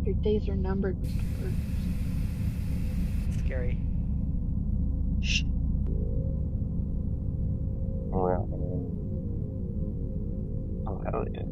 Your days are numbered, Mr. Burns. Scary. Shh. Well, oh, hell yeah.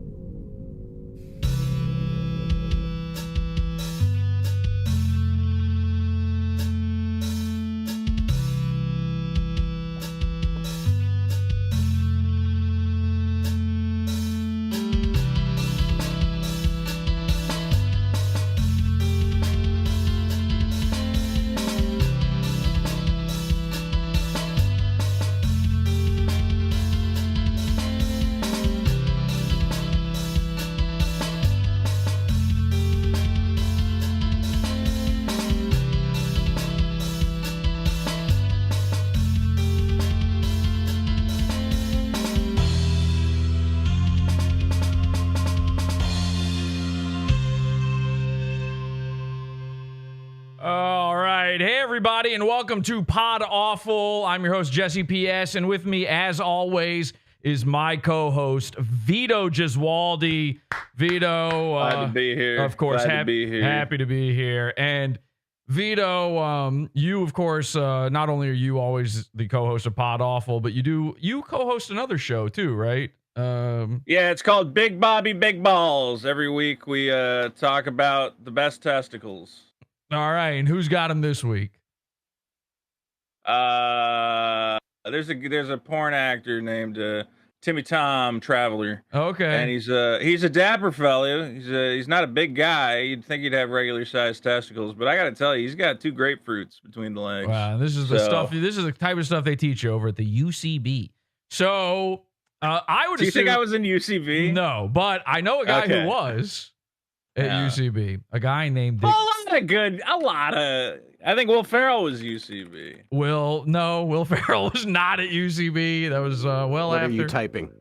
All right. Hey, everybody, and welcome to PodAwful. I'm your host, Jesse P.S., and with me, as always, is my co-host, Vito Gesualdi. Vito. Glad to be here. Of course. Glad to be here. Happy to be here. And Vito, you, of course, not only are you always the co-host of PodAwful, but you co-host another show too, right? Yeah, it's called Big Bobby Big Balls. Every week we talk about the best testicles. All right. And who's got him this week? There's a porn actor named Timmy Tom Traveler. Okay. And he's a dapper fella. He's not a big guy. You'd think he'd have regular sized testicles, but I gotta tell you, he's got 2 grapefruits between the legs. Wow, this is the stuff. This is the type of stuff they teach you over at the UCB. So I would. Do you assume, think I was in UCB? No, but I know a guy who was at UCB. A guy named Dick. A lot of. I think Will Ferrell was UCB. Will Ferrell was not at UCB. That was well what after. What are you typing?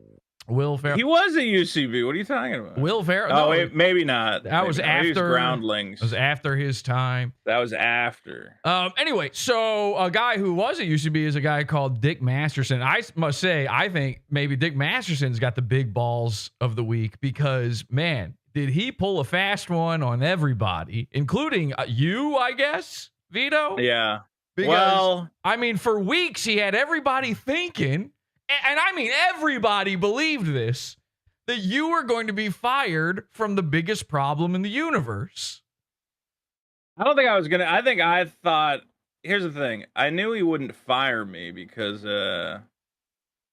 Will Ferrell. He was at UCB. What are you talking about? Will Ferrell. Oh, no, wait, maybe not. That was after Groundlings. It was after his time. That was after. Anyway, so a guy who was at UCB is a guy called Dick Masterson. I must say, I think maybe Dick Masterson's got the big balls of the week because, man, did he pull a fast one on everybody, including you, I guess, Vito? Yeah. Because, well, I mean, for weeks he had everybody thinking, and I mean everybody believed this, that you were going to be fired from the biggest problem in the universe. I don't think I was going to. I thought, here's the thing. I knew he wouldn't fire me because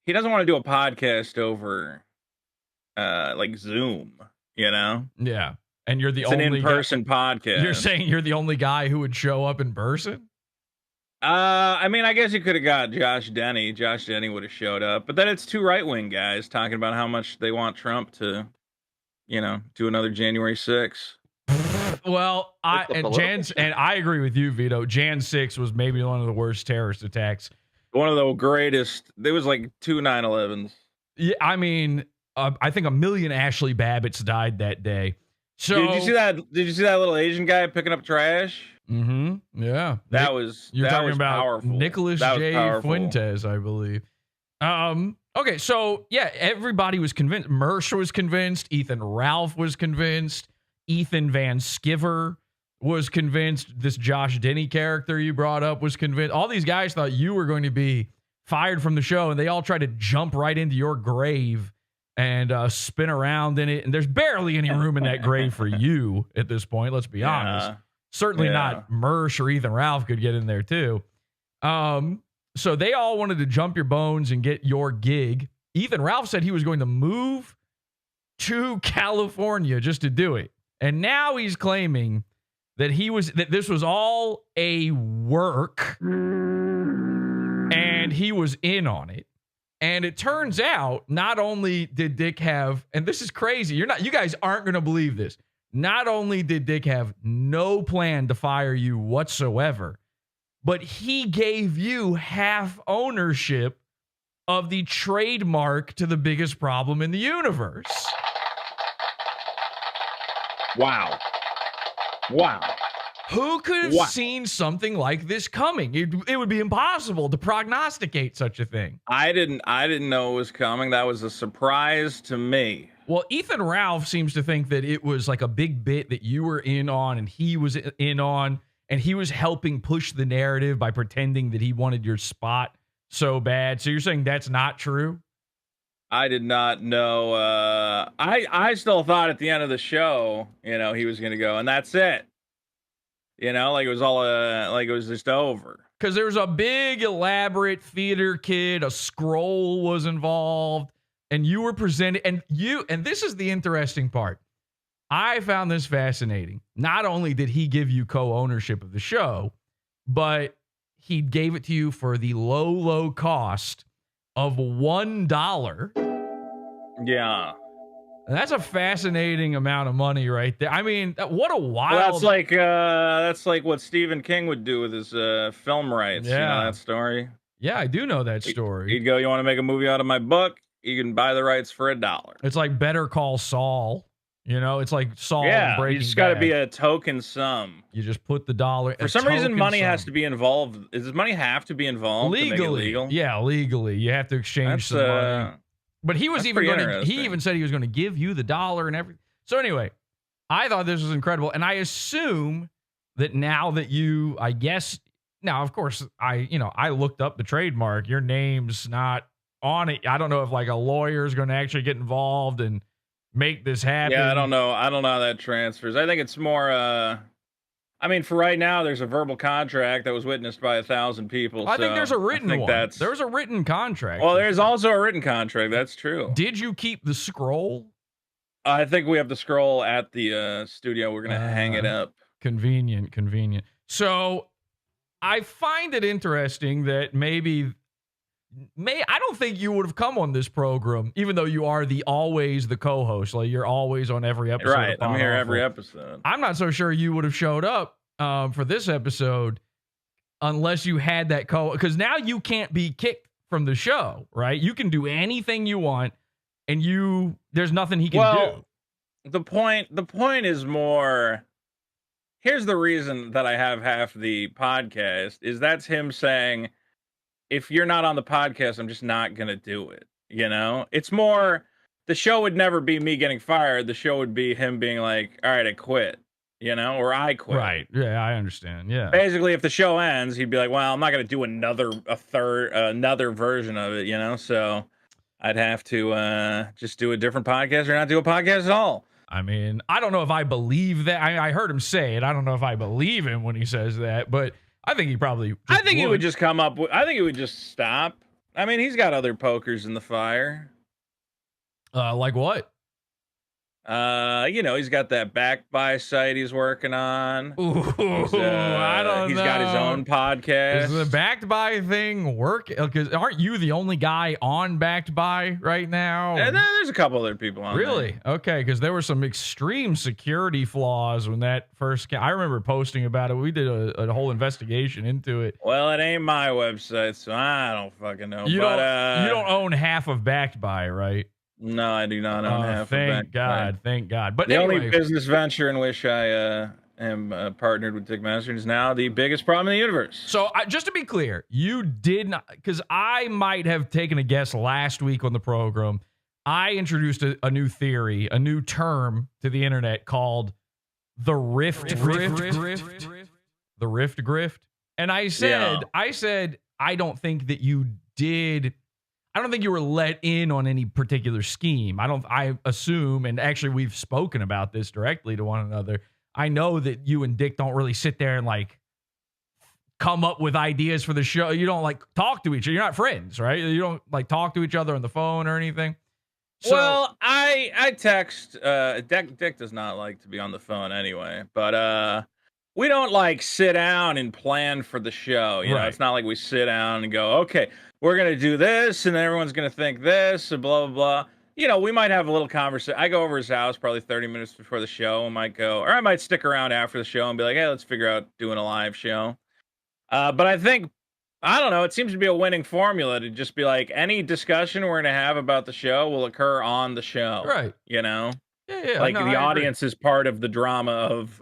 he doesn't want to do a podcast over like Zoom, you know? Yeah. And you're it's only an in-person podcast. You're saying you're the only guy who would show up in person? I mean, I guess you could have got Josh Denny. Josh Denny would have showed up. But then it's 2 right-wing guys talking about how much they want Trump to, you know, do another January 6th. Well, I agree with you, Vito. Jan 6 was maybe one of the worst terrorist attacks. One of the greatest. There was like 2 9/11s. Yeah, I mean, I think 1 million Ashley Babbitts died that day. So did you see that? Did you see that little Asian guy picking up trash? Mm-hmm. Yeah. You're talking about powerful. Nicholas J. Fuentes, I believe. Okay, so yeah, everybody was convinced. Mersh was convinced. Ethan Ralph was convinced. Ethan Van Sciver was convinced. This Josh Denny character you brought up was convinced. All these guys thought you were going to be fired from the show, and they all tried to jump right into your grave and spin around in it. And there's barely any room in that grave for you at this point. Let's be honest. Certainly not Mersh or Ethan Ralph could get in there too. So they all wanted to jump your bones and get your gig. Ethan Ralph said he was going to move to California just to do it. And now he's claiming that this was all a work and he was in on it. And it turns out not only did Dick have, and this is crazy, you guys aren't going to believe this. Not only did Dick have no plan to fire you whatsoever, but he gave you half ownership of the trademark to the biggest problem in the universe. Wow. Who could have seen something like this coming? It would be impossible to prognosticate such a thing. I didn't know it was coming. That was a surprise to me. Well, Ethan Ralph seems to think that it was like a big bit that you were in on and he was in on, and he was helping push the narrative by pretending that he wanted your spot so bad. So you're saying that's not true? I did not know. I still thought at the end of the show, he was going to go, and that's it. Like it was all like it was just over. Because there was a big elaborate theater kid, a scroll was involved, and you were presented, and this is the interesting part. I found this fascinating. Not only did he give you co-ownership of the show, but he gave it to you for the low cost of $1. Yeah. That's a fascinating amount of money right there. I mean, what a wild... Well, that's like what Stephen King would do with his film rights. Yeah. You know that story? Yeah, I do know that story. He'd go, you want to make a movie out of my book? You can buy the rights for $1. It's like Better Call Saul. It's like Saul and Breaking you just got to Bad. be a token sum. You just put the dollar... For some reason, money has to be involved. Does money have to be involved to make it legal? Yeah, legally. You have to exchange some money. But he was even going to... He even said he was going to give you the dollar and everything. So anyway, I thought this was incredible. And I assume that now that you... I guess... Now, of course, I looked up the trademark. Your name's not on it. I don't know if like a lawyer is going to actually get involved and make this happen. Yeah, I don't know how that transfers. I think it's more for right now there's a verbal contract that was witnessed by 1,000 people. I think there's a written one. There's a written contract. Well, there's also a written contract. That's true. Did you keep the scroll? I think we have the scroll at the studio. We're going to hang it up. Convenient. So I find it interesting that I don't think you would have come on this program, even though you are always the co-host. Like you're always on every episode. Right, I'm here every episode. I'm not so sure you would have showed up for this episode unless you had that because now you can't be kicked from the show, right? You can do anything you want, and there's nothing he can do. The point is more. Here's the reason that I have half the podcast is that's him saying, if you're not on the podcast, I'm just not going to do it. It's more, the show would never be me getting fired. The show would be him being like, all right, I quit, or I quit. Right. Yeah, I understand. Yeah. Basically, if the show ends, he'd be like, well, I'm not going to do another version of it, so I'd have to just do a different podcast or not do a podcast at all. I mean, I don't know if I believe that. I heard him say it. I don't know if I believe him when he says that, but I think he probably. He would just come up with. I think he would just stop. I mean, he's got other pokers in the fire. Like what? He's got that back buy site he's working on. Ooh, I don't know. He's got his own podcast. Is the backed by thing work? Because aren't you the only guy on backed by right now? And there's a couple other people on. Really? There. Okay, because there were some extreme security flaws when that first came. I remember posting about it. We did a whole investigation into it. Well, it ain't my website, so I don't fucking know. You don't own half of backed by, right? No, I do not own half. Thank God. But the anyway, only business venture in which I am partnered with Dick Master is now the biggest problem in the universe. So just to be clear, you did not, because I might have taken a guess last week on the program. I introduced a new theory, a new term to the internet called the rift grift. The rift grift. And I said, I don't think that you did. I don't think you were let in on any particular scheme. I assume, and actually we've spoken about this directly to one another. I know that you and Dick don't really sit there and like come up with ideas for the show. You don't like talk to each other. You're not friends, right? You don't like talk to each other on the phone or anything. So, well, I text, Dick does not like to be on the phone anyway, but, we don't like sit down and plan for the show. You know, it's not like we sit down and go, okay, we're going to do this and everyone's going to think this and blah, blah, blah. We might have a little conversation. I go over his house probably 30 minutes before the show and might go, or I might stick around after the show and be like, hey, let's figure out doing a live show. But I think, I don't know, it seems to be a winning formula to just be like, any discussion we're going to have about the show will occur on the show. Right. Yeah. Like the audience is part of the drama of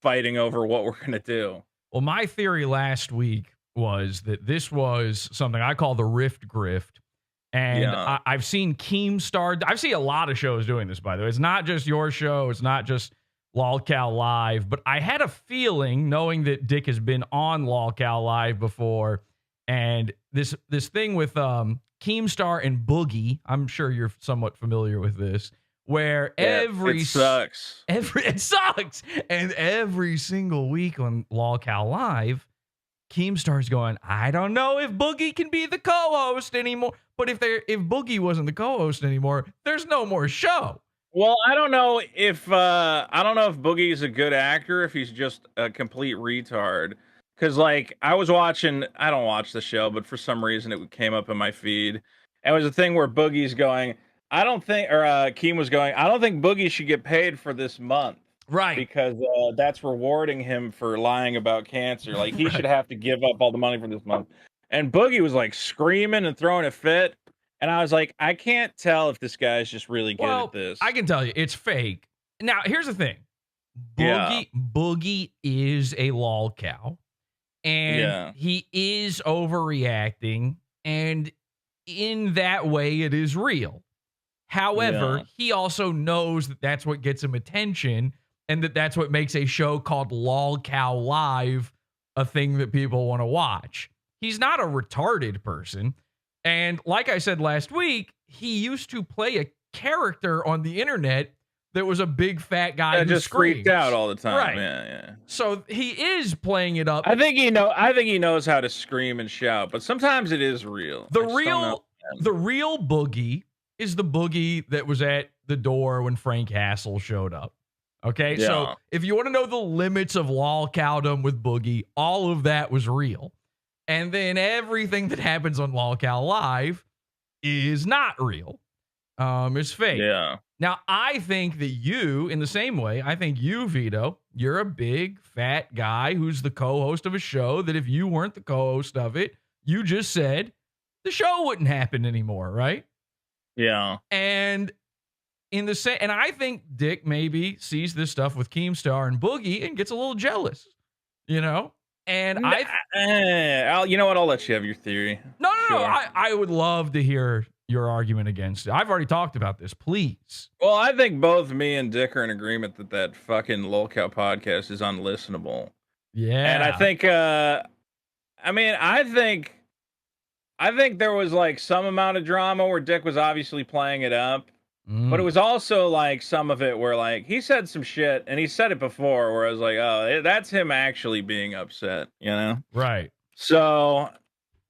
fighting over what we're going to do. Well, my theory last week was that this was something I call the rift grift. And Yeah. I've seen Keemstar. I've seen a lot of shows doing this, by the way. It's not just your show. It's not just LOLCOW Live. But I had a feeling, knowing that Dick has been on LOLCOW Live before, and this thing with Keemstar and Boogie, I'm sure you're somewhat familiar with this, where it sucks. It sucks. And every single week on LOLCOW Live, Keemstar's going, I don't know if Boogie can be the co-host anymore. But if Boogie wasn't the co-host anymore, there's no more show. Well, I don't know if Boogie is a good actor, if he's just a complete retard. Because like I was watching, I don't watch the show, but for some reason it came up in my feed. And it was a thing where Boogie's going, Keem was going, I don't think Boogie should get paid for this month. Right. Because that's rewarding him for lying about cancer. Like he should have to give up all the money for this month. And Boogie was like screaming and throwing a fit. And I was like, I can't tell if this guy's just really good at this. I can tell you, it's fake. Now, here's the thing. Boogie is a LOLCOW. And he is overreacting. And in that way, it is real. However, he also knows that that's what gets him attention. And that's what makes a show called LOLCOW Live a thing that people want to watch. He's not a retarded person. And like I said last week, he used to play a character on the internet that was a big fat guy who just freaked out all the time. Right. Yeah. So he is playing it up. I think he knows how to scream and shout, but sometimes it is real. The real Boogie is the Boogie that was at the door when Frank Hassel showed up. Okay, so if you want to know the limits of LOLCOWdom with Boogie, all of that was real. And then everything that happens on LOLCOW Live is not real. It's fake. Yeah. Now, I think that you, in the same way, I think you, Vito, you're a big, fat guy who's the co-host of a show that if you weren't the co-host of it, you just said the show wouldn't happen anymore, right? Yeah. And and I think Dick maybe sees this stuff with Keemstar and Boogie and gets a little jealous, you know? And you know what? I'll let you have your theory. No. I would love to hear your argument against it. I've already talked about this. Please. Well, I think both me and Dick are in agreement that fucking LOLCOW podcast is unlistenable. Yeah. And I think, I think there was like some amount of drama where Dick was obviously playing it up. But it was also like some of it where like he said some shit, and he said it before where I was like, oh, that's him actually being upset, you know? Right. So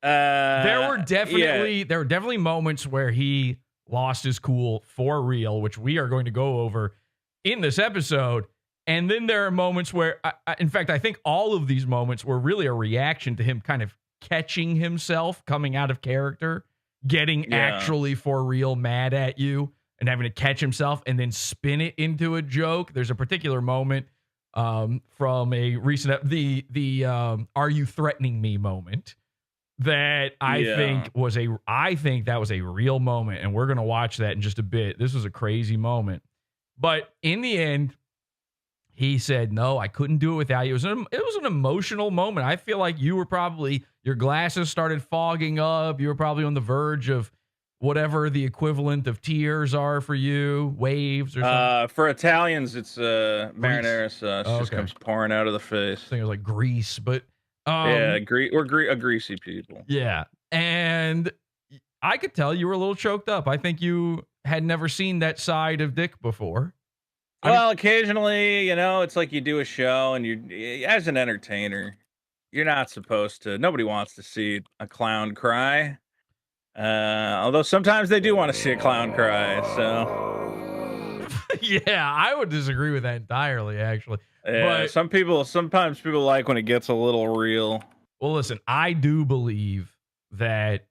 there were definitely moments where he lost his cool for real, which we are going to go over in this episode. And then there are moments where, in fact, I think all of these moments were really a reaction to him kind of catching himself, coming out of character, getting actually for real mad at you, and having to catch himself and then spin it into a joke. There's a particular moment from a recent the "Are you threatening me?" moment that I think that was a real moment, and we're gonna watch that in just a bit. This was a crazy moment, but in the end, he said, "No, I couldn't do it without you." It was an emotional moment. I feel like you were probably, your glasses started fogging up. You were probably on the verge of whatever the equivalent of tears are for you, waves or something. For Italians, it's marinara sauce. Just comes pouring out of the face. I think it was like grease, but we're greasy people. Yeah, and I could tell you were a little choked up. I think you had never seen that side of Dick before. Well, occasionally, you know, it's like you do a show, and as an entertainer, you're not supposed to. Nobody wants to see a clown cry. Although sometimes they do want to see a clown cry, so yeah, I would disagree with that entirely, actually. Yeah, but sometimes people like when it gets a little real. Well, listen, I do believe that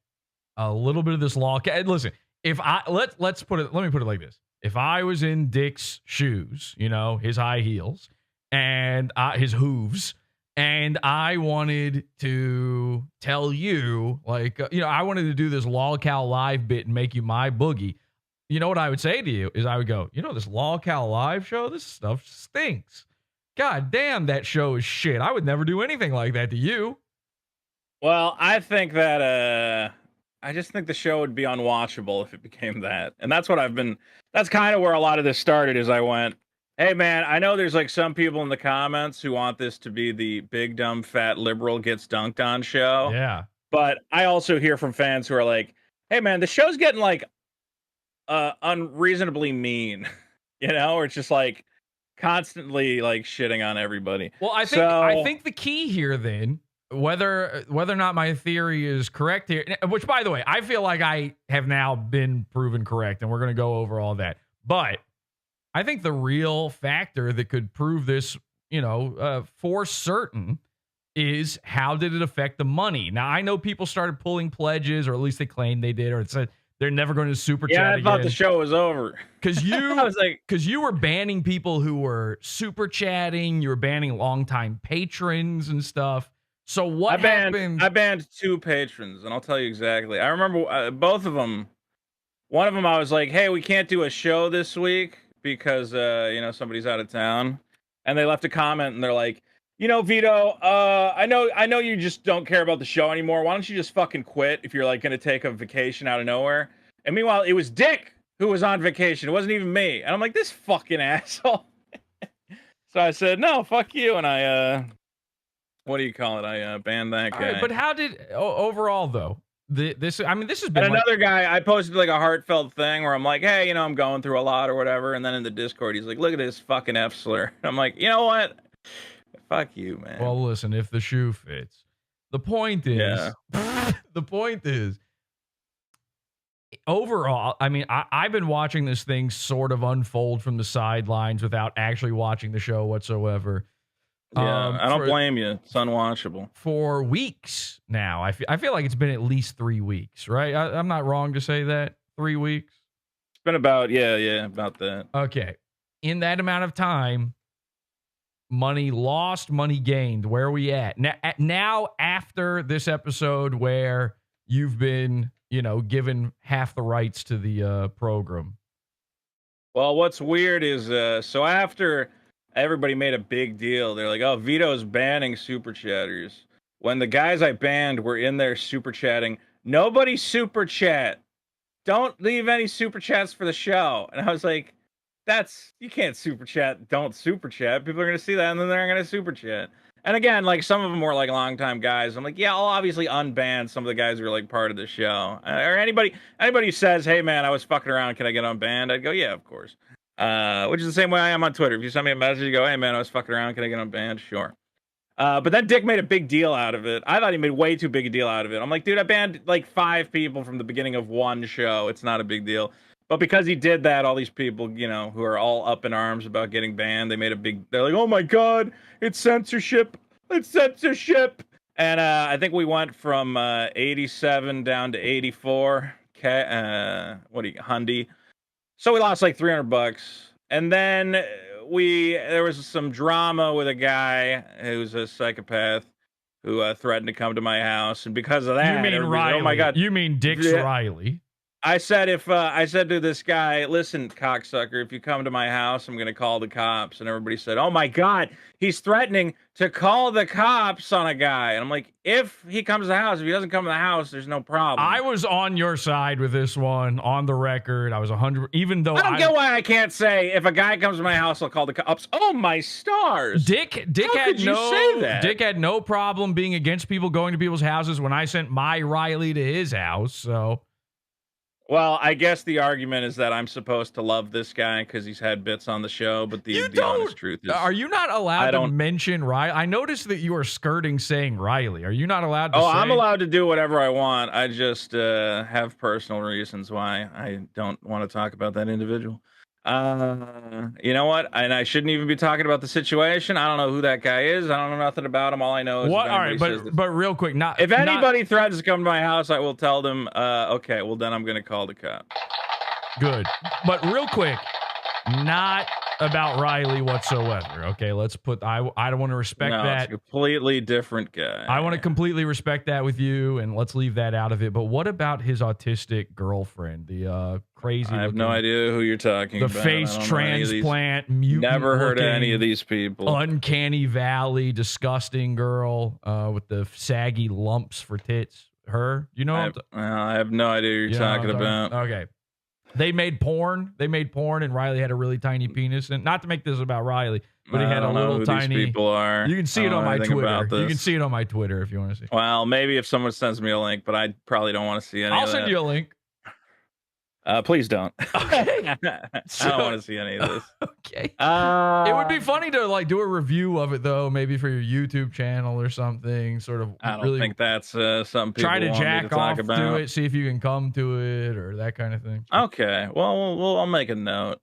a little bit of this listen, if I let me put it like this. If I was in Dick's shoes, you know, his high heels and his hooves, and I wanted to tell you, like, I wanted to do this LOLCOW Live bit and make you my Boogie. You know what I would say to you is I would go, this LOLCOW Live show, this stuff stinks. God damn, that show is shit. I would never do anything like that to you. Well, I think that I just think the show would be unwatchable if it became that. And that's what that's kind of where a lot of this started, is I went, hey man, I know there's like some people in the comments who want this to be the big dumb fat liberal gets dunked on show. Yeah. But I also hear from fans who are like, hey man, the show's getting like unreasonably mean, or it's just like constantly like shitting on everybody. Well, I think the key here then, whether or not my theory is correct here, which by the way, I feel like I have now been proven correct, and we're going to go over all that. But I think the real factor that could prove this, for certain, is how did it affect the money? Now, I know people started pulling pledges, or at least they claimed they did, or it said they're never going to super chat again. Yeah, I thought the show was over. Because I was like, you were banning people who were super chatting, you were banning longtime patrons and stuff. So what happened? I banned 2 patrons, and I'll tell you exactly. I remember both of them. One of them, I was like, hey, we can't do a show this week because, somebody's out of town. And they left a comment, and they're like, Vito, I know you just don't care about the show anymore. Why don't you just fucking quit if you're like going to take a vacation out of nowhere? And meanwhile, it was Dick who was on vacation. It wasn't even me. And I'm like, this fucking asshole. So I said, no, fuck you. And I, what do you call it? I banned that guy. Right, but how did overall though? This has been. And another guy, I posted like a heartfelt thing where I'm like, hey, I'm going through a lot or whatever. And then in the Discord, he's like, look at this fucking F slur. I'm like, you know what? Fuck you, man. Well, listen, if the shoe fits. The point is, overall, I've been watching this thing sort of unfold from the sidelines without actually watching the show whatsoever. Yeah, I don't blame you. It's unwatchable. For weeks now. I feel like it's been at least 3 weeks, right? I'm not wrong to say that. 3 weeks? It's been about, about that. Okay. In that amount of time, money lost, money gained. Where are we at? Now after this episode where you've been, given half the rights to the program. Well, what's weird is, so after everybody made a big deal, they're like, oh, Vito's banning super chatters. When the guys I banned were in there super chatting, nobody super chat. Don't leave any super chats for the show. And I was like, you can't super chat. Don't super chat. People are going to see that and then they're going to super chat. And again, like some of them were like longtime guys. I'm like, yeah, I'll obviously unban some of the guys who are like part of the show. Or anybody who says, hey man, I was fucking around. Can I get unbanned? I'd go, yeah, of course. Which is the same way I am on Twitter. If you send me a message, you go, hey man, I was fucking around. Can I get unbanned? Sure. But then Dick made a big deal out of it. I thought he made way too big a deal out of it. I'm like, dude, I banned like 5 people from the beginning of one show. It's not a big deal. But because he did that, all these people, who are all up in arms about getting banned, they're like, oh my God, it's censorship. It's censorship. And I think we went from 87 down to 84. Hundy. So we lost like $300. And then there was some drama with a guy who's a psychopath who threatened to come to my house. And because of that, you mean Riley? Oh my God. You mean Dick's Riley? I said to this guy, listen, cocksucker, if you come to my house, I'm going to call the cops. And everybody said, oh my God, he's threatening to call the cops on a guy. And I'm like, if he comes to the house, if he doesn't come to the house, there's no problem. I was on your side with this one on the record. I was 100, even though I don't get why I can't say if a guy comes to my house, I'll call the cops. Oh my stars. Dick had no problem being against people going to people's houses when I sent my Riley to his house. So. Well, I guess the argument is that I'm supposed to love this guy because he's had bits on the show, but the honest truth is... Are you not allowed to mention Riley? I noticed that you are skirting saying Riley. Are you not allowed to say... I'm allowed to do whatever I want. I just have personal reasons why I don't want to talk about that individual. You know what? And I shouldn't even be talking about the situation. I don't know who that guy is. I don't know nothing about him. All I know is what. All right, but real quick, if anybody threatens to come to my house, I will tell them. Okay, well then I'm gonna call the cop. Good, but real quick, not about Riley whatsoever. Okay, let's put. I don't want to respect that. It's a completely different guy. I want to completely respect that with you, and let's leave that out of it. But what about his autistic girlfriend, the crazy? I have no idea who you're talking about. The face transplant, mutant. Never heard of any of these people. Uncanny Valley, disgusting girl with the saggy lumps for tits. her? You know, I have no idea what you're talking about. Okay. They made porn. And Riley had a really tiny penis. And not to make this about Riley, but he had a little tiny. These people are. You can see it on my Twitter. You can see it on my Twitter if you want to see. Well, maybe if someone sends me a link, but I probably don't want to see any. I'll send you a link. Please don't. Okay. I don't want to see any of this. Okay. It would be funny to like do a review of it though, maybe for your YouTube channel or something. Sort of. I don't really think that's something people try to want jack me to talk off about. to it, see if you can come to it or that kind of thing. Okay. Well, I'll make a note.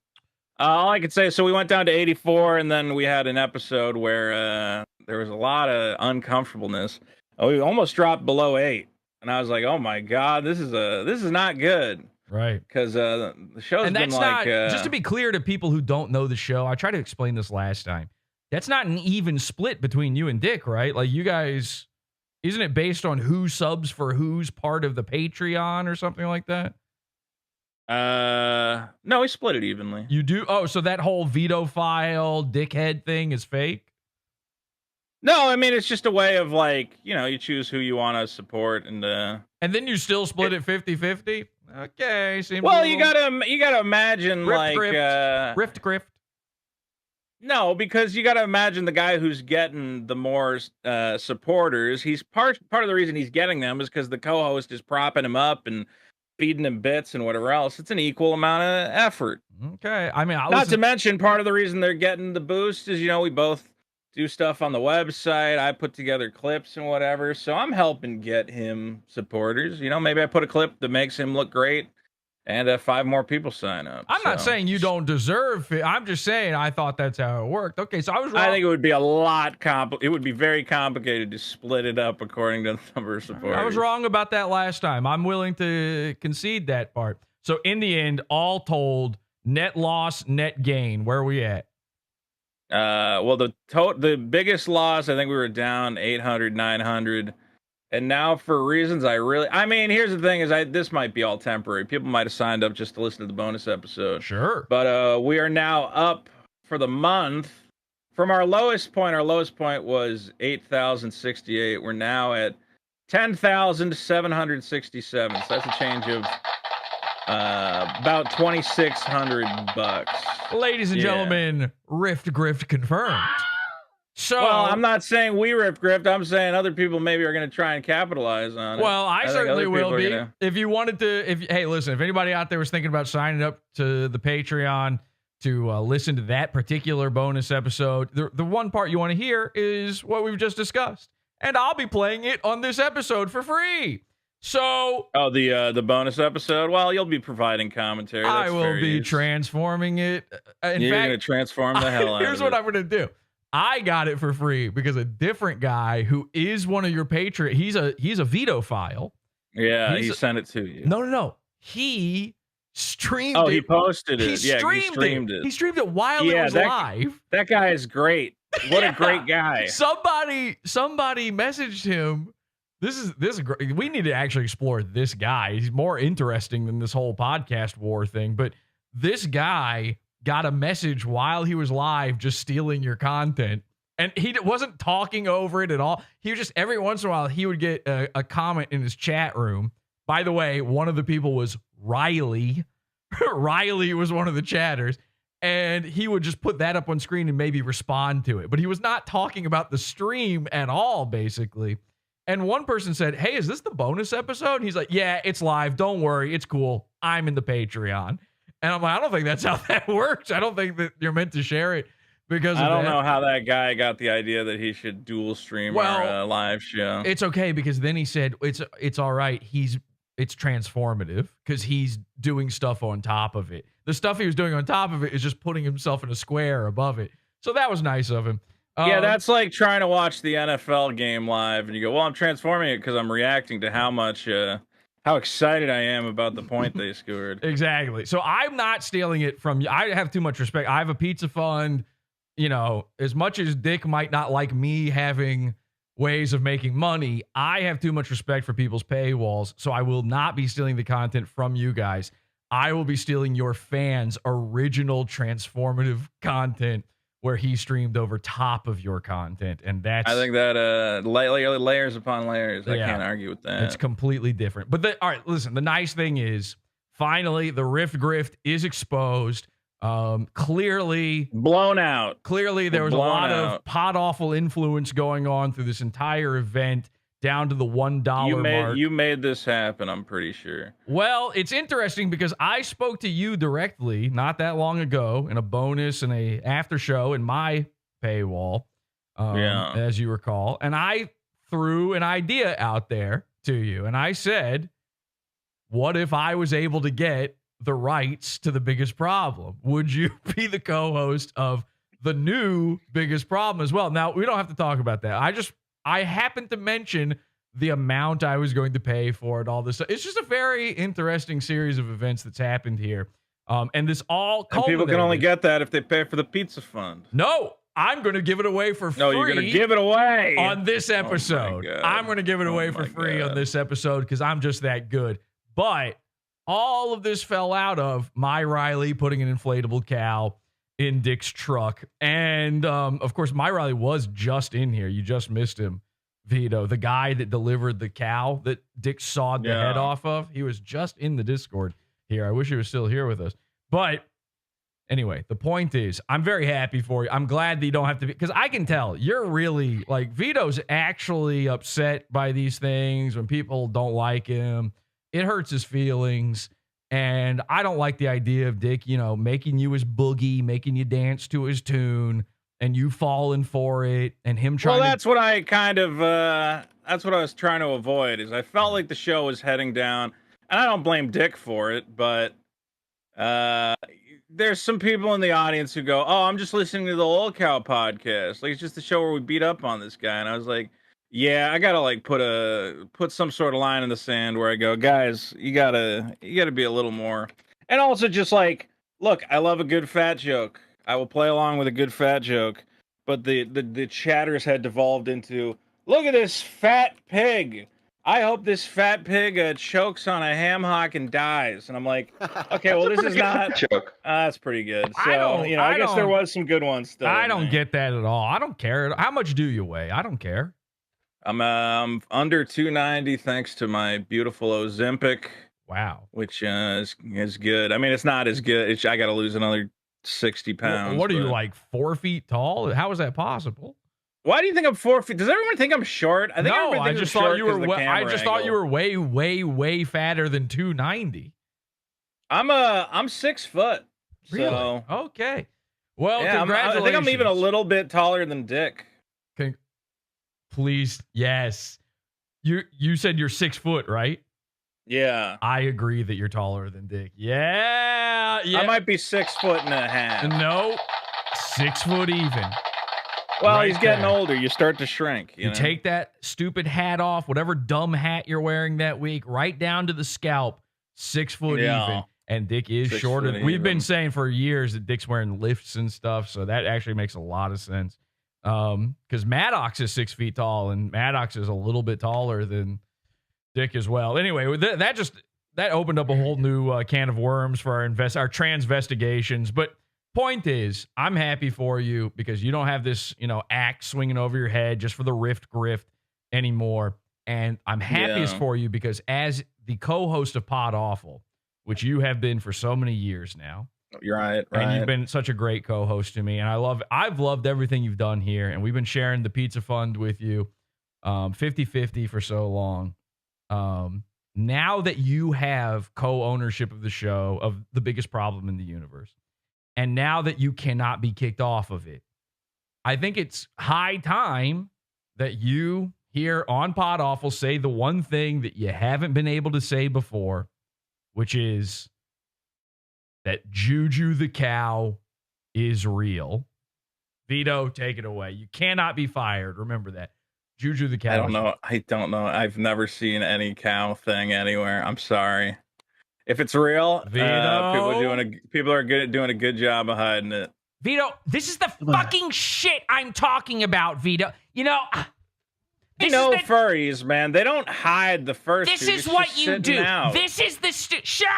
All I could say, so we went down to 84, and then we had an episode where there was a lot of uncomfortableness. We almost dropped below 8, and I was like, "Oh my god, this is not good." Right. Because the show's and been that's like, not just to be clear to people who don't know the show. I tried to explain this last time. That's not an even split between you and Dick, right? Like you guys, isn't it based on who subs for who's part of the Patreon or something like that? No, we split it evenly. You do? Oh, so that whole Vito file dickhead thing is fake? No, I mean it's just a way of like, you choose who you want to support and then you still split it 50-50? Okay, seems well, you gotta imagine rift, like grift. No, because you gotta imagine the guy who's getting the more supporters. He's part of the reason he's getting them is because the co-host is propping him up and feeding him bits and whatever else. It's an equal amount of effort. Okay, I mean, not to mention part of the reason they're getting the boost is we both do stuff on the website. I put together clips and whatever. So I'm helping get him supporters. Maybe I put a clip that makes him look great and 5 more people sign up. I'm not saying you don't deserve it. I'm just saying I thought that's how it worked. Okay, so I was wrong. I think it would be it would be very complicated to split it up according to the number of supporters. I was wrong about that last time. I'm willing to concede that part. So in the end, all told, net loss, net gain, where are we at? Well, the biggest loss, I think we were down 800, 900. And now for reasons I mean, here's the thing is this might be all temporary. People might have signed up just to listen to the bonus episode. Sure. But we are now up for the month from our lowest point. Our lowest point was 8,068. We're now at 10,767. So that's a change of about $2,600. Ladies and gentlemen, Rift Grift confirmed. So, well, I'm not saying we Rift Grift. I'm saying other people maybe are going to try and capitalize on it. Well, I certainly will be. If you wanted to, hey, listen, if anybody out there was thinking about signing up to the Patreon to listen to that particular bonus episode, the one part you want to hear is what we've just discussed. And I'll be playing it on this episode for free. So, the bonus episode. Well, you'll be providing commentary. That's I will be transforming it. You're going to transform the hell out of it. Here's what I'm going to do. I got it for free because a different guy who is one of your Patreon. He's a Vito file. Yeah, he sent it to you. No. He streamed. Oh, he posted it. He streamed it. He streamed it while it was live. That guy is great. What a great guy. Somebody messaged him. This is great. We need to actually explore this guy. He's more interesting than this whole podcast war thing. But this guy got a message while he was live, just stealing your content. And he wasn't talking over it at all. He was just, every once in a while, he would get a comment in his chat room. By the way, one of the people was Riley. Riley was one of the chatters. And he would just put that up on screen and maybe respond to it. But he was not talking about the stream at all, basically. And one person said, hey, is this the bonus episode? And he's like, yeah, it's live. Don't worry. It's cool. I'm in the Patreon. And I'm like, I don't think that's how that works. I don't think that you're meant to share it because I don't know how that guy got the idea that he should dual stream our live show. It's okay because then he said it's all right. It's transformative because he's doing stuff on top of it. The stuff he was doing on top of it is just putting himself in a square above it. So that was nice of him. Yeah, that's like trying to watch the NFL game live and you go, well, I'm transforming it because I'm reacting to how excited I am about the point they scored. Exactly. So I'm not stealing it from you. I have too much respect. I have a pizza fund. As much as Dick might not like me having ways of making money, I have too much respect for people's paywalls. So I will not be stealing the content from you guys. I will be stealing your fans' original transformative content where he streamed over top of your content, and that's I think that layers upon layers. I Yeah. can't argue with that. it's completely different. But all right, listen, the nice thing is finally the Rift Grift is exposed. Clearly blown out. Clearly, there was a lot Blown of PodAwful influence going on through this entire event, down to the $1 mark. You made this happen, I'm pretty sure. Well, it's interesting because I spoke to you directly not that long ago in a bonus and a after show in my paywall, as you recall, and I threw an idea out there to you, and I said, "What if I was able to get the rights to the biggest problem? Would you be the co-host of the new biggest problem as well?" Now, we don't have to talk about that. I happened to mention the amount I was going to pay for it, all this. It's just a very interesting series of events that's happened here. And this all And people can only get that if they pay for the pizza fund. No, I'm going to give it away for free. No, you're going to give it away on this episode. I'm going to give it away for free on this episode because I'm just that good. But all of this fell out of my Riley putting an inflatable cow in Dick's truck. And, of course, my Riley was just in here. You just missed him, Vito. The guy that delivered the cow that Dick sawed the head off of. He was just in the Discord here. I wish he was still here with us. But anyway, the point is, I'm very happy for you. I'm glad that you don't have to be, because I can tell you're really, like, Vito's actually upset by these things when people don't like him. It hurts his feelings. And I don't like the idea of Dick, making you his boogie, making you dance to his tune, and you falling for it, and him trying that's what I kind of, that's what I was trying to avoid, is I felt like the show was heading down, and I don't blame Dick for it, but there's some people in the audience who go, "Oh, I'm just listening to the LOLCOW podcast. Like, it's just the show where we beat up on this guy." And I was like, yeah, I gotta like put some sort of line in the sand where I go, guys, you gotta be a little more. And also just like, look, I love a good fat joke. I will play along with a good fat joke. But the chatters had devolved into, look at this fat pig. I hope this fat pig chokes on a ham hock and dies. And I'm like, okay, well, this is not joke. That's pretty good. So I guess there was some good ones still. I don't get that at all. I don't care. How much do you weigh? I don't care. I'm under 290 thanks to my beautiful Ozempic. Wow. Which is good. I mean, it's not as good. I got to lose another 60 pounds. What are you, like 4 feet tall? How is that possible? Why do you think I'm 4 feet? Does everyone think I'm short? I think I just thought you were. I just thought you were way, way, way fatter than 290. I'm 6 foot. Really? So. Okay. Well, yeah, congratulations. I think I'm even a little bit taller than Dick. Please, yes. You said you're 6 foot, right? Yeah. I agree that you're taller than Dick. Yeah. I might be 6 foot and a half. No, 6 foot even. Well, he's getting older. You start to shrink. You know? Take that stupid hat off, whatever dumb hat you're wearing that week, right down to the scalp, 6 foot even. And Dick is shorter. We've been saying for years that Dick's wearing lifts and stuff, so that actually makes a lot of sense. Because Maddox is 6 feet tall, and Maddox is a little bit taller than Dick as well. Anyway, that opened up a whole new can of worms for our transvestigations. But point is, I'm happy for you because you don't have this, axe swinging over your head just for the rift grift anymore. And I'm happiest for you because as the co-host of PodAwful, which you have been for so many years now. You're right. And you've been such a great co-host to me. And I've loved everything you've done here. And we've been sharing the pizza fund with you 50-50 for so long. Now that you have co-ownership of the show, of the biggest problem in the universe, and now that you cannot be kicked off of it, I think it's high time that you here on PodAwful say the one thing that you haven't been able to say before, which is that Juju the cow is real. Vito, take it away. You cannot be fired. Remember that. Juju the cow. I don't know. I've never seen any cow thing anywhere. I'm sorry. If it's real, Vito, people are doing a good job of hiding it. Vito, this is the fucking shit I'm talking about, Vito. You know furries, man. They don't hide the fur This suit. is It's what just you sitting do. out. This is the Sean.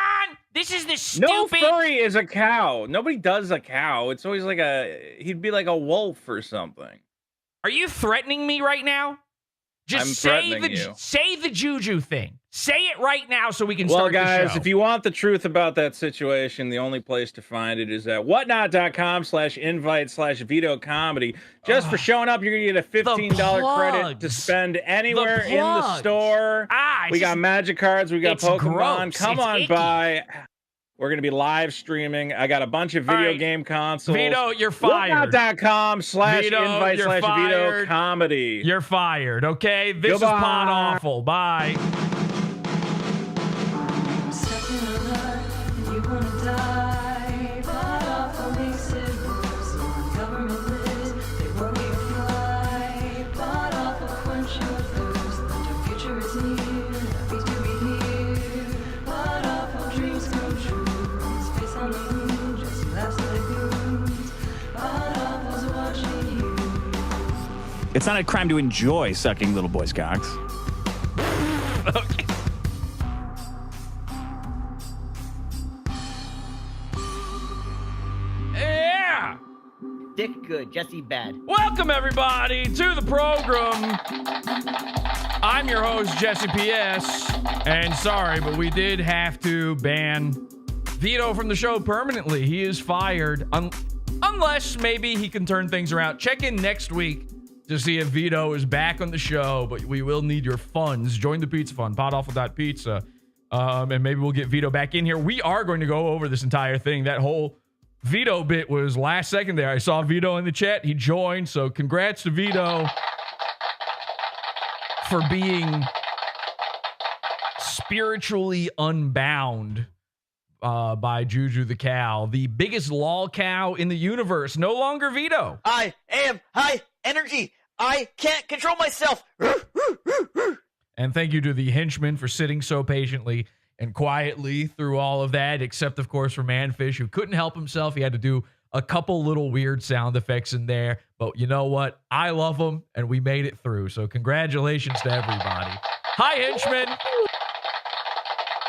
This is the stupid. No furry is a cow. Nobody does a cow. It's always like he'd be like a wolf or something. Are you threatening me right now? Just say the juju thing. Say it right now so we can start the show. Well, guys, if you want the truth about that situation, the only place to find it is at whatnot.com/invite/Vito comedy. Just for showing up, you're going to get a $15 credit to spend anywhere in the store. We got magic cards. We got Pokemon. Come on by. We're going to be live streaming. I got a bunch of video game consoles. Vito, you're fired. Whatnot.com/invite/Vito comedy. You're fired, okay? This is PodAwful. Bye. It's not a crime to enjoy sucking little boys' cocks. Okay. Yeah. Dick good, Jesse bad. Welcome everybody to the program. I'm your host Jesse PS, and sorry, but we did have to ban Vito from the show permanently. He is fired unless maybe he can turn things around. Check in next week to see if Vito is back on the show, but we will need your funds. Join the pizza fund, podawful.pizza, and maybe we'll get Vito back in here. We are going to go over this entire thing. That whole Vito bit was last second there. I saw Vito in the chat. He joined, so congrats to Vito for being spiritually unbound by Juju the cow, the biggest LOLCOW in the universe. No longer Vito. I am high energy. I can't control myself. And thank you to the henchman for sitting so patiently and quietly through all of that, except, of course, for Manfish, who couldn't help himself. He had to do a couple little weird sound effects in there. But you know what? I love him, and we made it through. So congratulations to everybody. Hi, henchman.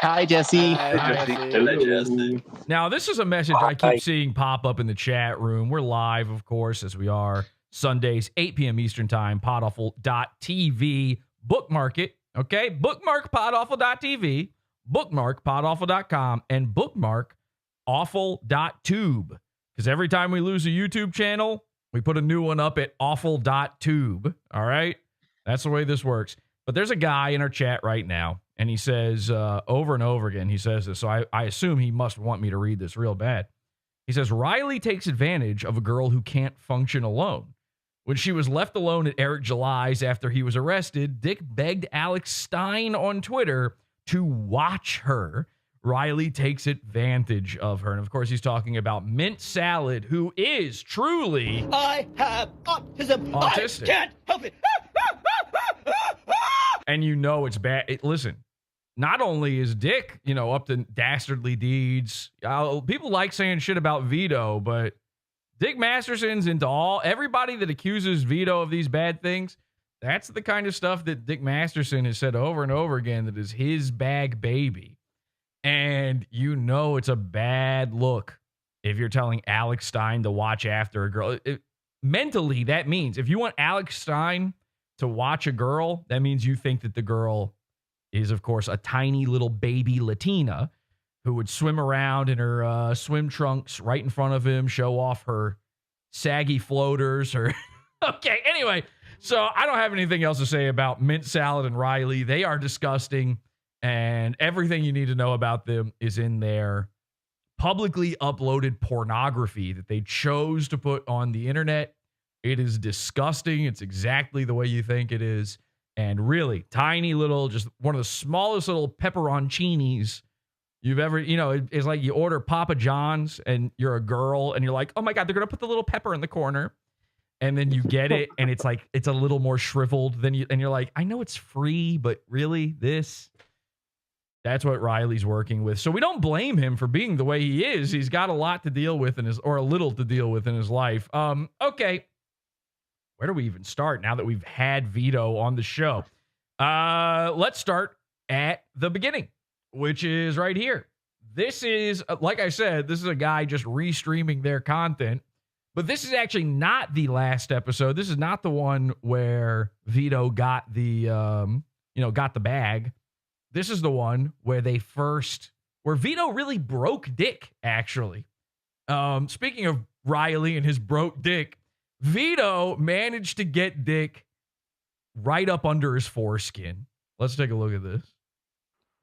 Hi, Jesse. Hi, Jesse. Now, this is a message I keep seeing pop up in the chat room. We're live, of course, as we are Sundays, 8 p.m. Eastern Time, PodAwful.tv. Bookmark it, okay? Bookmark PodAwful.tv, bookmark PodAwful.com, and bookmark Awful.tube. Because every time we lose a YouTube channel, we put a new one up at Awful.tube, all right? That's the way this works. But there's a guy in our chat right now, and he says over and over again, he says this, so I assume he must want me to read this real bad. He says, Riley takes advantage of a girl who can't function alone. When she was left alone at Eric July's after he was arrested, Dick begged Alex Stein on Twitter to watch her. Riley takes advantage of her. And of course, he's talking about Mint Salad, who is truly I have autism. Autistic. I can't help it. And you know it's bad. Listen, not only is Dick, up to dastardly deeds. People like saying shit about Vito, but Dick Masterson's into everybody that accuses Vito of these bad things. That's the kind of stuff that Dick Masterson has said over and over again that is his bag baby. And it's a bad look if you're telling Alex Stein to watch after a girl. Mentally, that means if you want Alex Stein to watch a girl, that means you think that the girl is, of course, a tiny little baby Latina who would swim around in her swim trunks right in front of him, show off her saggy floaters. Okay, anyway, so I don't have anything else to say about Mint Salad and Riley. They are disgusting, and everything you need to know about them is in their publicly uploaded pornography that they chose to put on the internet. It is disgusting. It's exactly the way you think it is. And really, tiny little, just one of the smallest little pepperoncinis you've ever, it's like you order Papa John's and you're a girl and you're like, oh my God, they're going to put the little pepper in the corner. And then you get it and it's like, it's a little more shriveled than and you're like, I know it's free, but really that's what Riley's working with. So we don't blame him for being the way he is. He's got a lot to deal with or a little to deal with in his life. Okay. where do we even start now that we've had Vito on the show? Let's start at the beginning, which is right here. This is, like I said, this is a guy just restreaming their content, but this is actually not the last episode. This is not the one where Vito got the, got the bag. This is the one where where Vito really broke Dick, actually. Speaking of Riley and his broke Dick, Vito managed to get Dick right up under his foreskin. Let's take a look at this.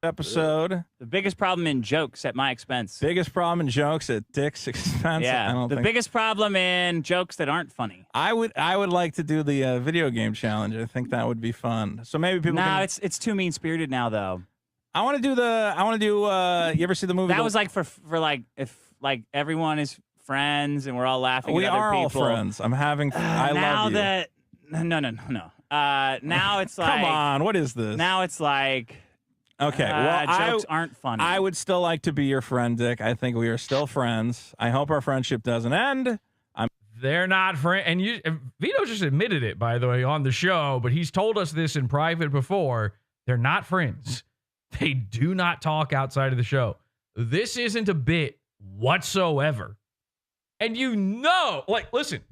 Episode. The biggest problem in jokes at my expense. Biggest problem in jokes at Dick's expense. Yeah, the biggest problem in jokes that aren't funny. I would like to do the video game challenge. I think that would be fun. So maybe people. No, it's too mean spirited now though. I want to do. You ever see the movie? That was like for like if like everyone is friends and we're all laughing. We at other are all people. friends. I'm having. I now love you. that no. Now it's like. Come on, what is this? Now it's like. Okay, well, jokes aren't funny. I would still like to be your friend, Dick. I think we are still friends. I hope our friendship doesn't end. They're not friends. And Vito just admitted it, by the way, on the show, but he's told us this in private before. They're not friends. They do not talk outside of the show. This isn't a bit whatsoever. And listen,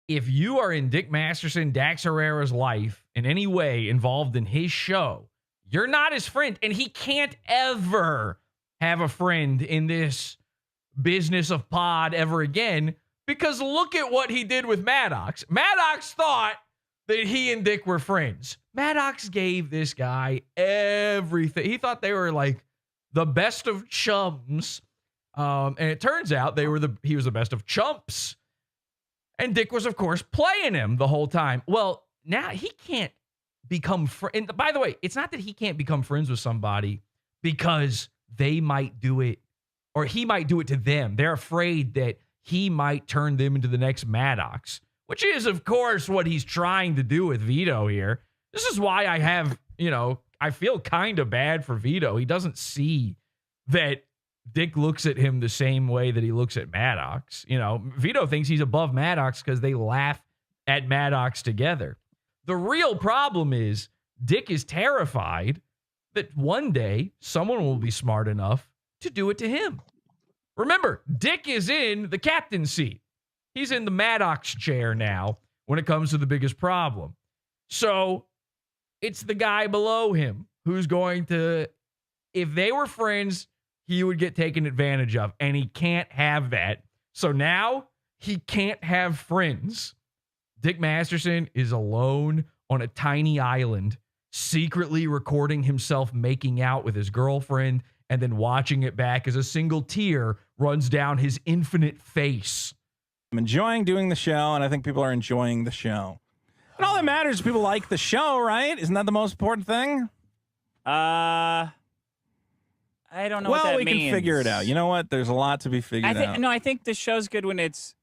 if you are in Dick Masterson, Dax Herrera's life in any way involved in his show, you're not his friend, and he can't ever have a friend in this business of pod ever again, because look at what he did with Maddox. Maddox thought that he and Dick were friends. Maddox gave this guy everything. He thought they were like the best of chums, and it turns out he was the best of chumps, and Dick was, of course, playing him the whole time. Well, now he can't become and by the way, it's not that he can't become friends with somebody because they might do it or he might do it to them. They're afraid that he might turn them into the next Maddox, which is, of course, what he's trying to do with Vito here. This is why I have, I feel kind of bad for Vito. He doesn't see that Dick looks at him the same way that he looks at Maddox. Vito thinks he's above Maddox because they laugh at Maddox together. The real problem is Dick is terrified that one day someone will be smart enough to do it to him. Remember, Dick is in the captain's seat. He's in the Maddox chair now when it comes to the biggest problem. So it's the guy below him who's going to, if they were friends, he would get taken advantage of, and he can't have that. So now he can't have friends. Dick Masterson is alone on a tiny island, secretly recording himself making out with his girlfriend and then watching it back as a single tear runs down his infinite face. I'm enjoying doing the show, and I think people are enjoying the show. And all that matters is people like the show, right? Isn't that the most important thing? I don't know what that means. Well, we can figure it out. You know what? There's a lot to be figured out. No, I think the show's good when it's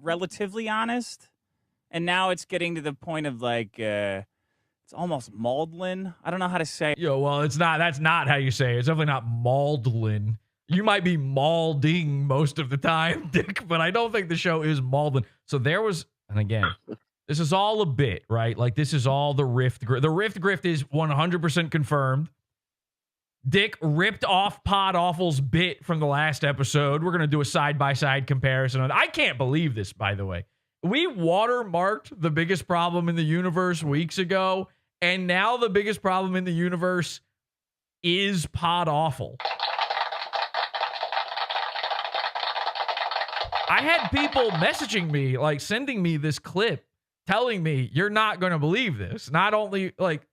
relatively honest. And now it's getting to the point of like, it's almost maudlin. I don't know how to say it. Well, it's not. That's not how you say it. It's definitely not maudlin. You might be maulding most of the time, Dick, but I don't think the show is maudlin. So there was, and again, this is all a bit, right? Like this is all the rift. The rift grift is 100% confirmed. Dick ripped off PodAwful's bit from the last episode. We're going to do a side-by-side comparison. I can't believe this, by the way. We watermarked the biggest problem in the universe weeks ago, and now the biggest problem in the universe is PodAwful. I had people messaging me, like sending me this clip, telling me, you're not going to believe this. Not only, like,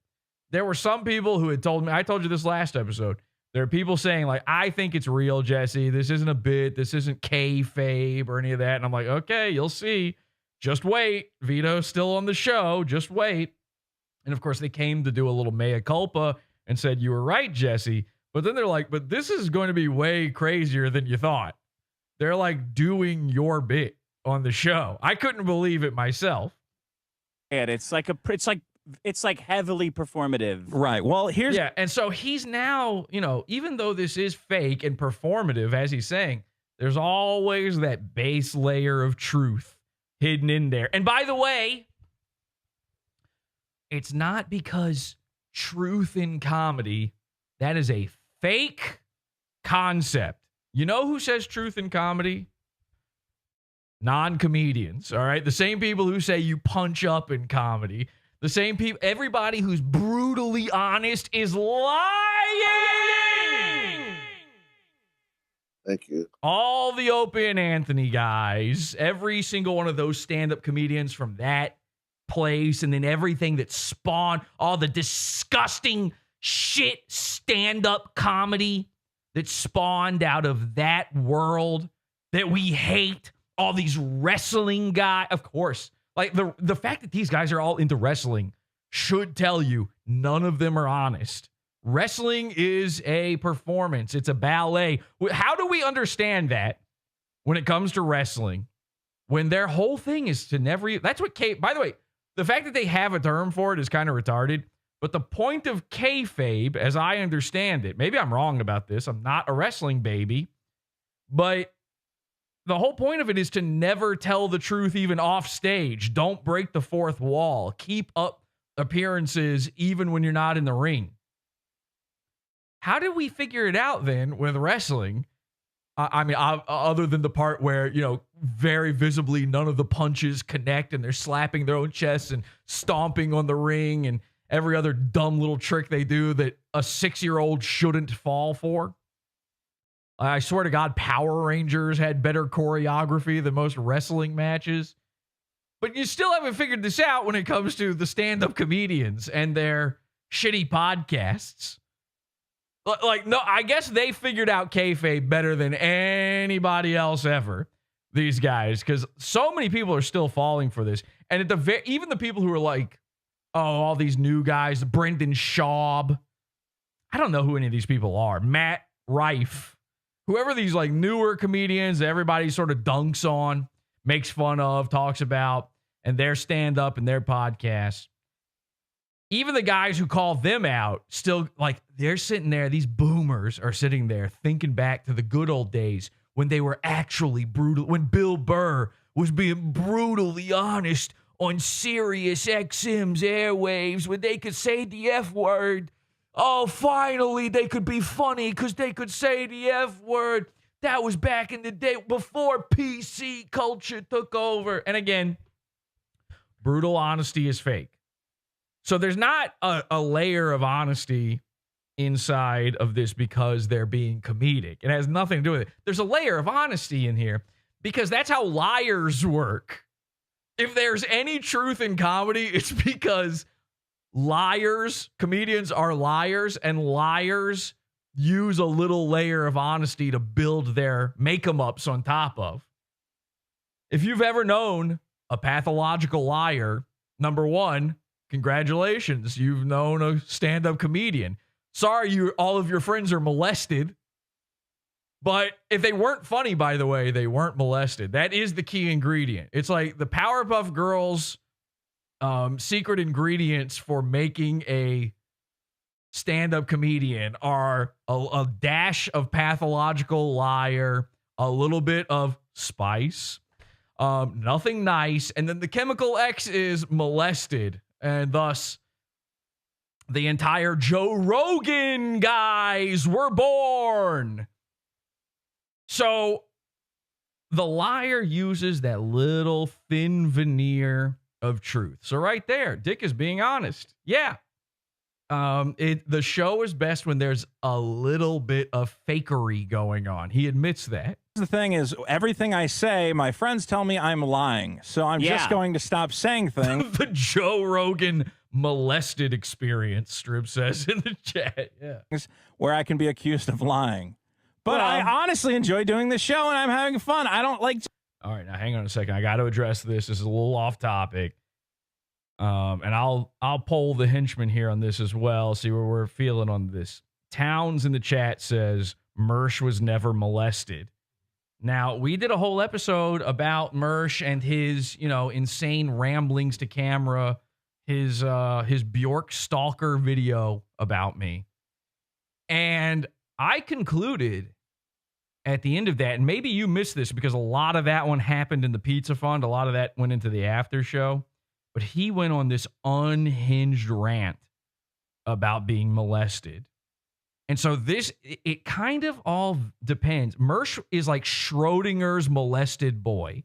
there were some people who had told me, I told you this last episode, there are people saying, like, I think it's real, Jesse. This isn't a bit. This isn't kayfabe or any of that. And I'm like, okay, you'll see. Just wait. Vito's still on the show. Just wait. And of course, they came to do a little mea culpa and said, you were right, Jesse. But then they're like, but this is going to be way crazier than you thought. They're like doing your bit on the show. I couldn't believe it myself. And it's like heavily performative. Right. Well, and so he's now, even though this is fake and performative, as he's saying, there's always that base layer of truth hidden in there. And by the way, it's not because truth in comedy. That is a fake concept. You know who says truth in comedy? Non-comedians, all right? The same people who say you punch up in comedy. The same people, everybody who's brutally honest is lying. Thank you. All the Opie and Anthony guys, every single one of those stand-up comedians from that place, and then everything that spawned, all the disgusting shit stand-up comedy that spawned out of that world that we hate. All these wrestling guys, of course. Like the fact that these guys are all into wrestling should tell you none of them are honest. Wrestling is a performance. It's a ballet. How do we understand that when it comes to wrestling? When their whole thing is to never... That's what by the way, the fact that they have a term for it is kind of retarded. But the point of kayfabe, as I understand it, maybe I'm wrong about this. I'm not a wrestling baby. But the whole point of it is to never tell the truth even off stage. Don't break the fourth wall. Keep up appearances even when you're not in the ring. How did we figure it out then with wrestling? I mean, other than the part where, you know, very visibly none of the punches connect and they're slapping their own chests and stomping on the ring and every other dumb little trick they do that a 6-year-old shouldn't fall for. I swear to God, Power Rangers had better choreography than most wrestling matches. But you still haven't figured this out when it comes to the stand-up comedians and their shitty podcasts. Like, no, I guess they figured out kayfabe better than anybody else ever, these guys, because so many people are still falling for this. And even the people who are like, oh, all these new guys, Brendan Schaub. I don't know who any of these people are. Matt Rife. Whoever these like newer comedians everybody sort of dunks on, makes fun of, talks about, and their stand-up and their podcasts. Even the guys who call them out still, like, they're sitting there, these boomers are sitting there thinking back to the good old days when they were actually brutal, when Bill Burr was being brutally honest on Sirius XM's airwaves, when they could say the F word. Oh, finally, they could be funny because they could say the F word. That was back in the day before PC culture took over. And again, brutal honesty is fake. So there's not a layer of honesty inside of this because they're being comedic. It has nothing to do with it. There's a layer of honesty in here because that's how liars work. If there's any truth in comedy, it's because comedians are liars, and liars use a little layer of honesty to build their make-em-ups on top of. If you've ever known a pathological liar, number one, congratulations, you've known a stand-up comedian. Sorry, all of your friends are molested. But if they weren't funny, by the way, they weren't molested. That is the key ingredient. It's like the Powerpuff Girls secret ingredients for making a stand-up comedian are a dash of pathological liar, a little bit of spice, nothing nice, and then the chemical X is molested, and thus the entire Joe Rogan guys were born. So the liar uses that little thin veneer of truth. So right there, Dick is being honest. Yeah. The show is best when there's a little bit of fakery going on. He admits that. The thing is, everything I say, my friends tell me I'm lying. So I'm just going to stop saying things. The Joe Rogan molested experience, Strip says in the chat. Yeah. Where I can be accused of lying. But I honestly enjoy doing the show and I'm having fun. I don't like... All right, now hang on a second. I got to address this. This is a little off topic. And I'll poll the henchman here on this as well, see where we're feeling on this. Towns in the chat says Mersh was never molested. Now, we did a whole episode about Mersh and his, insane ramblings to camera, his Bjork stalker video about me. And I concluded at the end of that, and maybe you missed this because a lot of that one happened in the Pizza Fund. A lot of that went into the after show. But he went on this unhinged rant about being molested. And so it kind of all depends. Mersh is like Schrodinger's molested boy.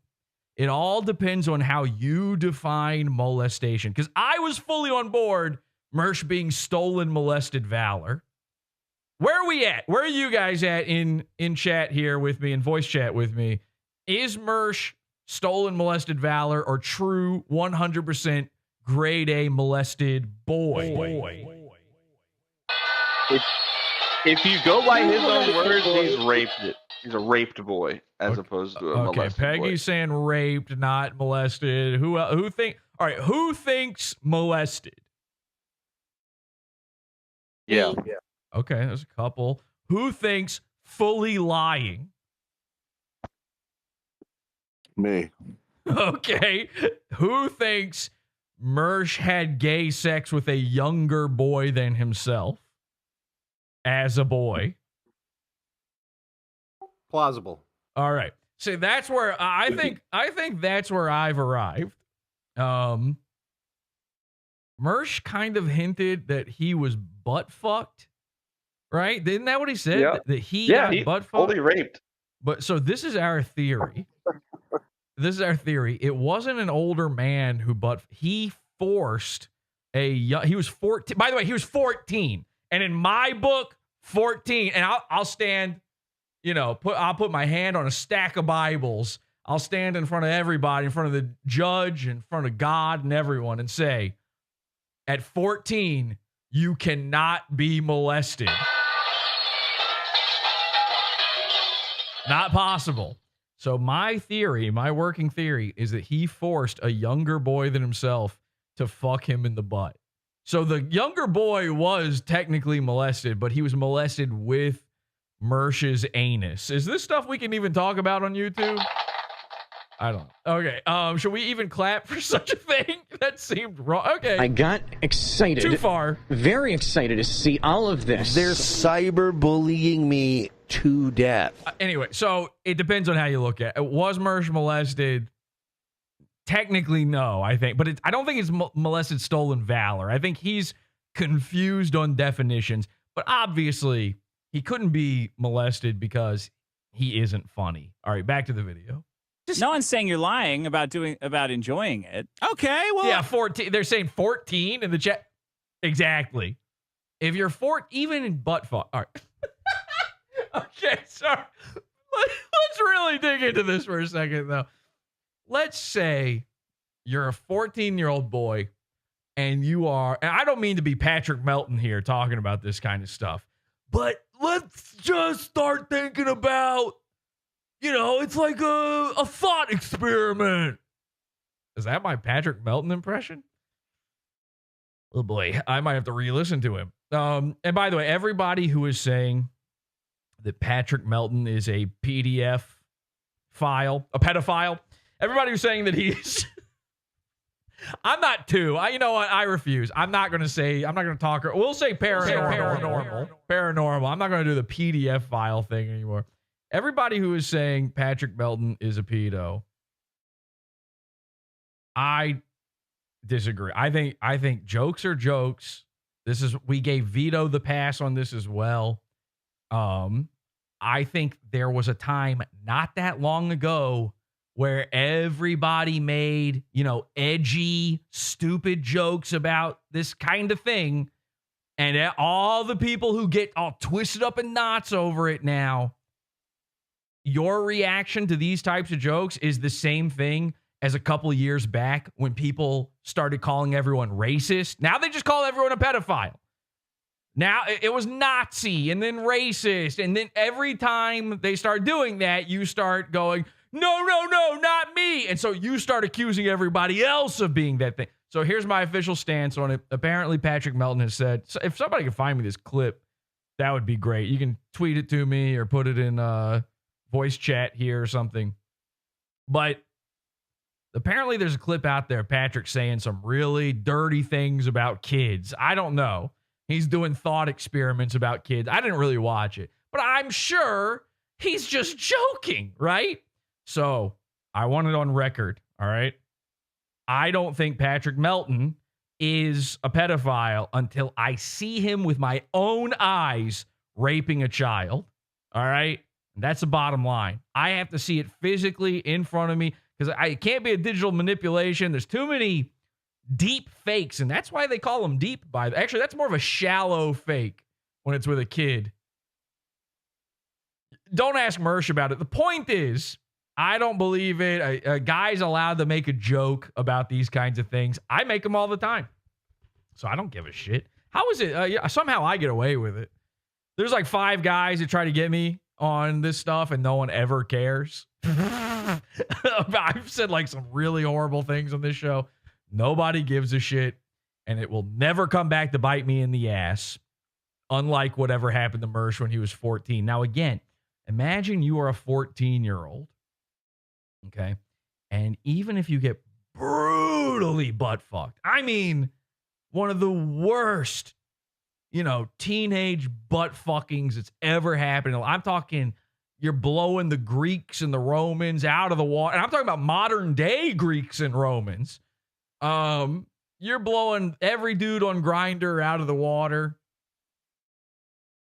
It all depends on how you define molestation. Because I was fully on board Mersh being stolen, molested valor. Where are we at? Where are you guys at in chat here with me, in voice chat with me? Is Mersh stolen, molested valor or true 100% grade A molested boy? If you go by his own words, he's raped it. He's a raped boy as opposed to a molested boy. Peggy's saying raped, not molested. Who thinks molested? Yeah. Okay, there's a couple. Who thinks fully lying? Me. Okay. Who thinks Mersh had gay sex with a younger boy than himself as a boy? Plausible. All right. So that's where I think that's where I've arrived. Mersh kind of hinted that he was butt fucked. Right? Isn't that what he said? Yeah. That he got butt fucked? Fully raped. But so this is our theory. It wasn't an older man who he forced he was 14. By the way, he was 14. And in my book, 14, and I'll stand, I'll put my hand on a stack of Bibles. I'll stand in front of everybody, in front of the judge, in front of God and everyone and say, at 14, you cannot be molested. Not possible. So my working theory is that he forced a younger boy than himself to fuck him in the butt. So the younger boy was technically molested, but he was molested with Mersh's anus. Is this stuff we can even talk about on YouTube? I don't know. Okay. Should we even clap for such a thing? That seemed wrong. Okay. I got excited. Too far. Very excited to see all of this. They're cyberbullying me to death. Anyway, so it depends on how you look at it. Was Mersh molested? Technically, no, I think. But I don't think it's molested stolen valor. I think he's confused on definitions. But obviously, he couldn't be molested because he isn't funny. All right, back to the video. No one's saying you're lying about enjoying it. Okay, well, yeah, 14. They're saying 14 in the chat. Exactly. If you're 14, even in butt fuck. All right. Okay, sorry. Let's really dig into this for a second, though. Let's say you're a 14-year-old boy, and you are. And I don't mean to be Patrick Melton here talking about this kind of stuff, but let's just start thinking about. It's like a thought experiment. Is that my Patrick Melton impression? Oh boy, I might have to re-listen to him. And by the way, everybody who is saying that Patrick Melton is a PDF file, a pedophile, everybody who's saying that he's... I'm not too. You know what? I refuse. I'm not going to talk. We'll say paranormal. Paranormal. I'm not going to do the PDF file thing anymore. Everybody who is saying Patrick Melton is a pedo, I disagree. I think jokes are jokes. We gave Vito the pass on this as well. I think there was a time not that long ago where everybody made, edgy, stupid jokes about this kind of thing. And all the people who get all twisted up in knots over it now, your reaction to these types of jokes is the same thing as a couple of years back when people started calling everyone racist. Now they just call everyone a pedophile. Now it was Nazi and then racist. And then every time they start doing that, you start going, no, not me. And so you start accusing everybody else of being that thing. So here's my official stance on it. Apparently Patrick Melton has said, so if somebody can find me this clip, that would be great. You can tweet it to me or put it in voice chat here or something. But apparently there's a clip out there, Patrick saying some really dirty things about kids. I don't know. He's doing thought experiments about kids. I didn't really watch it, but I'm sure he's just joking, right? So I want it on record, all right? I don't think Patrick Melton is a pedophile until I see him with my own eyes raping a child, all right? That's the bottom line. I have to see it physically in front of me because it can't be a digital manipulation. There's too many deep fakes, and that's why they call them deep. Actually, that's more of a shallow fake when it's with a kid. Don't ask Mersh about it. The point is, I don't believe it. A guy's allowed to make a joke about these kinds of things. I make them all the time, so I don't give a shit. How is it? Somehow I get away with it. There's like 5 guys that try to get me on this stuff and no one ever cares. I've said like some really horrible things on this show. Nobody gives a shit, and it will never come back to bite me in the ass, unlike whatever happened to Mersh when he was 14. Now, again, imagine you are a 14-year-old, okay? And even if you get brutally butt-fucked, I mean, one of the worst teenage butt fuckings that's ever happened. I'm talking you're blowing the Greeks and the Romans out of the water. And I'm talking about modern day Greeks and Romans. You're blowing every dude on Grindr out of the water.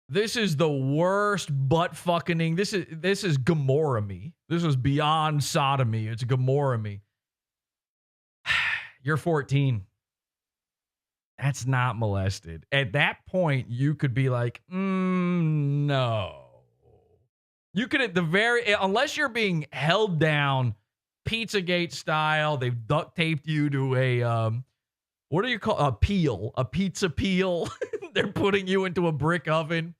This is the worst butt fucking. This is Gomorrah-me. This is beyond sodomy. It's Gomorrah-me. You're 14. That's not molested. At that point, you could be like, no. You could unless you're being held down Pizzagate style, they've duct taped you to a, what do you call a pizza peel. They're putting you into a brick oven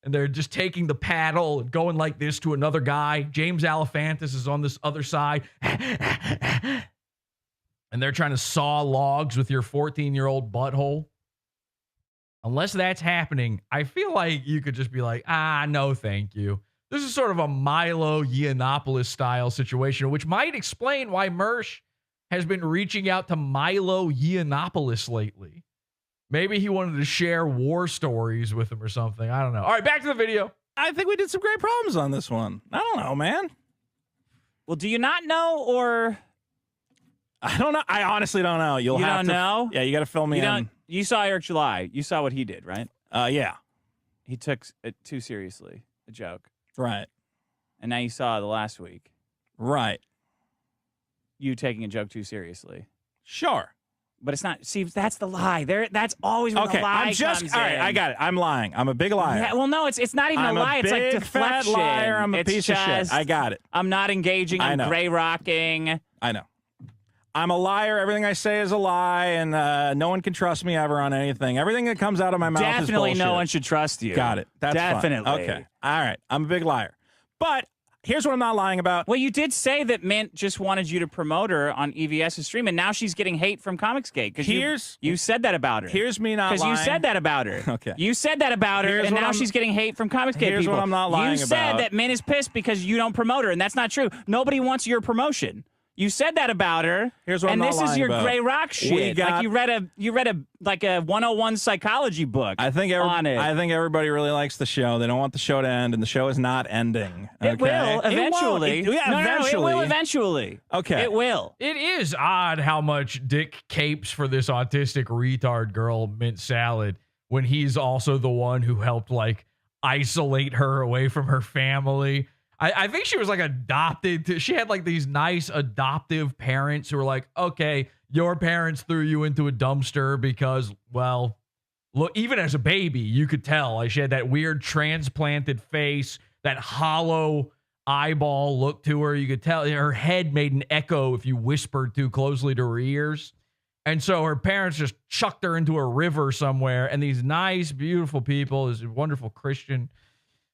and they're just taking the paddle and going like this to another guy. James Alefantis is on this other side. And they're trying to saw logs with your 14-year-old butthole. Unless that's happening, I feel like you could just be like, no, thank you. This is sort of a Milo Yiannopoulos style situation, which might explain why Mersh has been reaching out to Milo Yiannopoulos lately. Maybe he wanted to share war stories with him or something. I don't know. All right, back to the video. I think we did some great problems on this one. I don't know, man. Well, do you not know, or... I don't know. I honestly don't know. You don't know? Yeah, you got to fill me in. You saw Eric July. You saw what he did, right? Yeah. He took it too seriously, a joke. Right. And now you saw the last week. Right. You taking a joke too seriously. Sure. But it's not. See, that's the lie. That's always where the lie comes all right, in. I got it. I'm lying. I'm a big liar. Yeah, well, no, it's not even I'm a lie. It's like big, deflection. Fat liar. I'm a It's piece of shit. I got it. I'm not engaging. I'm gray rocking. I know. I'm a liar. Everything I say is a lie, and no one can trust me ever on anything. Everything that comes out of my mouth is Definitely bullshit. no one should trust you. Got it. That's Definitely. fine. Okay. All right. I'm a big liar. But here's what I'm not lying about. Well, you did say that Mint just wanted you to promote her on EVS's stream, and now she's getting hate from Comicsgate. Because you said that about her. Here's me not lying. Because you said that about her. Okay. You said that about her, and now she's getting hate from Comicsgate Here's people. what I'm not lying You said about. that Mint is pissed because you don't promote her, and that's not true. Nobody wants your promotion. You said that about her. Here's what I'm not lying about. And this is your gray rock shit. Like you read a like a 101 psychology book. I think everybody really likes the show. They don't want the show to end, and the show is not ending. Okay? It will eventually. It it will eventually. Okay. It will. It is odd how much Dick capes for this autistic retard girl, Mint Salad, when he's also the one who helped like isolate her away from her family. I think she was like adopted. She had like these nice adoptive parents who were like, okay, your parents threw you into a dumpster because, well, look, even as a baby, you could tell like she had that weird transplanted face, that hollow eyeball look to her. You could tell her head made an echo if you whispered too closely to her ears. And so her parents just chucked her into a river somewhere. And these nice, beautiful people, this wonderful Christian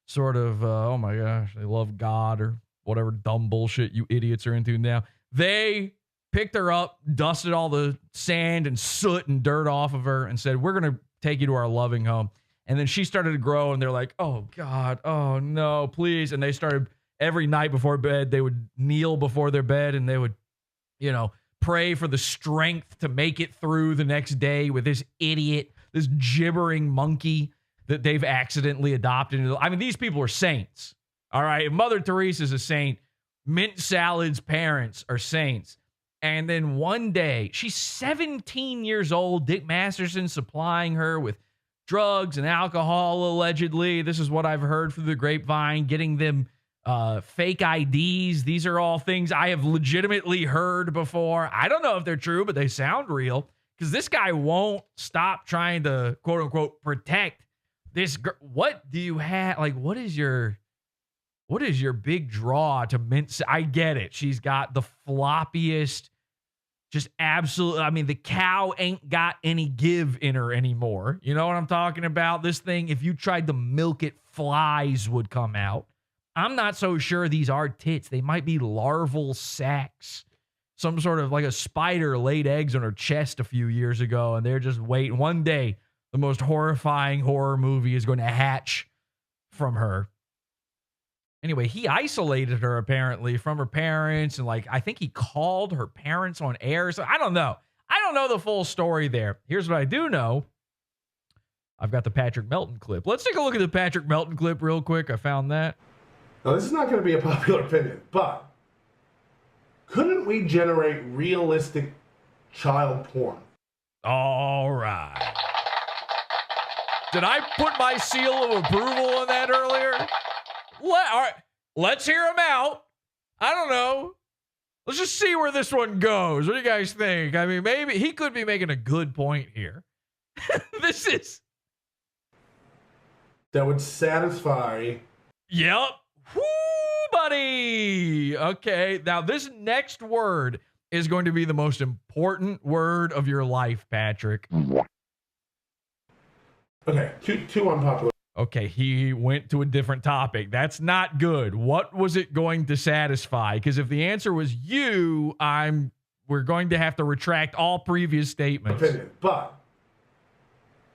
sort of, oh my gosh, they love God or whatever dumb bullshit you idiots are into now. They picked her up, dusted all the sand and soot and dirt off of her and said, we're going to take you to our loving home. And then she started to grow and they're like, oh God, oh no, please. And they started every night before bed, they would kneel before their bed and they would, pray for the strength to make it through the next day with this idiot, this gibbering monkey that they've accidentally adopted. I mean, these people are saints, All right. Mother Teresa's a saint. Mint Salad's parents are saints. And then one day, she's 17 years old. Dick Masterson supplying her with drugs and alcohol, allegedly. This is what I've heard through the grapevine, getting them fake IDs. These are all things I have legitimately heard before. I don't know if they're true, but they sound real because this guy won't stop trying to, quote unquote, protect this girl. What do you have? Like, what is your big draw to Mint? I get it. She's got the floppiest, just absolutely. I mean, the cow ain't got any give in her anymore. You know what I'm talking about? This thing, if you tried to milk it, flies would come out. I'm not so sure these are tits. They might be larval sacs. Some sort of like a spider laid eggs on her chest a few years ago, and they're just waiting. One day, the most horrifying horror movie is going to hatch from her. Anyway, he isolated her apparently from her parents, and like I think he called her parents on air. So I don't know. I don't know the full story there. Here's what I do know. I've got the Patrick Melton clip. Let's take a look at the Patrick Melton clip real quick. I found that. Now, this is not going to be a popular opinion, but couldn't we generate realistic child porn? All right. Did I put my seal of approval on that earlier? All right, let's hear him out. I don't know. Let's just see where this one goes. What do you guys think? I mean, maybe he could be making a good point here. This is... That would satisfy... Yep. Woo, buddy. Okay, now this next word is going to be the most important word of your life, Patrick. Okay, two unpopular. Okay, he went to a different topic. That's not good. What was it going to satisfy? Because if the answer was you, we're going to have to retract all previous statements. Opinion, but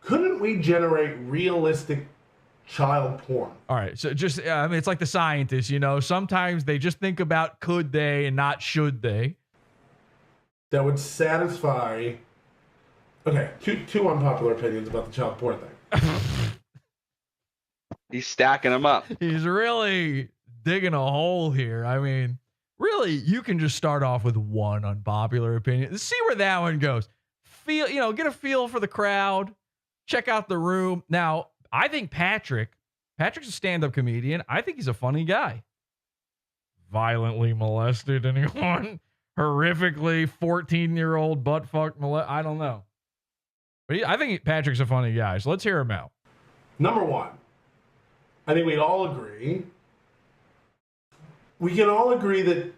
couldn't we generate realistic child porn? All right, so just I mean, it's like the scientists, you know. Sometimes they just think about could they and not should they. That would satisfy. Okay, two unpopular opinions about the child porn thing. He's stacking them up. He's really digging a hole here. I mean, really, you can just start off with one unpopular opinion. See where that one goes. Get a feel for the crowd. Check out the room. Now, I think Patrick's a stand-up comedian. I think he's a funny guy. Violently molested anyone? Horrifically 14-year-old butt-fuck I don't know. But I think Patrick's a funny guy. So let's hear him out. Number one. I think we'd all agree. We can all agree that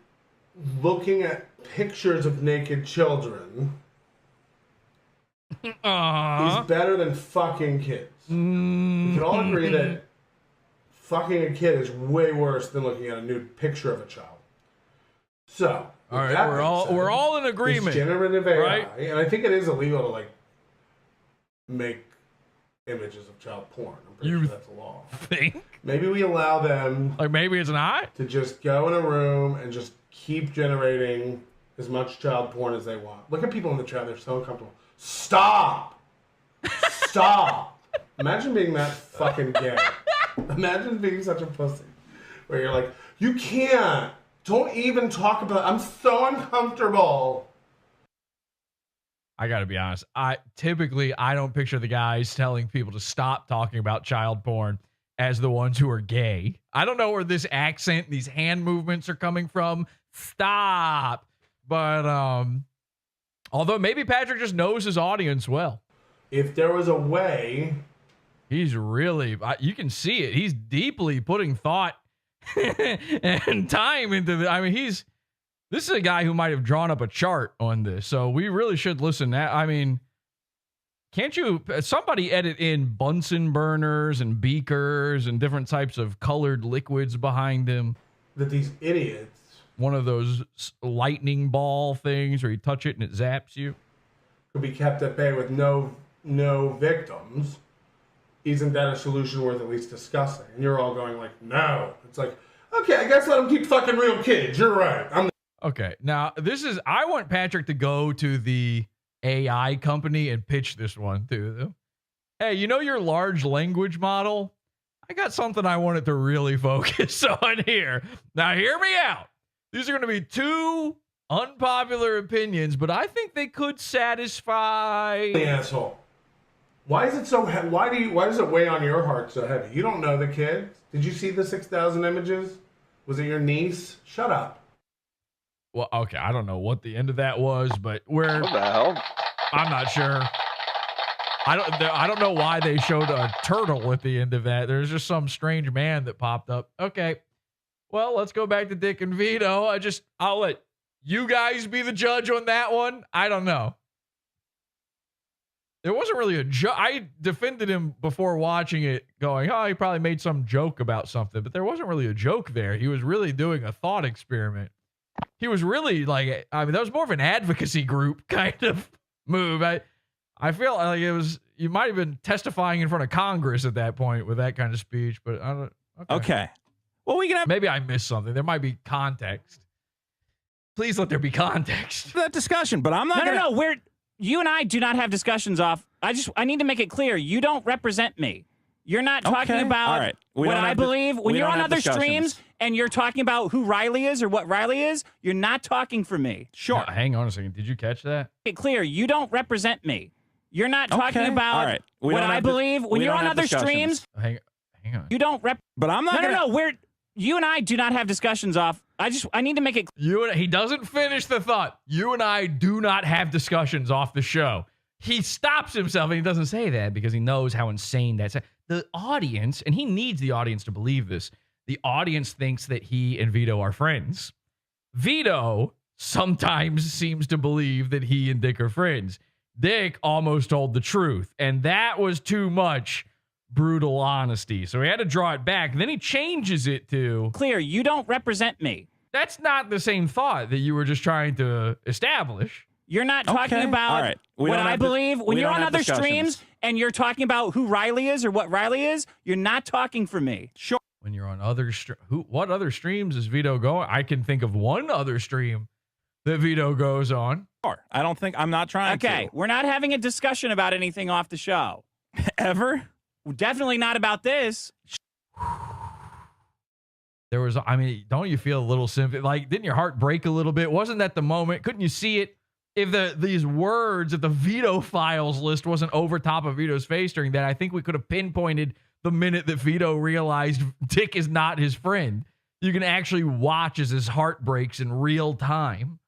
looking at pictures of naked children is better than fucking kids. We can all agree that fucking a kid is way worse than looking at a nude picture of a child. So, all right, we're all in agreement. It's generative AI, right? And I think it is illegal to like make images of child porn. I'm pretty sure that's a law. Think? Maybe we allow them, like maybe it's not, to just go in a room and just keep generating as much child porn as they want. Look at people in the chat; they're so uncomfortable. Stop! Imagine being that fucking gay. Imagine being such a pussy, where you're like, you can't. Don't even talk about it. I'm so uncomfortable. I gotta be honest. I don't picture the guys telling people to stop talking about child porn as the ones who are gay. I don't know where this accent, these hand movements are coming from. Stop. But although maybe Patrick just knows his audience well. If there was a way, he's really, you can see it. He's deeply putting thought and time into the. I mean, this is a guy who might have drawn up a chart on this, so we really should listen. I mean, can't you, somebody edit in Bunsen burners and beakers and different types of colored liquids behind him? That these idiots. One of those lightning ball things where you touch it and it zaps you. Could be kept at bay with no victims. Isn't that a solution worth at least discussing? And you're all going like, no. It's like, okay, I guess let them keep fucking real kids. You're right. Okay, now I want Patrick to go to the AI company and pitch this one to them. Hey, you know your large language model? I got something I wanted to really focus on here. Now, hear me out. These are going to be two unpopular opinions, but I think they could satisfy. The asshole. Why is it so? Why does it weigh on your heart so heavy? You don't know the kid. Did you see the 6,000 images? Was it your niece? Shut up. Well, okay, I don't know what the end of that was, but What the hell? I'm not sure. I don't know why they showed a turtle at the end of that. There's just some strange man that popped up. Okay. Well, let's go back to Dick and Vito. I'll let you guys be the judge on that one. I don't know. There wasn't really a joke. I defended him before watching it, going, oh, he probably made some joke about something, but there wasn't really a joke there. He was really doing a thought experiment. He was really that was more of an advocacy group kind of move. I feel like you might have been testifying in front of Congress at that point with that kind of speech, but I don't. Okay. Well, we can have maybe I missed something. There might be context. Please let there be context. that discussion, but I'm not. No. You and I do not have discussions off. I need to make it clear. You don't represent me. You're not talking about all right. what I believe. When you're on other streams and you're talking about who Riley is or what Riley is, you're not talking for me. Sure. No, hang on a second. Did you catch that? Make it clear. You don't represent me. You're not talking about what I believe. When you're on other streams, hang on. you don't But I'm not. No. You and I do not have discussions off. I need to make it clear. He doesn't finish the thought. You and I do not have discussions off the show. He stops himself and he doesn't say that because he knows how insane that's. The audience, and he needs the audience to believe this, the audience thinks that he and Vito are friends. Vito sometimes seems to believe that he and Dick are friends. Dick almost told the truth, and that was too much brutal honesty. So he had to draw it back. Then he changes it to clear. You don't represent me. That's not the same thought that you were just trying to establish. You're not talking about what I believe. When you're on other streams and you're talking about who Riley is or what Riley is, you're not talking for me. Sure. When you're on other what other streams is Vito going? I can think of one other stream that Vito goes on. Sure. I'm not trying to. Okay, we're not having a discussion about anything off the show. Ever? Definitely not about this. There was, don't you feel a little sympathy? Like, didn't your heart break a little bit? Wasn't that the moment? Couldn't you see it? If these words, if the Vito files list wasn't over top of Vito's face during that, I think we could have pinpointed the minute that Vito realized Dick is not his friend. You can actually watch as his heart breaks in real time.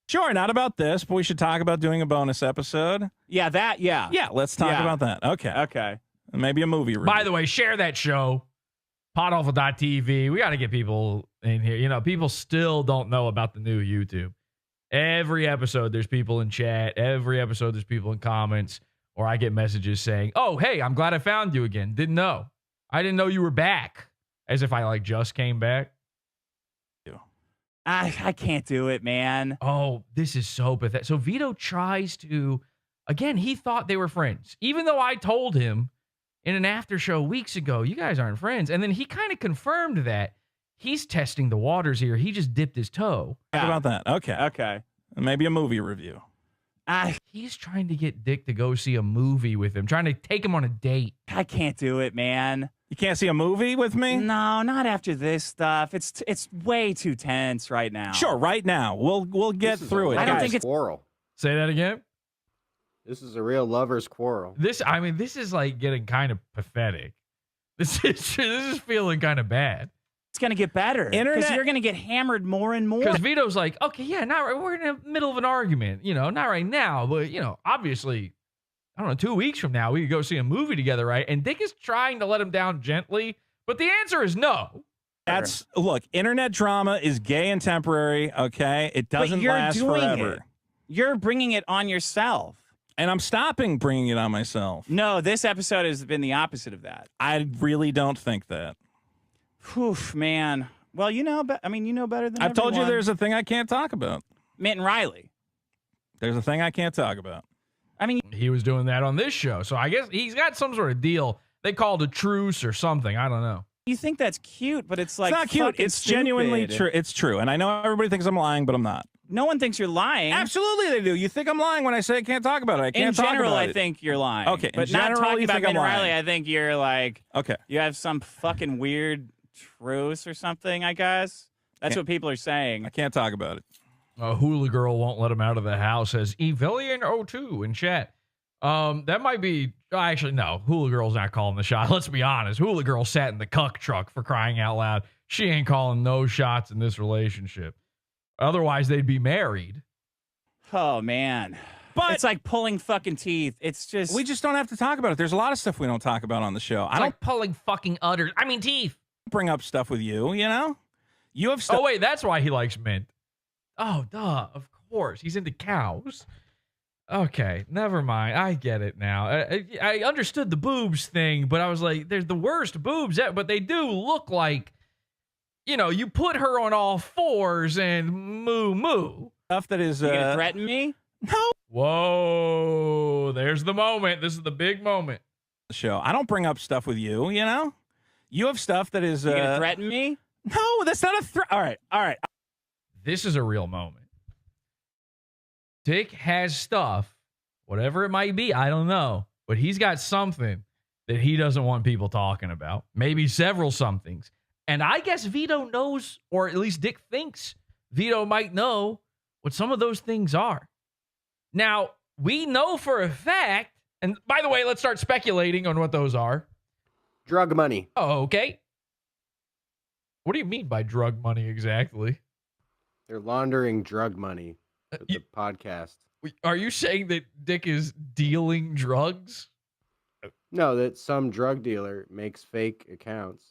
Sure, not about this, but we should talk about doing a bonus episode. Yeah, Yeah, let's talk about that. Okay. Maybe a movie review. By the way, share that show. PodAwful.tv. We got to get people in here. People still don't know about the new YouTube. Every episode, there's people in chat. Every episode, there's people in comments. Or I get messages saying, oh, hey, I'm glad I found you again. Didn't know. I didn't know you were back. As if I just came back. I can't do it, man. Oh, this is so pathetic. So Vito tries to, again, he thought they were friends. Even though I told him in an after show weeks ago, you guys aren't friends. And then he kind of confirmed that. He's testing the waters here. He just dipped his toe. Talk about that. Okay. Maybe a movie review. He's trying to get Dick to go see a movie with him, trying to take him on a date. I can't do it, man. You can't see a movie with me? No, not after this stuff. It's way too tense right now. Sure, right now. We'll get through it. I don't think it's quarrel. Say that again? This is a real lover's quarrel. This is like getting kind of pathetic. This is feeling kind of bad. It's going to get better. Because you're going to get hammered more and more. Because Vito's like, okay, yeah, we're in the middle of an argument. Not right now, but, obviously, I don't know, 2 weeks from now, we could go see a movie together, right? And Dick is trying to let him down gently, but the answer is no. Look, internet drama is gay and temporary, okay? It doesn't last forever. You're bringing it on yourself. And I'm stopping bringing it on myself. No, this episode has been the opposite of that. I really don't think that. Whew, man. Well, you know better than I've told you everyone. there's a thing I can't talk about. Mitt and Riley. There's a thing I can't talk about. He was doing that on this show, so I guess he's got some sort of deal. They called a truce or something. I don't know. You think that's cute, but it's like it's not cute. It's genuinely true. It's true, and I know everybody thinks I'm lying, but I'm not. No one thinks you're lying. Absolutely, they do. You think I'm lying when I say I can't talk about it. I can't In talk general, about I it. think you're lying. Okay, but in not general, talking you about think I'm Ben Riley. lying. I think you're like, okay, you have some fucking weird truce or something. I guess that's what people are saying. I can't talk about it. Hula Girl won't let him out of the house, says Evillian02 in chat. That might be, actually, no, Hula Girl's not calling the shot. Let's be honest. Hula Girl sat in the cuck truck, for crying out loud. She ain't calling no shots in this relationship. Otherwise, they'd be married. Oh, man. But it's like pulling fucking teeth. It's just. We just don't have to talk about it. There's a lot of stuff we don't talk about on the show. I don't like pulling fucking udders. I mean, teeth. Bring up stuff with you, you know? You have stuff. Oh, wait, that's why he likes mint. Oh, duh. Of course. He's into cows. Okay, never mind. I get it now. I understood the boobs thing, but I was like, there's the worst boobs, but they do look like, you know, you put her on all fours and moo. Stuff that is. You gonna threaten me? No. Whoa, there's the moment. This is the big moment. The show. I don't bring up stuff with you, you know? You have stuff that is. You gonna threaten me? No, that's not a threat. All right. This is a real moment. Dick has stuff, whatever it might be, I don't know, but he's got something that he doesn't want people talking about. Maybe several somethings. And I guess Vito knows, or at least Dick thinks Vito might know what some of those things are. Now, we know for a fact, and by the way, let's start speculating on what those are. Drug money. Oh, okay. What do you mean by drug money exactly? They're laundering drug money with the podcast. Are you saying that Dick is dealing drugs? No, that some drug dealer makes fake accounts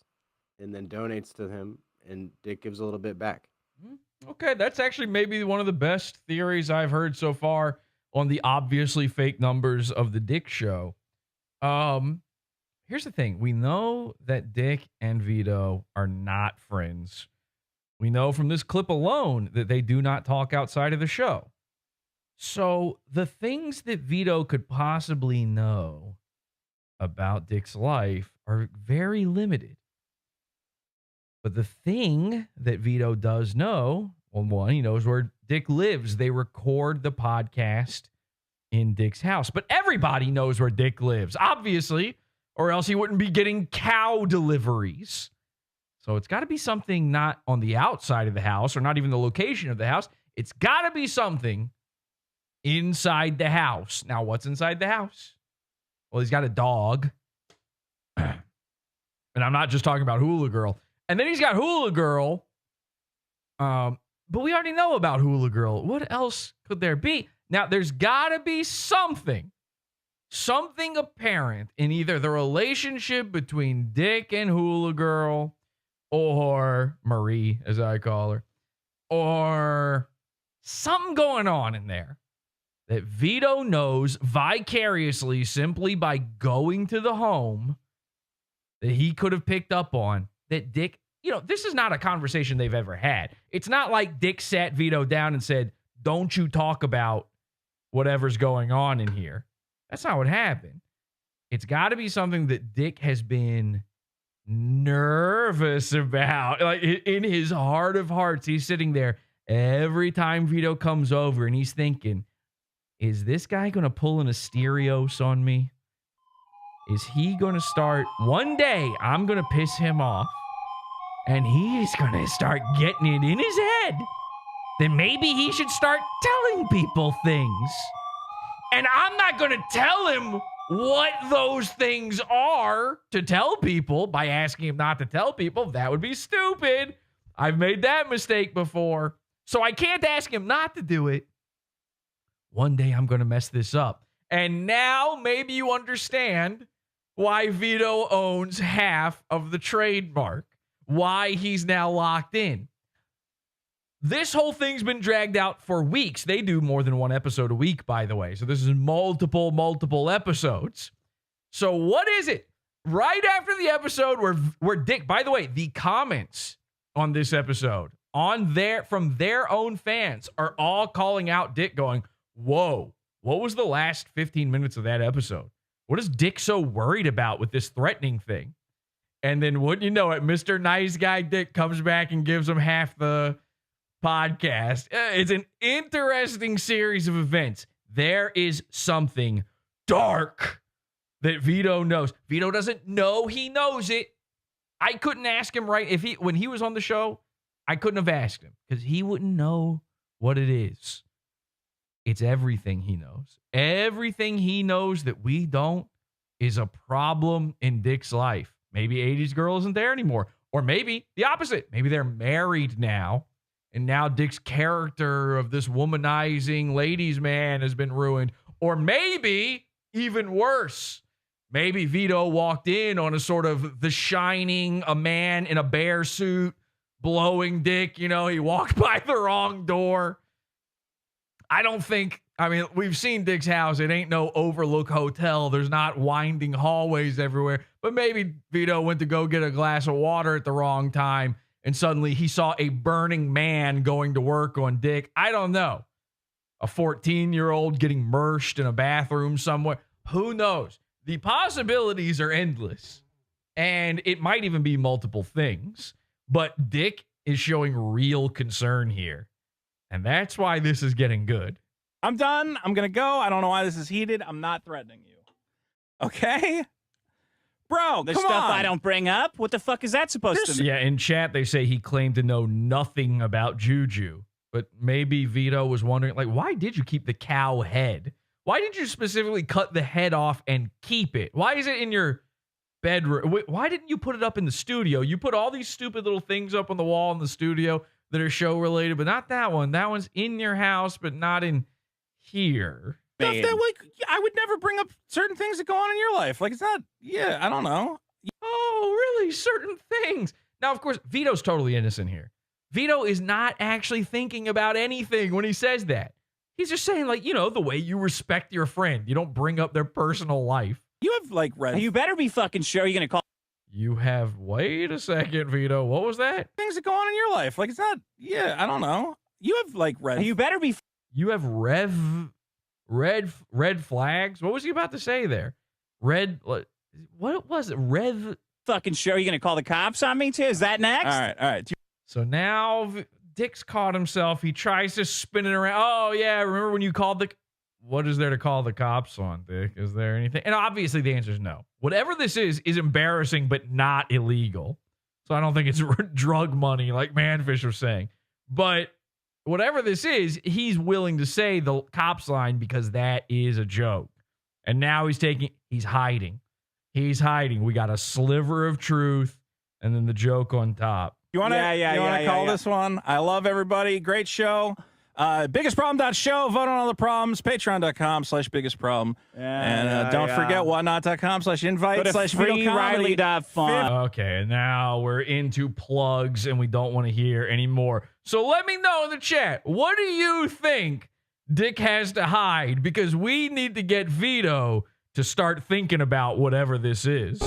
and then donates to him, and Dick gives a little bit back. Okay, that's actually maybe one of the best theories I've heard so far on the obviously fake numbers of the Dick show. Here's the thing. We know that Dick and Vito are not friends. We know from this clip alone that they do not talk outside of the show. So the things that Vito could possibly know about Dick's life are very limited. But the thing that Vito does know, well, one, he knows where Dick lives. They record the podcast in Dick's house. But everybody knows where Dick lives, obviously, or else he wouldn't be getting cow deliveries. So it's got to be something not on the outside of the house or not even the location of the house. It's got to be something inside the house. Now, what's inside the house? Well, he's got a dog. And I'm not just talking about Hula Girl. And then he's got Hula Girl. But we already know about Hula Girl. What else could there be? Now, there's got to be something apparent in either the relationship between Dick and Hula Girl, or Marie, as I call her, or something going on in there that Vito knows vicariously simply by going to the home that he could have picked up on that Dick, you know, this is not a conversation they've ever had. It's not like Dick sat Vito down and said, don't you talk about whatever's going on in here. That's not what happened. It's got to be something that Dick has been nervous about. Like in his heart of hearts, he's sitting there every time Vito comes over and he's thinking, is this guy going to pull an Asterios on me? Is he going to start, one day I'm going to piss him off and he's going to start getting it in his head. Then maybe he should start telling people things. And I'm not going to tell him what those things are to tell people by asking him not to tell people. That would be stupid. I've made that mistake before. So I can't ask him not to do it. One day I'm going to mess this up. And now maybe you understand why Vito owns half of the trademark. Why he's now locked in. This whole thing's been dragged out for weeks. They do more than one episode a week, by the way. So this is multiple episodes. So what is it? Right after the episode where Dick, by the way, the comments on this episode from their own fans are all calling out Dick going, whoa, what was the last 15 minutes of that episode? What is Dick so worried about with this threatening thing? And then wouldn't you know it, Mr. Nice Guy Dick comes back and gives him half the podcast. It's an interesting series of events. There is something dark that Vito knows. Vito doesn't know he knows it. I couldn't ask him when he was on the show. I couldn't have asked him because he wouldn't know what it is. It's everything he knows. Everything he knows that we don't is a problem in Dick's life. Maybe 80s girl isn't there anymore. Or maybe the opposite. Maybe they're married now. And now Dick's character of this womanizing ladies man has been ruined. Or maybe, even worse, maybe Vito walked in on a sort of The Shining, a man in a bear suit, blowing Dick. He walked by the wrong door. We've seen Dick's house. It ain't no overlook hotel. There's not winding hallways everywhere. But maybe Vito went to go get a glass of water at the wrong time, and suddenly he saw a burning man going to work on Dick. I don't know. A 14-year-old getting immersed in a bathroom somewhere. Who knows? The possibilities are endless. And it might even be multiple things. But Dick is showing real concern here. And that's why this is getting good. I'm done. I'm going to go. I don't know why this is heated. I'm not threatening you. Okay? Bro, There's come stuff on. I don't bring up. What the fuck is that supposed to mean? Yeah, in chat, they say he claimed to know nothing about Juju. But maybe Vito was wondering, why did you keep the cow head? Why did you specifically cut the head off and keep it? Why is it in your bedroom? Why didn't you put it up in the studio? You put all these stupid little things up on the wall in the studio that are show related, but not that one. That one's in your house, but not in here. Stuff that, I would never bring up certain things that go on in your life. It's not, I don't know. Oh, really? Certain things. Now, of course, Vito's totally innocent here. Vito is not actually thinking about anything when he says that. He's just saying, the way you respect your friend. You don't bring up their personal life. You have, red... You better be fucking sure you're going to call... You have... Wait a second, Vito. What was that? Things that go on in your life. It's not... I don't know. You have, red... You better be... You have red flags? What was he about to say there? Red... What was it? Red... Fucking sure you're going to call the cops on me, too? Is that next? All right. So now Dick's caught himself. He tries to spin it around. Oh, yeah. Remember when you called the... What is there to call the cops on, Dick? Is there anything? And obviously the answer is no. Whatever this is embarrassing, but not illegal. So I don't think it's drug money like Manfish was saying. But whatever this is, he's willing to say the cops line because that is a joke. And now he's hiding. He's hiding. We got a sliver of truth and then the joke on top. You want to call this one? I love everybody. Great show. Biggestproblem.show. Vote on all the problems. Patreon.com/biggestproblem. And don't forget whatnot.com/invite/freeriley.fun. Okay, and now we're into plugs and we don't want to hear anymore. So let me know in the chat. What do you think Dick has to hide? Because we need to get Vito to start thinking about whatever this is.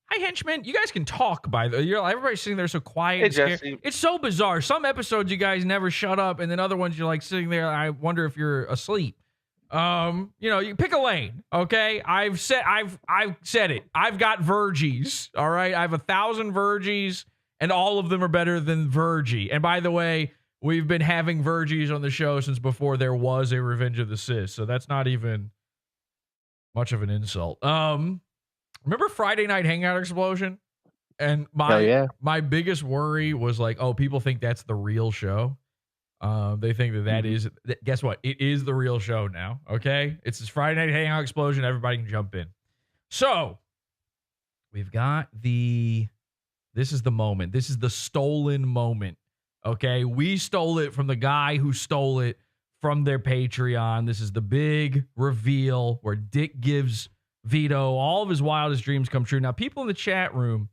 Hi, henchmen. You guys can talk, by the way. Everybody's sitting there so quiet. Hey, Jesse. It's so bizarre. Some episodes you guys never shut up, and then other ones you're sitting there. I wonder if you're asleep. You pick a lane, okay? I've said it. I've got Virgies, all right? I have 1,000 Virgies, and all of them are better than Virgie. And by the way, we've been having Virgies on the show since before there was a Revenge of the Sith, so that's not even much of an insult. Remember Friday Night Hangout Explosion? And my biggest worry was people think that's the real show. They think that is, guess what? It is the real show now, okay? It's this Friday Night Hangout Explosion. Everybody can jump in. So, we've got this is the moment. This is the stolen moment, okay? We stole it from the guy who stole it from their Patreon. This is the big reveal where Dick gives Vito all of his wildest dreams come true. Now, people in the chat room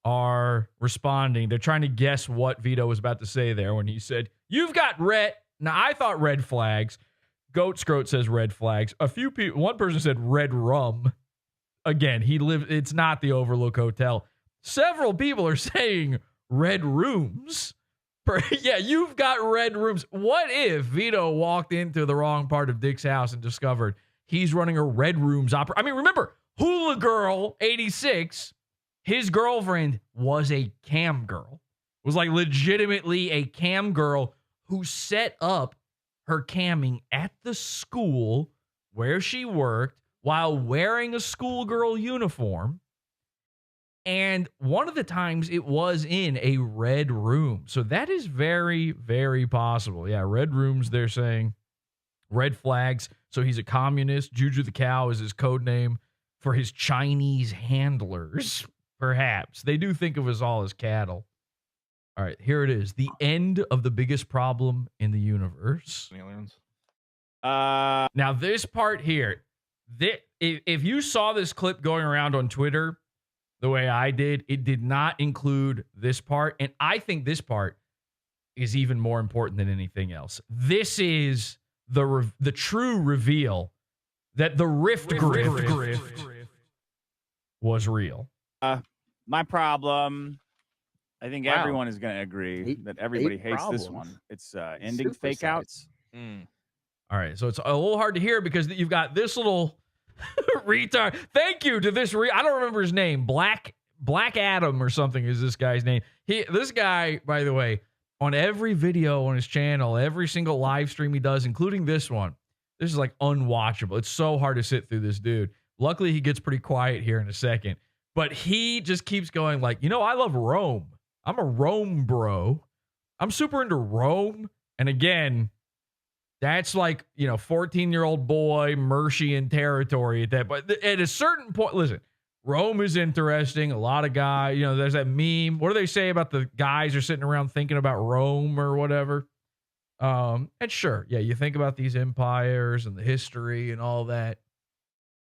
are responding. They're trying to guess what Vito was about to say there when he said, "You've got red." Now, I thought red flags. Goat Scroat says red flags. A few people, one person said red rum. Again, it's not the Overlook Hotel. Several people are saying red rooms. Yeah, you've got red rooms. What if Vito walked into the wrong part of Dick's house and discovered he's running a red rooms opera? I mean, remember, Hula Girl 86, his girlfriend was a cam girl. Was like legitimately a cam girl who set up her camming at the school where she worked while wearing a schoolgirl uniform. And one of the times it was in a red room. So that is very, very possible. Yeah, red rooms, they're saying. Red flags. So he's a communist. Juju the Cow is his code name for his Chinese handlers, perhaps. They do think of us all as cattle. All right, here it is. The end of the biggest problem in the universe. Aliens. Now, this part here, if you saw this clip going around on Twitter the way I did, it did not include this part. And I think this part is even more important than anything else. This is the true reveal that the Rift Grift was real. My problem, I think everyone is going to agree that everybody hates this one. It's ending fake outs. All right, so it's a little hard to hear because you've got this little retard. Thank you to this. I don't remember his name. Black Adam or something is this guy's name. This guy, by the way, on every video on his channel, every single live stream he does, including this one, this is like unwatchable. It's so hard to sit through this dude. Luckily, he gets pretty quiet here in a second. But he just keeps going like, I love Rome. I'm a Rome bro. I'm super into Rome. And again, that's like, 14-year-old boy, Mercian territory at that. But at a certain point, listen, Rome is interesting. A lot of guys, there's that meme. What do they say about the guys are sitting around thinking about Rome or whatever? And sure, yeah, you think about these empires and the history and all that.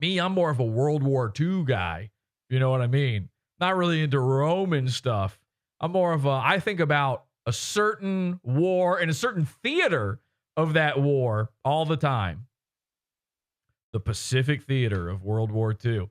Me, I'm more of a World War II guy. You know what I mean? Not really into Roman stuff. I'm more of I think about a certain war and a certain theater of that war all the time. The Pacific Theater of World War II.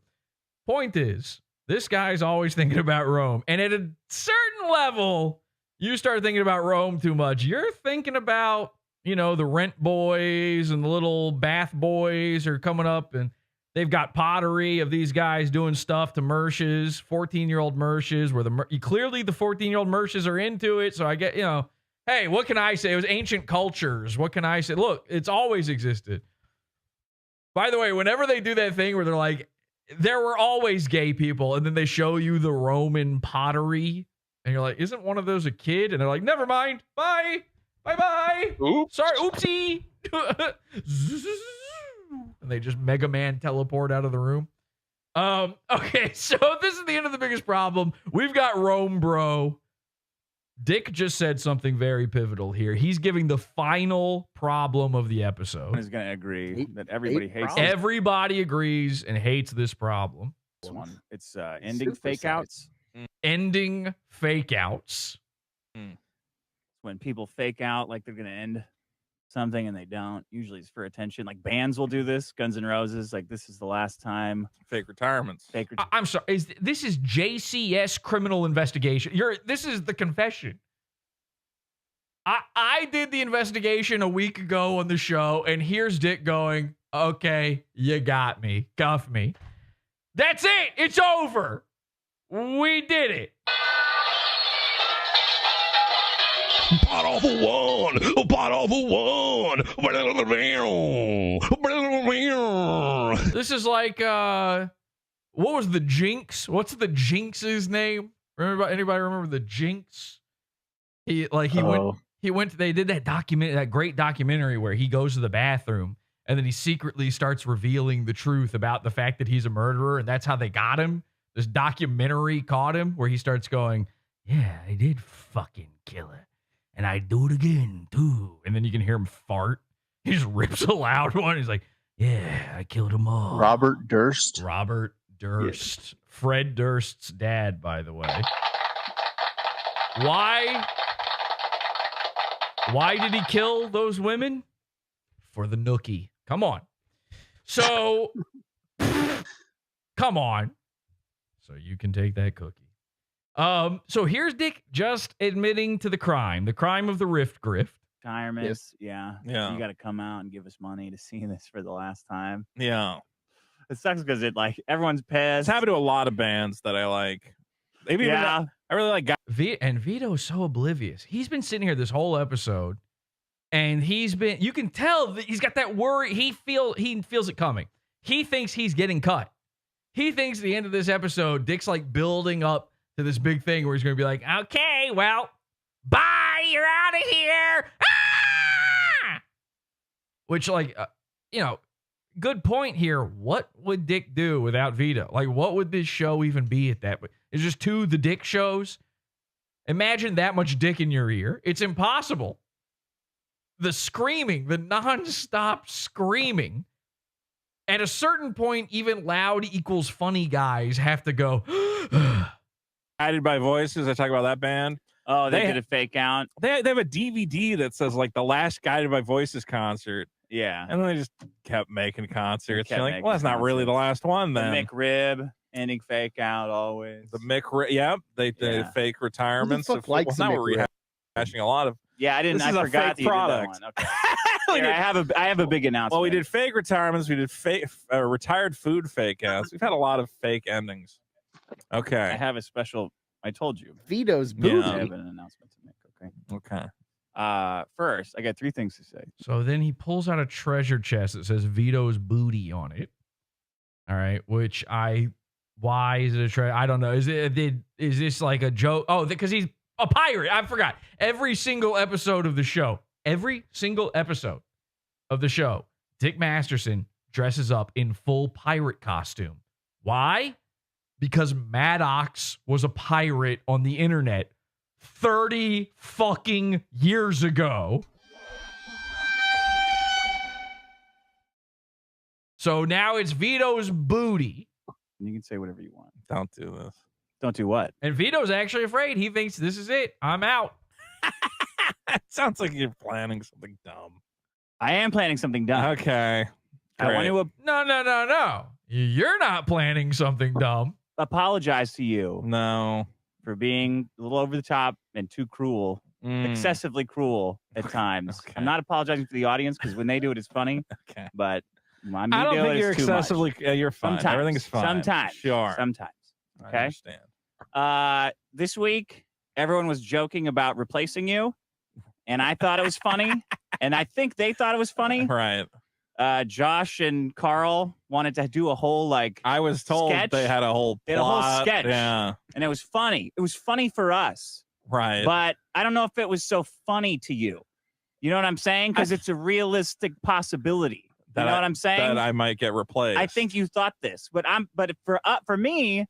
Point is, this guy's always thinking about Rome. And at a certain level, you start thinking about Rome too much. You're thinking about, the rent boys and the little bath boys are coming up and they've got pottery of these guys doing stuff to Mershes, 14-year-old Mershes, where clearly the 14-year-old Mershes are into it. So I get, hey, what can I say? It was ancient cultures. What can I say? Look, it's always existed. By the way, whenever they do that thing where they're like, there were always gay people, and then they show you the Roman pottery, and you're like, isn't one of those a kid? And they're like, never mind. Bye. Bye-bye. Oops. Sorry. Oopsie. And they just Mega Man teleport out of the room. Okay, so this is the end of the biggest problem. We've got Rome, bro. Dick just said something very pivotal here. He's giving the final problem of the episode. Is going to agree that everybody hates this. Everybody agrees and hates this problem. This one. It's ending fake outs. Ending fake outs. When people fake out like they're going to end something and they don't. Usually it's for attention. Like bands will do this. Guns N' Roses, like this is the last time. Fake retirements. I'm sorry. This is JCS criminal investigation. This is the confession. I did the investigation a week ago on the show, and here's Dick going, okay, you got me. Cuff me. That's it. It's over. We did it. PodAwful one. PodAwful one. This is like, what was the Jinx? What's the Jinx's name? Anybody remember the Jinx? He went They did that great documentary where he goes to the bathroom and then he secretly starts revealing the truth about the fact that he's a murderer, and that's how they got him. This documentary caught him where he starts going, yeah, I did fucking kill her. And I'd do it again, too. And then you can hear him fart. He just rips a loud one. He's like, yeah, I killed them all. Robert Durst. Robert Durst. Yeah. Fred Durst's dad, by the way. Why did he kill those women? For the nookie. Come on. So, come on. So you can take that cookie. So here's Dick just admitting to the crime of the Rift Grift. Retirements, yeah. You got to come out and give us money to see this for the last time. Yeah. It sucks because everyone's pissed. It's happened to a lot of bands that I like. Maybe I really like and Vito's so oblivious. He's been sitting here this whole episode, and you can tell that he's got that worry. He feels it coming. He thinks he's getting cut. He thinks at the end of this episode, Dick's like building up to this big thing where he's going to be like, okay, well, bye, you're out of here. Ah! Which, good point here. What would Dick do without Vito? Like, what would this show even be at that point? It's just two The Dick shows. Imagine that much Dick in your ear. It's impossible. The screaming, the nonstop screaming. At a certain point, even loud equals funny guys have to go. Guided by Voices. I talk about that band. Oh, they did a fake out. They have a DVD that says like the last Guided by Voices concert. Yeah. And then they just kept making concerts. You're like, well, that's not really the last one then. The McRib ending fake out always. The McRib, yeah. They fake retirements. Who the fuck likes now we're rehashing a lot of. Yeah, I forgot fake product. Okay. Here, I have a big announcement. Well, we did fake retirements. We did fake retired food fake outs. We've had a lot of fake endings. Okay. I have a special. I told you. Vito's booty. I have an announcement to make. Okay. First, I got 3 things to say. So then he pulls out a treasure chest that says Vito's booty on it. All right, why is it a treasure? I don't know. Is this like a joke? Oh, because he's a pirate. I forgot. Every single episode of the show, Dick Masterson dresses up in full pirate costume. Why? Because Maddox was a pirate on the internet 30 fucking years ago. So now it's Vito's booty. You can say whatever you want. Don't do this. Don't do what? And Vito's actually afraid. He thinks this is it. I'm out. It sounds like you're planning something dumb. I am planning something dumb. Okay. I want to No. You're not planning something dumb. Apologize to you. No. For being a little over the top and too cruel. Excessively cruel at times. Okay. I'm not apologizing to the audience because when they do it, it's funny. Okay. But I don't think you're excessively. You're fine. Sometimes. Everything is fine. Sometimes. Sure. Sometimes. Okay. I understand. This week, everyone was joking about replacing you, and I thought it was funny, and I think they thought it was funny. Right. Josh and Carl wanted to do a whole I was told sketch. They had a whole plot. They had a whole sketch. Yeah. And it was funny. It was funny for us. Right. But I don't know if it was so funny to you. You know what I'm saying? Because it's a realistic possibility. You know what I'm saying? That I might get replaced. I think you thought this, but for me,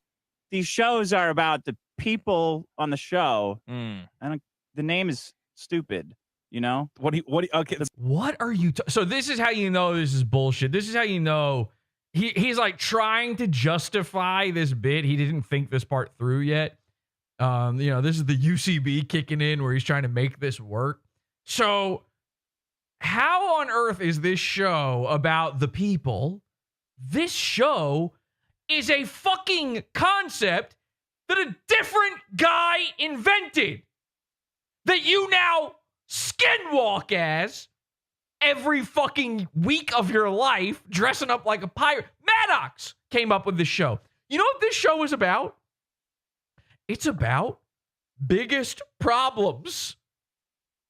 these shows are about the people on the show. The name is stupid. You know okay. What are you? So this is how you know this is bullshit. This is how you know he's like trying to justify this bit. He didn't think this part through yet. This is the UCB kicking in where he's trying to make this work. So how on earth is this show about the people? This show is a fucking concept that a different guy invented that you now skinwalk as every fucking week of your life, dressing up like a pirate. Maddox came up with this show. You know what this show is about? It's about biggest problems.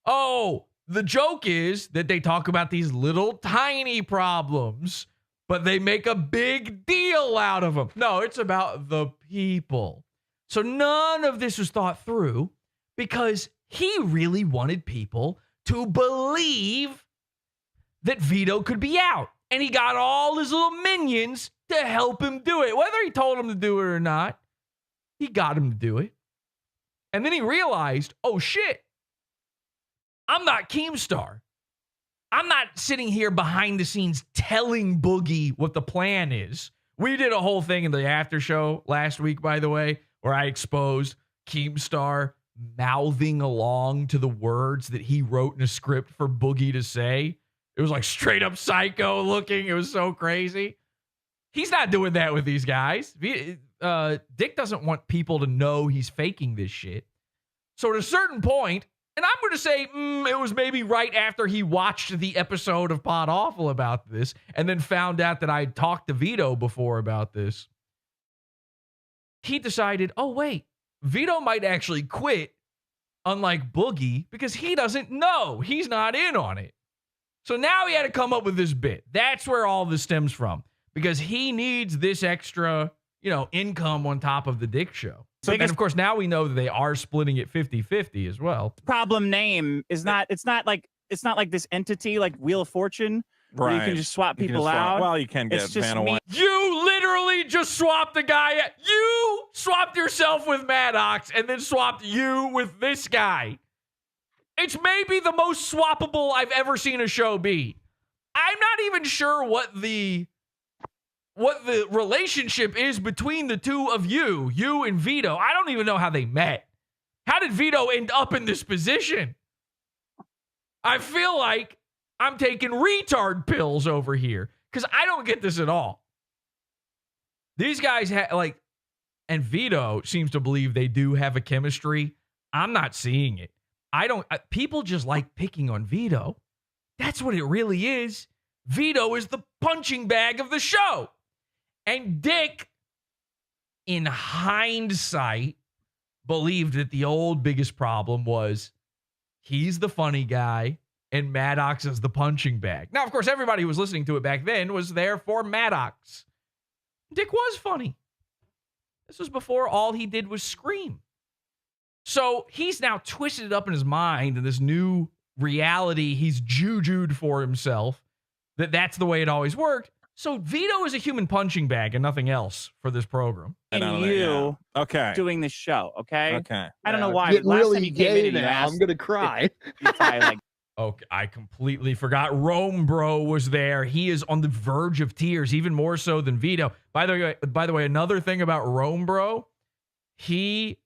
Oh, the joke is that they talk about these little tiny problems, but they make a big deal out of them. No, it's about the people. So none of this was thought through because He really wanted people to believe that Vito could be out. And he got all his little minions to help him do it. Whether he told him to do it or not, he got him to do it. And then he realized, oh shit, I'm not Keemstar. I'm not sitting here behind the scenes telling Boogie what the plan is. We did a whole thing in the after show last week, by the way, where I exposed Keemstar mouthing along to the words that he wrote in a script for Boogie to say. It was like straight up psycho looking. It was so crazy. He's not doing that with these guys. Dick doesn't want people to know he's faking this shit. So at a certain point, and I'm going to say it was maybe right after he watched the episode of PodAwful about this and then found out that I had talked to Vito before about this. He decided, oh, wait, Vito might actually quit, unlike Boogie, because he doesn't know. He's not in on it. So now he had to come up with this bit. That's where all this stems from, because he needs this extra, income on top of the Dick show. So, and of course, now we know that they are splitting it 50-50 as well. Problem name is not, it's not like this entity like Wheel of Fortune where you can just swap people out. Well, you can get Vanna White. You literally just swapped the guy. You swapped yourself with Maddox and then swapped you with this guy. It's maybe the most swappable I've ever seen a show be. I'm not even sure what the relationship is between the two of you and Vito. I don't even know how they met. How did Vito end up in this position? I feel like I'm taking retard pills over here because I don't get this at all. These guys and Vito seems to believe they do have a chemistry. I'm not seeing it. People just like picking on Vito. That's what it really is. Vito is the punching bag of the show. And Dick, in hindsight, believed that the old biggest problem was he's the funny guy and Maddox is the punching bag. Now, of course, everybody who was listening to it back then was there for Maddox. Dick was funny. This was before all he did was scream. So he's now twisted it up in his mind in this new reality. He's jujued for himself that that's the way it always worked. So Vito is a human punching bag and nothing else for this program. And you doing this show, okay? Okay. I don't know why. Getting Last really time you came gay in and you now. asked I'm gonna cry. Okay, I completely forgot. Rome Bro was there. He is on the verge of tears, even more so than Vito. By the way, another thing about Rome Bro, he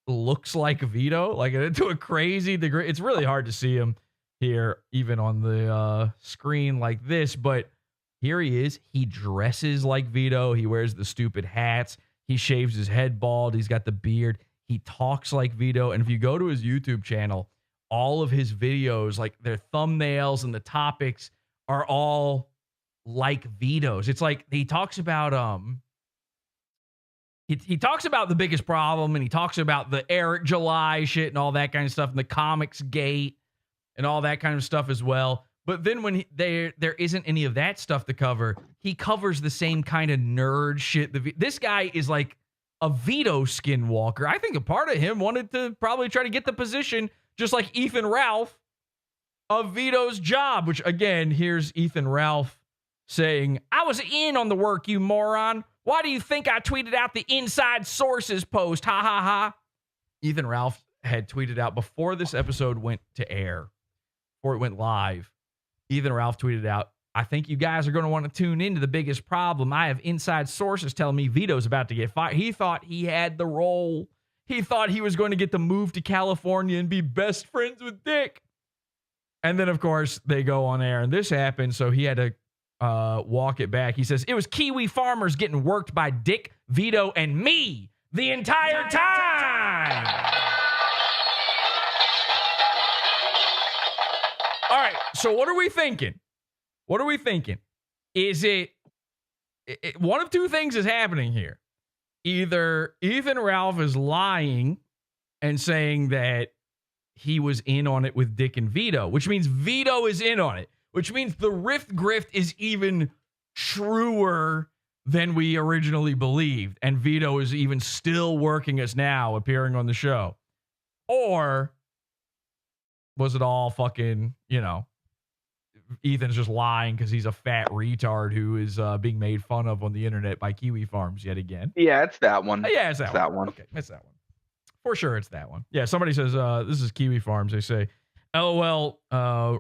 looks like Vito, like to a crazy degree. It's really hard to see him here, even on the screen like this, but here he is. He dresses like Vito. He wears the stupid hats. He shaves his head bald. He's got the beard. He talks like Vito. And if you go to his YouTube channel, all of his videos, like their thumbnails and the topics are all like Vito's. It's like he talks about he talks about the biggest problem, and he talks about the Eric July shit and all that kind of stuff, and the comics gate and all that kind of stuff as well. But then when there isn't any of that stuff to cover, he covers the same kind of nerd shit. This guy is like a Vito skinwalker. I think a part of him wanted to probably try to get the position, just like Ethan Ralph, of Vito's job, which, again, here's Ethan Ralph saying, I was in on the work, you moron. Why do you think I tweeted out the inside sources post? Ha, ha, ha. Ethan Ralph had tweeted out before this episode went to air, before it went live. Ethan Ralph tweeted out, I think you guys are going to want to tune into the biggest problem. I have inside sources telling me Vito's about to get fired. He thought he had the role. He thought he was going to get to move to California and be best friends with Dick. And then, of course, they go on air, and this happened, so he had to walk it back. He says, it was Kiwi farmers getting worked by Dick, Vito, and me the entire time. All right, so what are we thinking? What are we thinking? Is it one of two things is happening here. Either Ethan Ralph is lying and saying that he was in on it with Dick and Vito, which means Vito is in on it, which means the Rift Grift is even truer than we originally believed, and Vito is even still working us now, appearing on the show. Or Was it all fucking, Ethan's just lying because he's a fat retard who is being made fun of on the internet by Kiwi Farms yet again? Yeah, it's that one. Yeah, it's that one. Okay, it's that one. For sure, it's that one. Yeah, somebody says, this is Kiwi Farms. They say, LOL,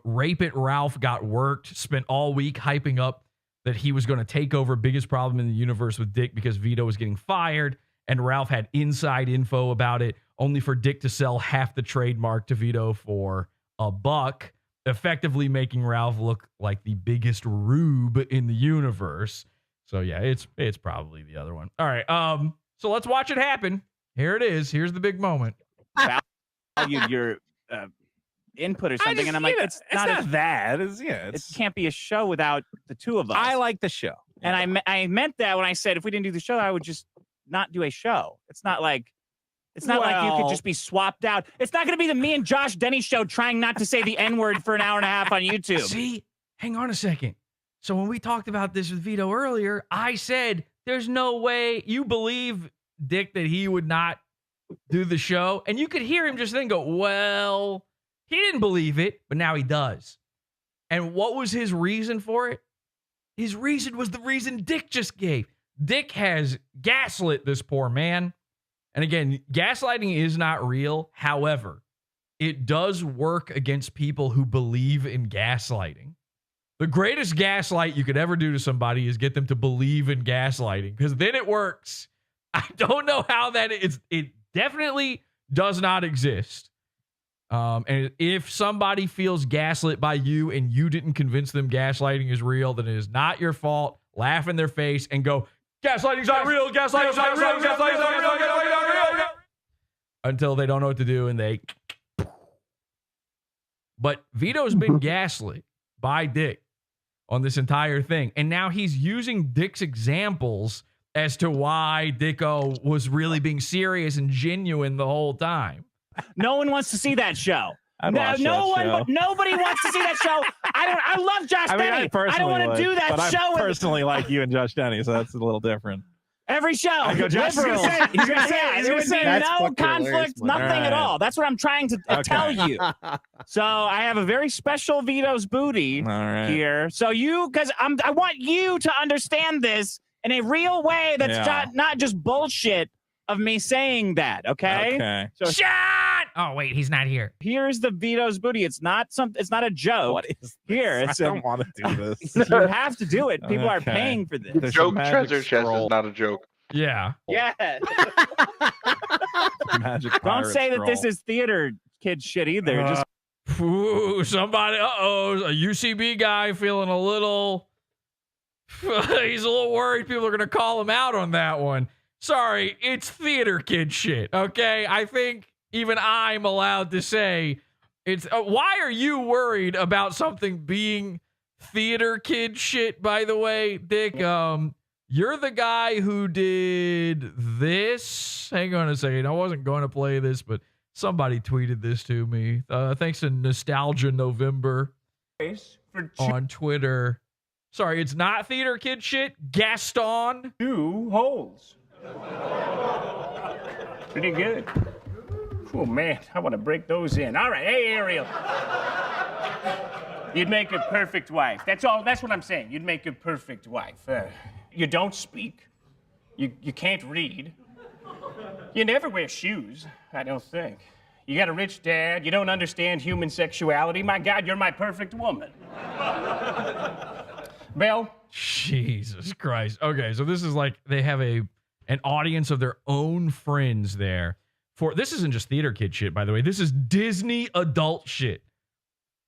Rape It Ralph got worked, spent all week hyping up that he was going to take over biggest problem in the universe with Dick because Vito was getting fired, and Ralph had inside info about it, only for Dick to sell half the trademark to Vito for $1, effectively making Ralph look like the biggest rube in the universe. So yeah, it's probably the other one. All right, so let's watch it happen. Here it is. Here's the big moment. Valued your input or something, and I'm like, it's not that. It can't be a show without the two of us. I like the show, and I meant that when I said if we didn't do the show, I would just not do a show. It's not like you could just be swapped out. It's not going to be the me and Josh Denny show trying not to say the N-word for an hour and a half on YouTube. See, hang on a second. So when we talked about this with Vito earlier, I said there's no way you believe Dick that he would not do the show, and you could hear him just then go, well, he didn't believe it, but now he does. And what was his reason for it? His reason was the reason Dick just gave. Dick has gaslit this poor man. And again, gaslighting is not real. However, it does work against people who believe in gaslighting. The greatest gaslight you could ever do to somebody is get them to believe in gaslighting, because then it works. I don't know how that is. It definitely does not exist. And if somebody feels gaslit by you and you didn't convince them gaslighting is real, then it is not your fault. Laugh in their face and go, gaslighting's not real, gaslighting's not real, gaslighting's not real, gaslighting's not real. Until they don't know what to do and they. But Vito's been gaslit by Dick on this entire thing. And now he's using Dick's examples as to why Dicko was really being serious and genuine the whole time. No one wants to see that show. Nobody wants to see that show. I love Josh Denny. I don't want to do that show. I personally like you and Josh Denny, so that's a little different. Every show. I go, Josh, He's gonna say no conflict, nothing at all. That's what I'm trying to tell you. So I have a very special Vito's booty here. So because I want you to understand this in a real way that's not just bullshit of me saying that, okay? So shut! Oh, wait, he's not here. Here's the Vito's booty. It's not a joke. What is this? Here, I don't want to do this. You have to do it. People are paying for this. The joke treasure chest is not a joke. Yeah. Yeah. Don't say that this is theater kid shit either. Just somebody. A UCB guy feeling a little. He's a little worried people are going to call him out on that one. Sorry, it's theater kid shit. Okay, I think even I'm allowed to say it's. Why are you worried about something being theater kid shit? By the way, Dick, you're the guy who did this. Hang on a second. I wasn't going to play this, but somebody tweeted this to me. Thanks to Nostalgia November on Twitter. Sorry, it's not theater kid shit. Gaston. 2 holes. Pretty good. Oh, man, I want to break those in. All right, hey, Ariel. You'd make a perfect wife. That's all. That's what I'm saying. You'd make a perfect wife. You don't speak. You can't read. You never wear shoes, I don't think. You got a rich dad. You don't understand human sexuality. My God, you're my perfect woman. Belle? Jesus Christ. Okay, so this is like they have an audience of their own friends there. This isn't just theater kid shit, by the way. This is Disney adult shit.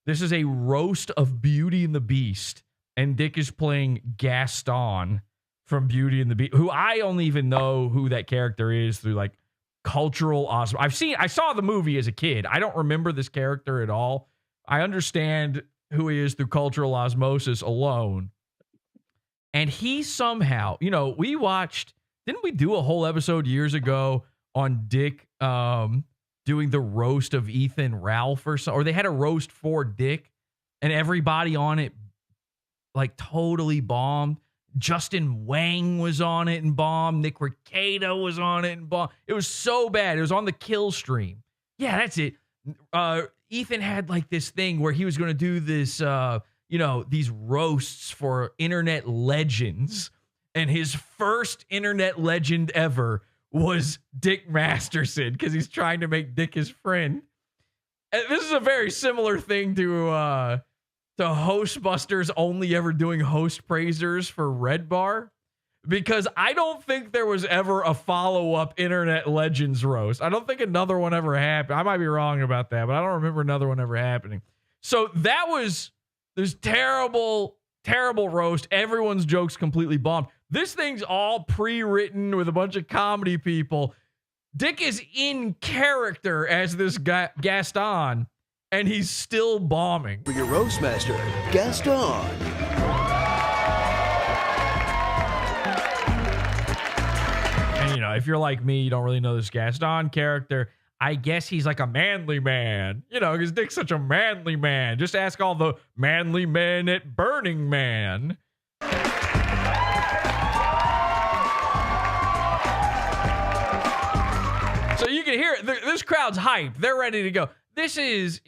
This is a roast of Beauty and the Beast, and Dick is playing Gaston from Beauty and the Beast, who I only even know who that character is through like cultural osmosis. I saw the movie as a kid. I don't remember this character at all. I understand who he is through cultural osmosis alone. And he somehow, didn't we do a whole episode years ago on Dick doing the roast of Ethan Ralph or something? Or they had a roast for Dick and everybody on it like totally bombed. Justin Wang was on it and bombed. Nick Recato was on it and bombed. It was so bad. It was on the Kill stream. Yeah, that's it. Ethan had like this thing where he was going to do this, these roasts for internet legends. And his first internet legend ever was Dick Masterson because he's trying to make Dick his friend. And this is a very similar thing to Hostbusters only ever doing host praisers for Red Bar. Because I don't think there was ever a follow-up Internet Legends roast. I don't think another one ever happened. I might be wrong about that, but I don't remember another one ever happening. So that was this terrible, terrible roast. Everyone's jokes completely bombed. This thing's all pre-written with a bunch of comedy people. Dick is in character as this guy, Gaston, and he's still bombing. For your roast master, Gaston. And, if you're like me, you don't really know this Gaston character. I guess he's like a manly man, because Dick's such a manly man. Just ask all the manly men at Burning Man. So you can hear it. This crowd's hyped. They're ready to go. This is,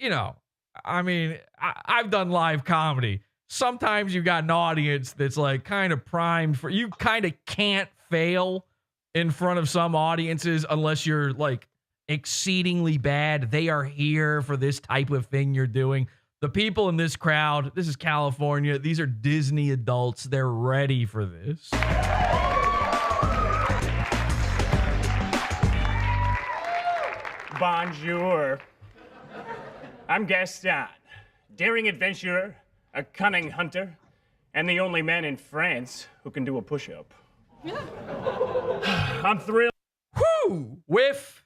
I've done live comedy. Sometimes you got an audience that's like kind of primed for, you kind of can't fail in front of some audiences unless you're like exceedingly bad. They are here for this type of thing you're doing. The people in this crowd, this is California. These are Disney adults. They're ready for this. Bonjour. I'm Gaston, daring adventurer, a cunning hunter, and the only man in France who can do a push-up. I'm thrilled. Whoo! With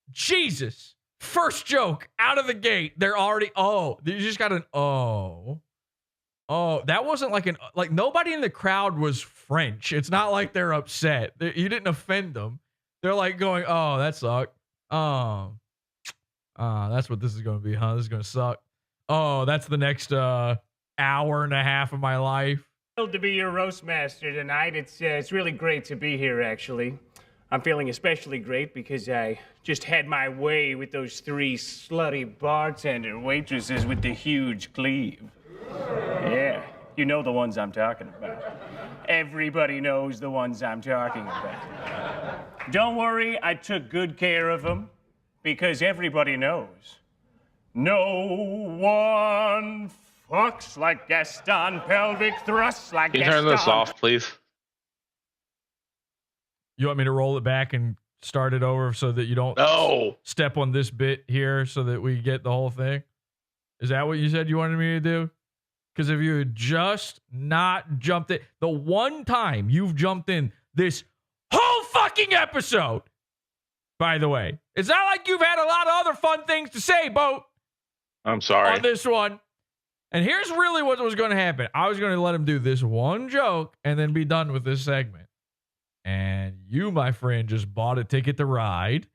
Jesus. First joke out of the gate. They're already, you just got an oh. Oh, that wasn't like nobody in the crowd was French. It's not like they're upset. You didn't offend them. They're like going, oh, that sucked. That's what this is going to be, huh? This is going to suck. Oh, that's the next hour and a half of my life. Thrilled to be your roast master tonight. It's really great to be here, actually. I'm feeling especially great because I just had my way with those 3 slutty bartender waitresses with the huge cleave. Yeah, you know the ones I'm talking about. Everybody knows the ones I'm talking about. Don't worry, I took good care of them because everybody knows. No one fucks like Gaston, pelvic thrusts like Can you Gaston. turn this off, please? You want me to roll it back and start it over so that you don't step on this bit here so that we get the whole thing? Is that what you said you wanted me to do? Because if you had just not jumped it, the one time you've jumped in this whole fucking episode, by the way, it's not like you've had a lot of other fun things to say, Boat. I'm sorry. On this one. And here's really what was going to happen. I was going to let him do this one joke and then be done with this segment. And you, my friend, just bought a ticket to ride.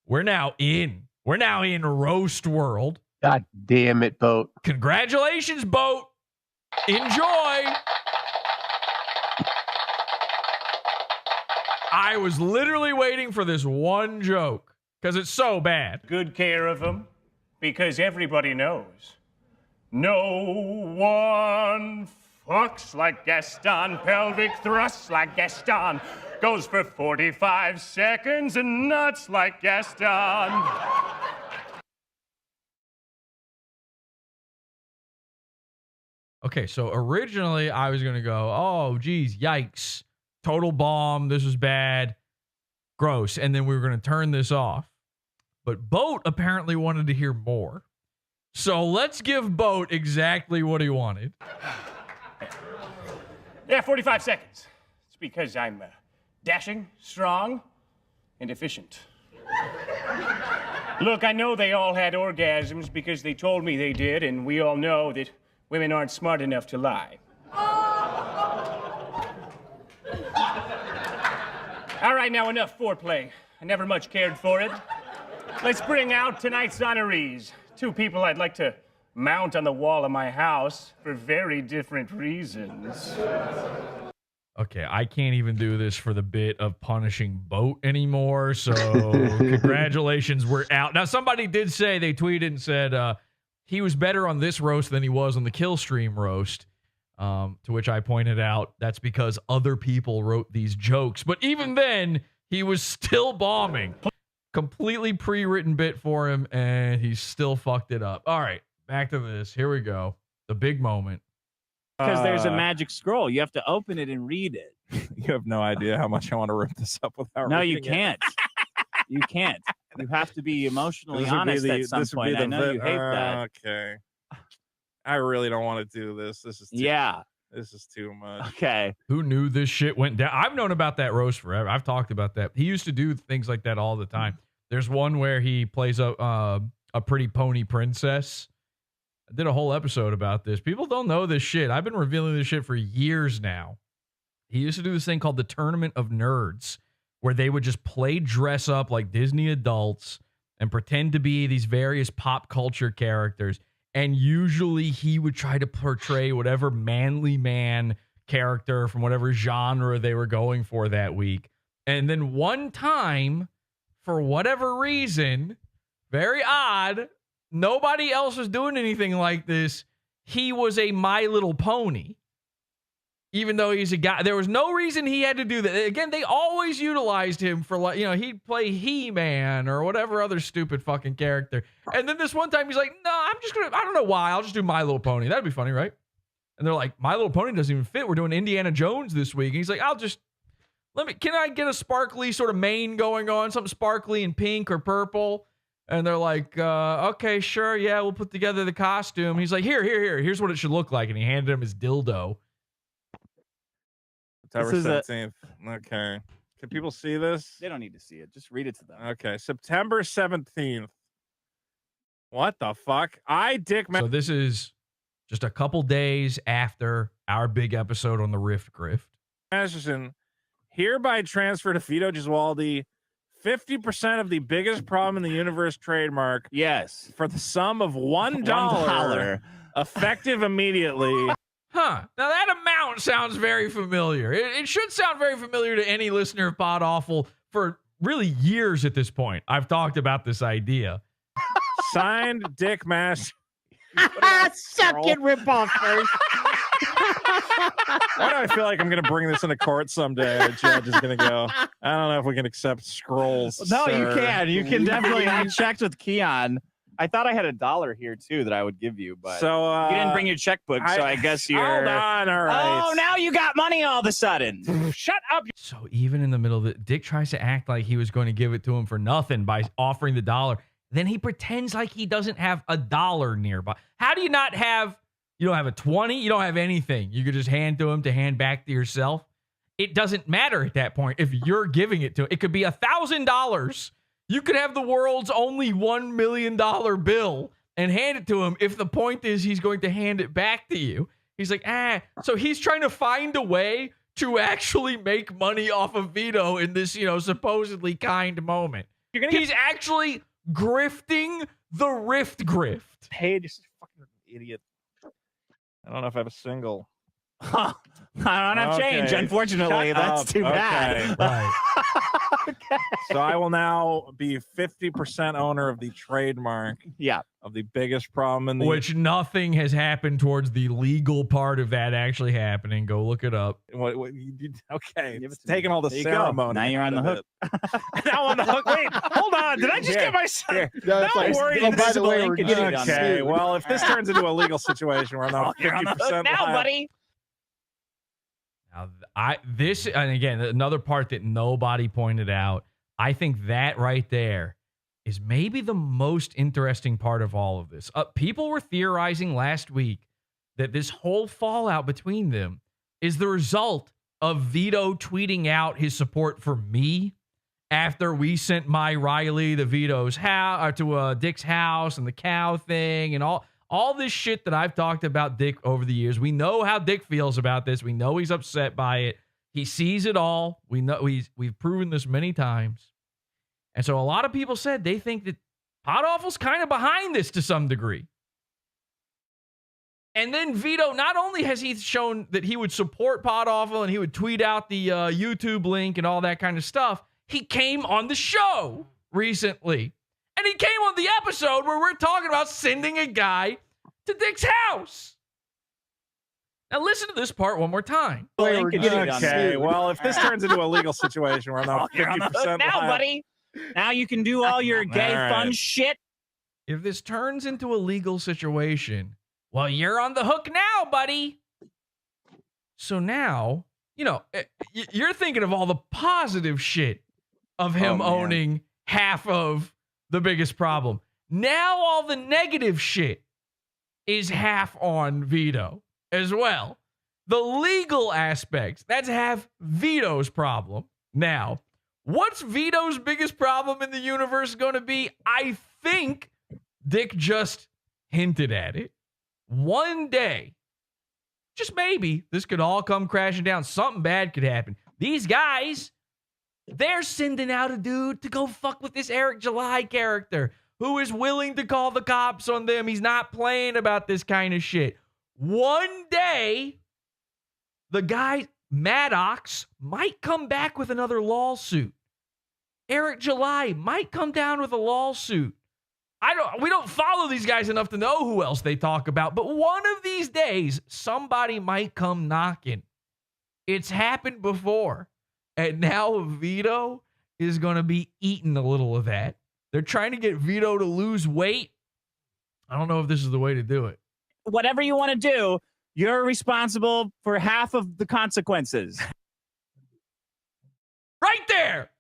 We're now in roast world. God damn it, Boat. Congratulations, Boat. Enjoy. I was literally waiting for this one joke because it's so bad. Good care of them because everybody knows. No one fucks like Gaston, pelvic thrusts like Gaston, goes for 45 seconds and nuts like Gaston. Okay, so originally I was going to go, oh, geez, yikes, total bomb, this was bad, gross, and then we were going to turn this off. But Boat apparently wanted to hear more. So let's give Boat exactly what he wanted. Yeah, 45 seconds. It's because I'm dashing, strong, and efficient. Look, I know they all had orgasms because they told me they did, and we all know that women aren't smart enough to lie. All right, now enough foreplay. I never much cared for it. Let's bring out tonight's honorees. 2 people I'd like to mount on the wall of my house for very different reasons. Okay, I can't even do this for the bit of punishing Boat anymore, so congratulations, we're out. Now, somebody did say, they tweeted and said, he was better on this roast than he was on the Kill Stream roast. To which I pointed out that's because other people wrote these jokes. But even then, he was still bombing. Completely pre-written bit for him, and he still fucked it up. All right, back to this. Here we go. The big moment. Because there's a magic scroll. You have to open it and read it. You have no idea how much I want to rip this up without No, you reading it. can't. You can't. You have to be emotionally honest at some point. I know you hate that. Okay. I really don't want to do this. This is This is too much. Okay. Who knew this shit went down? I've known about that roast forever. I've talked about that. He used to do things like that all the time. There's one where he plays a pretty pony princess. I did a whole episode about this. People don't know this shit. I've been revealing this shit for years now. He used to do this thing called the Tournament of Nerds, where they would just play dress up like Disney adults and pretend to be these various pop culture characters. And usually he would try to portray whatever manly man character from whatever genre they were going for that week. And then one time, for whatever reason, very odd, nobody else was doing anything like this. He was a My Little Pony. Even though he's a guy, there was no reason he had to do that. Again, they always utilized him for, like, he'd play He-Man or whatever other stupid fucking character. And then this one time he's like, no, I don't know why. I'll just do My Little Pony. That'd be funny, right? And they're like, My Little Pony doesn't even fit. We're doing Indiana Jones this week. And he's like, can I get a sparkly sort of mane going on? Something sparkly and pink or purple? And they're like, okay, sure. Yeah, we'll put together the costume. He's like, here's what it should look like. And he handed him his dildo. September 17th. Okay. Can people see this? They don't need to see it. Just read it to them. Okay. September 17th. What the fuck? So this is just a couple days after our big episode on the Rift Grift. Masterson hereby transfer to Vito Gesualdi 50% of the biggest problem in the universe trademark. Yes. For the sum of $1. Effective immediately. Huh. Now that amount sounds very familiar. It should sound very familiar to any listener of PodAwful for really years at this point. I've talked about this idea. Signed, Dick Master. Suck it, ripoff first. Why do I feel like I'm going to bring this into court someday? The judge is going to go, I don't know if we can accept scrolls. No, sir. you can. You can definitely. I checked with Keon. I thought I had $1 here too that I would give you, but so you didn't bring your checkbook, so I guess you're. Hold on, all right. Oh, now you got money all of a sudden. Shut up. So even in the middle of it, Dick tries to act like he was going to give it to him for nothing by offering the $1. Then he pretends like he doesn't have $1 nearby. How do you not have? You don't have a 20. You don't have anything. You could just hand to him to hand back to yourself. It doesn't matter at that point if you're giving it to him. It could be $1,000. You could have the world's only $1 million bill and hand it to him if the point is he's going to hand it back to you. He's like, So he's trying to find a way to actually make money off of Vito in this, supposedly kind moment. He's actually grifting the Rift Grift. Hey, just fucking idiot. I don't know if I have a single. I don't have change, unfortunately. That's too bad. Right. Okay. So I will now be 50% owner of the trademark. Yeah. Of the biggest problem in the. Which nothing has happened towards the legal part of that actually happening. Go look it up. Okay. It's taking all the ceremony. Now you're on the hook. Now I'm on the hook. Wait, hold on. Did I just get myself? No, Now I'm worried. by the way, we're getting Okay. Well, if this turns into a legal situation where I'm not 50% now, buddy. Now, and again, another part that nobody pointed out, I think that right there is maybe the most interesting part of all of this. People were theorizing last week that this whole fallout between them is the result of Vito tweeting out his support for me after we sent my Riley to Vito's house, to Dick's house, and the cow thing, and all this shit that I've talked about Dick over the years. We know how Dick feels about this. We know he's upset by it. He sees it all. We know we've proven this many times. And so a lot of people said they think that PodAwful's kind of behind this to some degree. And then Vito, not only has he shown that he would support PodAwful and he would tweet out the YouTube link and all that kind of stuff, he came on the show recently And he came on the episode where we're talking about sending a guy to Dick's house. Now listen to this part one more time. Okay, well, if this turns into a legal situation where I'm not You're on the 50% hook now, buddy. Now you can do all your gay fun shit. If this turns into a legal situation, well, you're on the hook now, buddy. So now, you're thinking of all the positive shit of him owning half of the biggest problem. Now all the negative shit is half on Vito as well. The legal aspects, that's half Vito's problem. Now, what's Vito's biggest problem in the universe going to be? I think Dick just hinted at it. One day, just maybe, this could all come crashing down. Something bad could happen. These guys, they're sending out a dude to go fuck with this Eric July character who is willing to call the cops on them. He's not playing about this kind of shit. One day, the guy, Maddox, might come back with another lawsuit. Eric July might come down with a lawsuit. We don't follow these guys enough to know who else they talk about, but one of these days, somebody might come knocking. It's happened before, and now Vito is going to be eating a little of that. They're trying to get Vito to lose weight. I don't know if this is the way to do it. Whatever you want to do, you're responsible for half of the consequences. Right there.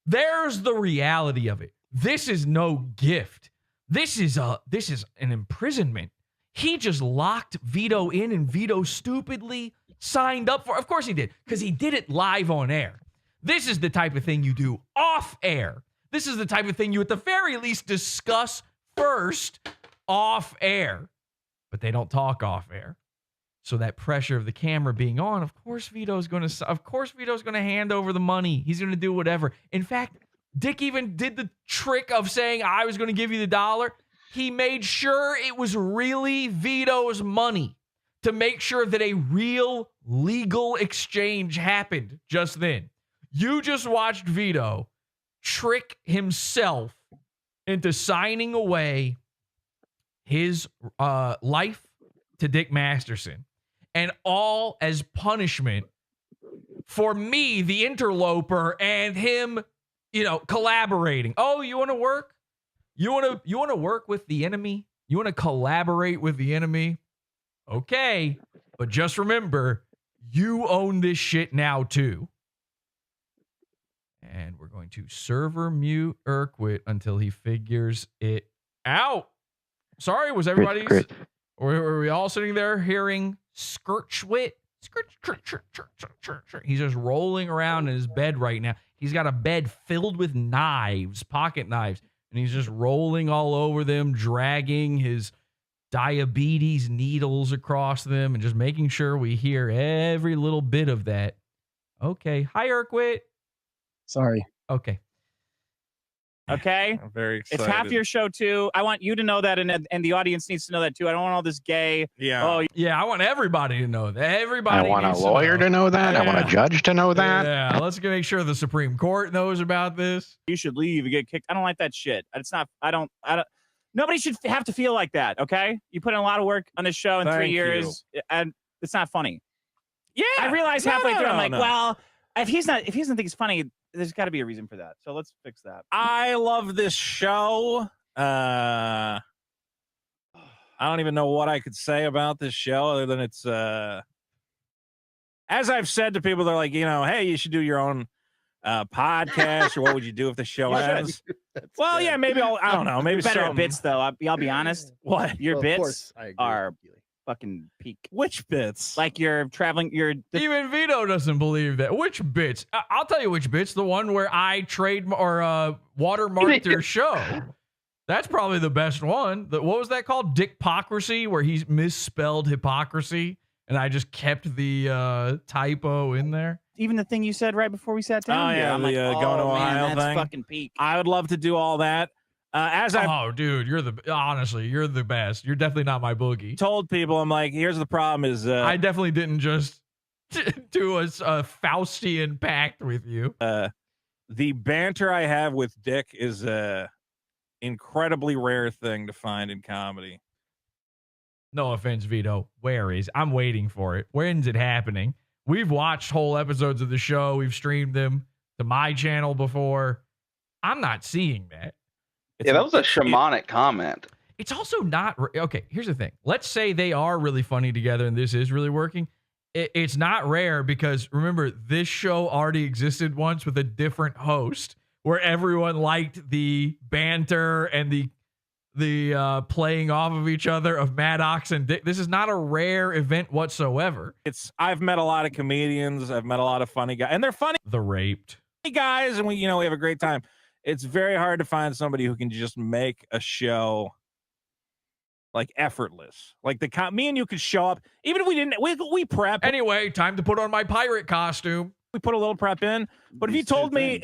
There's the reality of it. This is no gift. This is an imprisonment. He just locked Vito in, and Vito stupidly signed up for. Of course he did, because he did it live on air. This is the type of thing you do off air. This is the type of thing you at the very least discuss first off air. But they don't talk off air. So that pressure of the camera being on, of course Vito's going to hand over the money. He's going to do whatever. In fact, Dick even did the trick of saying, I was going to give you the $1. He made sure it was really Vito's money to make sure that a real legal exchange happened just then. You just watched Vito trick himself into signing away his life to Dick Masterson, and all as punishment for me, the interloper, and him, collaborating. Oh, you want to work? You want to work with the enemy? You want to collaborate with the enemy? Okay, but just remember, you own this shit now too. And we're going to server mute Urquit until he figures it out. Sorry, was everybody? Were we all sitting there hearing Skirchwit? He's just rolling around in his bed right now. He's got a bed filled with knives, pocket knives, and he's just rolling all over them, dragging his diabetes needles across them, and just making sure we hear every little bit of that. Okay. Hi, Urquit. Sorry. Okay. Okay? I'm very excited. It's half your show, too. I want you to know that, and the audience needs to know that, too. I don't want all this gay. Yeah. Oh, yeah, I want everybody to know that. Everybody I want a needs lawyer to know that. Yeah. I want a judge to know that. Yeah, let's make sure the Supreme Court knows about this. You should leave. You get kicked. I don't like that shit. It's not, I don't. Nobody should have to feel like that, okay? You put in a lot of work on this show in 3 years, and it's not funny. Yeah. I realized halfway through, I'm like, well, if he doesn't think it's funny, there's got to be a reason for that. So let's fix that. I love this show. I don't even know what I could say about this show other than it's as I've said to people, they're like, hey, you should do your own podcast, or what would you do if the show ends? Well, yeah, maybe I don't know. Maybe better at some bits, though. I'll be honest. What? Your Well, of bits course, I agree are with you. fucking peak. Which bits? Like you're traveling, Even Vito doesn't believe that. Which bits? I'll tell you which bits. The one where I watermarked your show. That's probably the best one. What was that called? Dickpocracy, where he misspelled hypocrisy, and I just kept the typo in there. Even the thing you said right before we sat down. Oh, yeah, I'm the like, going to Ohio that's thing. fucking peak. I would love to do all that. Dude, you're the best. You're definitely not my boogie. Told people, I'm like, here's the problem is I definitely didn't just do a Faustian pact with you. The banter I have with Dick is incredibly rare thing to find in comedy. No offense, Vito. Where is? I'm waiting for it. When's it happening? We've watched whole episodes of the show. We've streamed them to my channel before. I'm not seeing that. Yeah, that was a shamanic comment. It's also not okay. Here's the thing. Let's say they are really funny together and this is really working. It's not rare because remember, this show already existed once with a different host where everyone liked the banter and the playing off of each other of Maddox and Dick. This is not a rare event whatsoever. I've met a lot of comedians. I've met a lot of funny guys, and they're funny. The Raped guys, and we have a great time. It's very hard to find somebody who can just make a show like effortless. Like me and you could show up even if we didn't. We prep anyway. Time to put on my pirate costume. We put a little prep in. But if you told me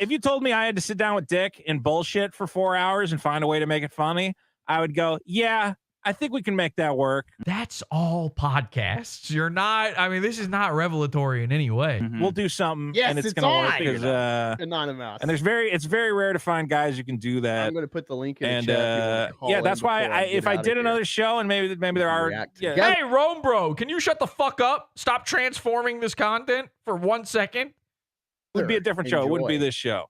I had to sit down with Dick and bullshit for 4 hours and find a way to make it funny, I would go, yeah, I think we can make that work. That's all podcasts. You're not, I mean, this is not revelatory in any way. Mm-hmm. We'll do something. Yes, and it's it's going to on. work because Anonymous. And it's very rare to find guys who can do that. I'm going to put the link in and the chat. yeah, that's why if I did another show and maybe there are Hey, Rome Bro, can you shut the fuck up? Stop transforming this content for 1 second. It would be a different show. It wouldn't be this show.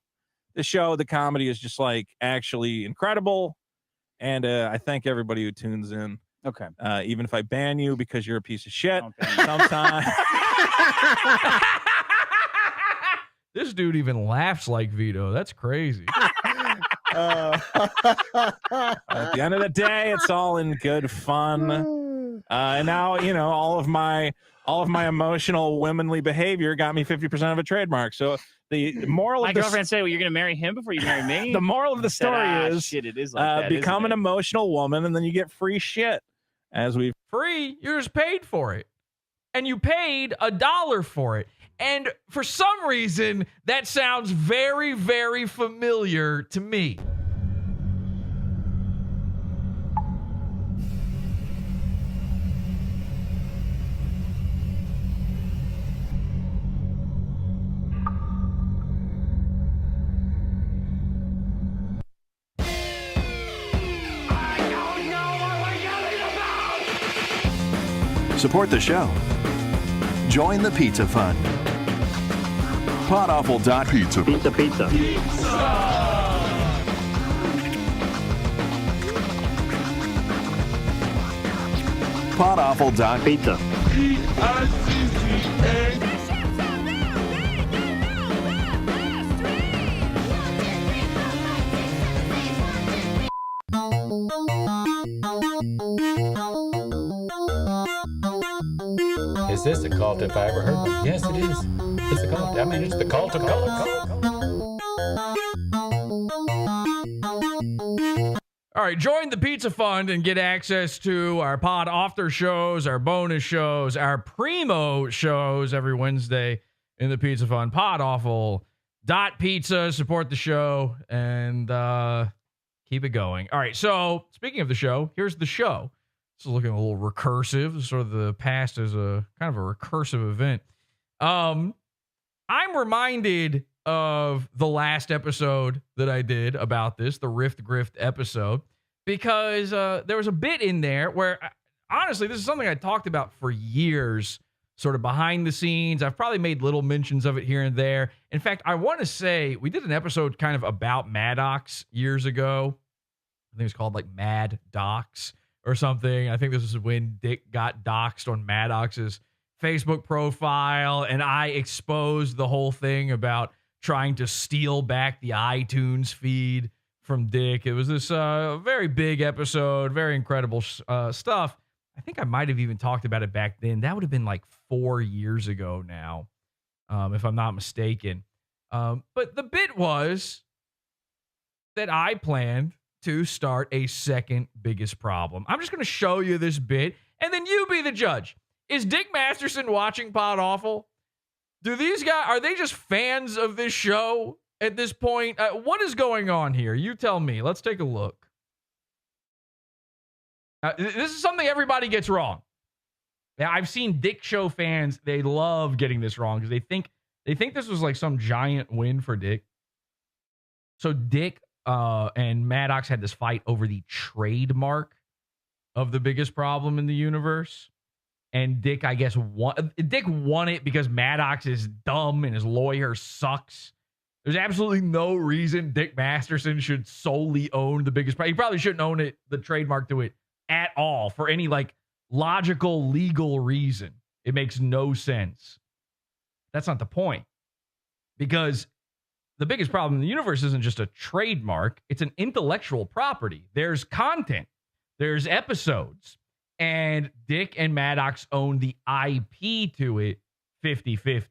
This show, the comedy is just like actually incredible. And I thank everybody who tunes in. Okay. Even if I ban you because you're a piece of shit sometimes. This dude even laughs like Vito. That's crazy. At the end of the day, it's all in good fun. And now, all of my emotional womanly behavior got me 50% of a trademark. So the moral my of the girlfriend said, well, you're going to marry him before you marry me? The moral of the story is shit, it is like that, become isn't an emotional woman and then you get free shit. Free, you just paid for it. And you paid $1 for it. And for some reason, that sounds very, very familiar to me. Support the show. Join the Pizza Fund. PodAwful.pizza. Pizza. PodAwful.pizza. Is this a cult if I ever heard one? Yes, it is. It's a cult. I mean, it's the cult of cults. All right, join the Pizza Fund and get access to our Pod After shows, our bonus shows, our primo shows every Wednesday in the Pizza Fund. PodAwful.pizza. Support the show and keep it going. All right, so speaking of the show, here's the show. This is looking a little recursive, sort of the past as a kind of a recursive event. I'm reminded of the last episode that I did about this, the Rift Grift episode, because there was a bit in there where, honestly, this is something I talked about for years, sort of behind the scenes. I've probably made little mentions of it here and there. In fact, I want to say we did an episode kind of about Maddox years ago. I think it's called like Mad Docs or something. I think this is when Dick got doxxed on Maddox's Facebook profile, and I exposed the whole thing about trying to steal back the iTunes feed from Dick. It was this very big episode, very incredible stuff. I think I might have even talked about it back then. That would have been like 4 years ago now, if I'm not mistaken. But the bit was that I planned to start a second biggest problem. I'm just going to show you this bit, and then you be the judge. Is Dick Masterson watching PodAwful? Do these guys, are they just fans of this show at this point? What is going on here? You tell me. Let's take a look. This is something everybody gets wrong. Now, I've seen Dick Show fans, they love getting this wrong because they think this was like some giant win for Dick. So Dick and Maddox had this fight over the trademark of the biggest problem in the universe. And Dick, I guess, won it because Maddox is dumb and his lawyer sucks. There's absolutely no reason Dick Masterson should solely own the biggest problem. He probably shouldn't own it, the trademark to it at all, for any like logical, legal reason. It makes no sense. That's not the point. Because the biggest problem in the universe isn't just a trademark, it's an intellectual property. There's content, there's episodes, and Dick and Maddox own the IP to it 50-50.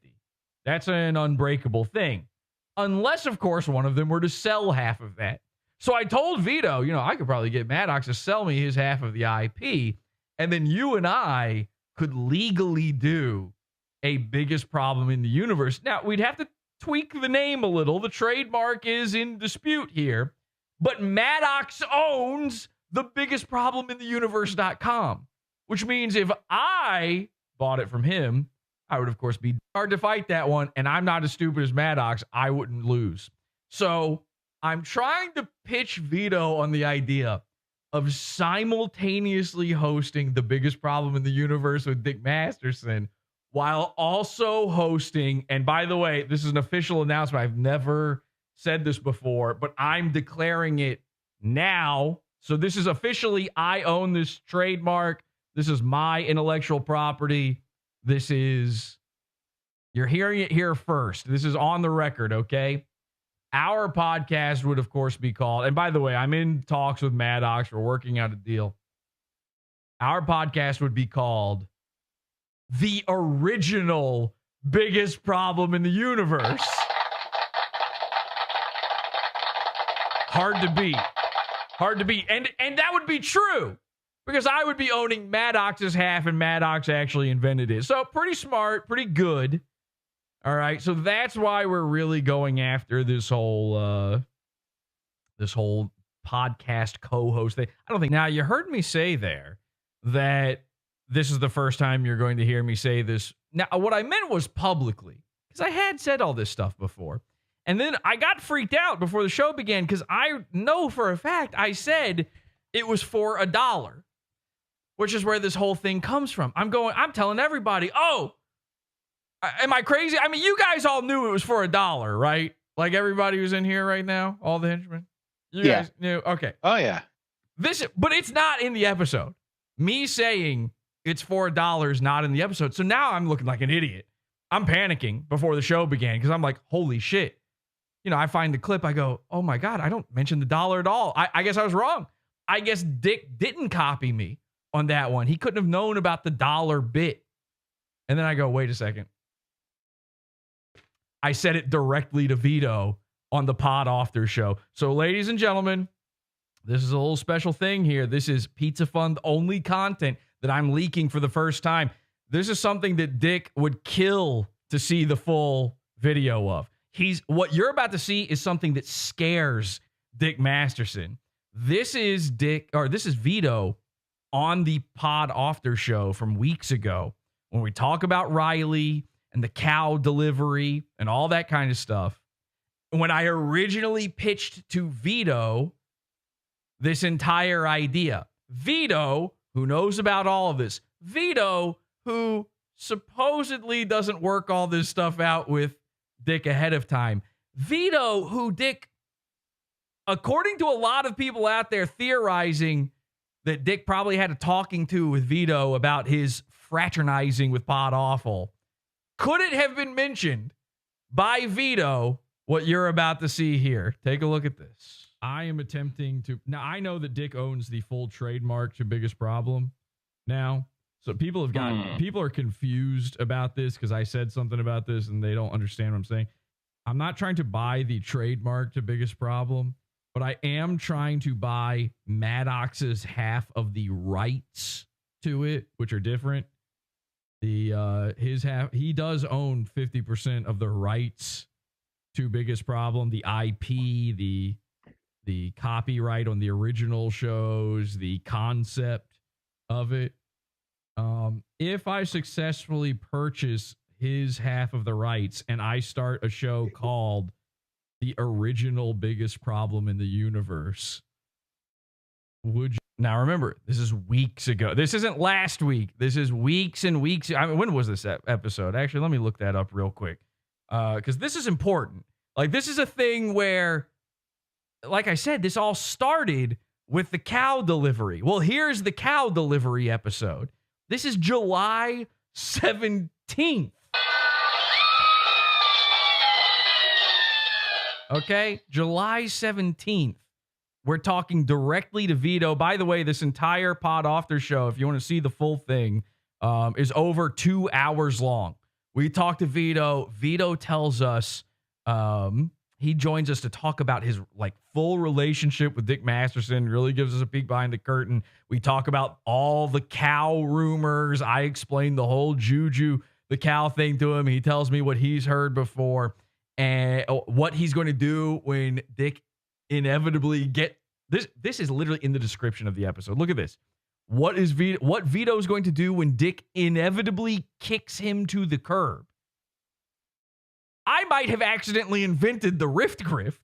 That's an unbreakable thing. Unless, of course, one of them were to sell half of that. So I told Vito, I could probably get Maddox to sell me his half of the IP, and then you and I could legally do a biggest problem in the universe. Now, we'd have to tweak the name a little. The trademark is in dispute here, but Maddox owns the biggest problem in the universe.com, which means if I bought it from him, I would, of course, be hard to fight that one, and I'm not as stupid as Maddox. I wouldn't lose. So I'm trying to pitch Vito on the idea of simultaneously hosting the biggest problem in the universe with Dick Masterson while also hosting, and by the way, this is an official announcement. I've never said this before, but I'm declaring it now. So this is officially, I own this trademark. This is my intellectual property. This is, you're hearing it here first. This is on the record, okay? Our podcast would, of course, be called, and by the way, I'm in talks with Maddox. We're working out a deal. Our podcast would be called The Original Biggest Problem in the Universe. Hard to beat. Hard to beat. And that would be true because I would be owning Maddox's half and Maddox actually invented it. So pretty smart, pretty good. All right. So that's why we're really going after this whole podcast co-host thing. I don't think. Now, you heard me say there that this is the first time you're going to hear me say this. Now, what I meant was publicly, because I had said all this stuff before. And then I got freaked out before the show began because I know for a fact I said it was for $1, which is where this whole thing comes from. I'm telling everybody, oh, am I crazy? I mean, you guys all knew it was for $1, right? Like everybody who's in here right now, all the henchmen. You guys knew? Okay. Oh, yeah. But it's not in the episode. Me saying it's for $1 not in the episode. So now I'm looking like an idiot. I'm panicking before the show began because I'm like, holy shit. I find the clip. I go, oh my God, I don't mention the $1 at all. I guess I was wrong. I guess Dick didn't copy me on that one. He couldn't have known about the $1 bit. And then I go, wait a second. I said it directly to Vito on the PodAwful show. So ladies and gentlemen, this is a little special thing here. This is Pizza Fund only content that I'm leaking for the first time. This is something that Dick would kill to see the full video of. What you're about to see is something that scares Dick Masterson. This is Vito on the PodAwful show from weeks ago when we talk about Riley and the cow delivery and all that kind of stuff. When I originally pitched to Vito this entire idea, Vito, who knows about all of this, Vito, who supposedly doesn't work all this stuff out with Dick ahead of time, Vito, who Dick, according to a lot of people out there theorizing that Dick probably had a talking to with Vito about his fraternizing with PodAwful, could it have been mentioned by Vito what you're about to see here? Take a look at this. I am attempting to... Now, I know that Dick owns the full trademark to Biggest Problem now. So people are confused about this because I said something about this and they don't understand what I'm saying. I'm not trying to buy the trademark to Biggest Problem, but I am trying to buy Maddox's half of the rights to it, which are different. His half, he does own 50% of the rights to Biggest Problem, the IP, the copyright on the original shows, the concept of it. If I successfully purchase his half of the rights and I start a show called the original biggest problem in the universe, would you? Now remember, this is weeks ago. This isn't last week. This is weeks and weeks. I mean, when was this episode? Actually, let me look that up real quick. Because this is important. Like, this is a thing where, like I said, this all started with the cow delivery. Well, here's the cow delivery episode. This is July 17th. Okay, July 17th. We're talking directly to Vito. By the way, this entire PodAwful show, if you want to see the full thing, is over 2 hours long. We talked to Vito. Vito tells us, he joins us to talk about his like full relationship with Dick Masterson, really gives us a peek behind the curtain. We talk about all the cow rumors. I explained the whole Juju, the cow thing to him. He tells me what he's heard before and what he's going to do when Dick inevitably this is literally in the description of the episode. Look at this. What Vito is going to do when Dick inevitably kicks him to the curb. I might have accidentally invented the Rift Grift.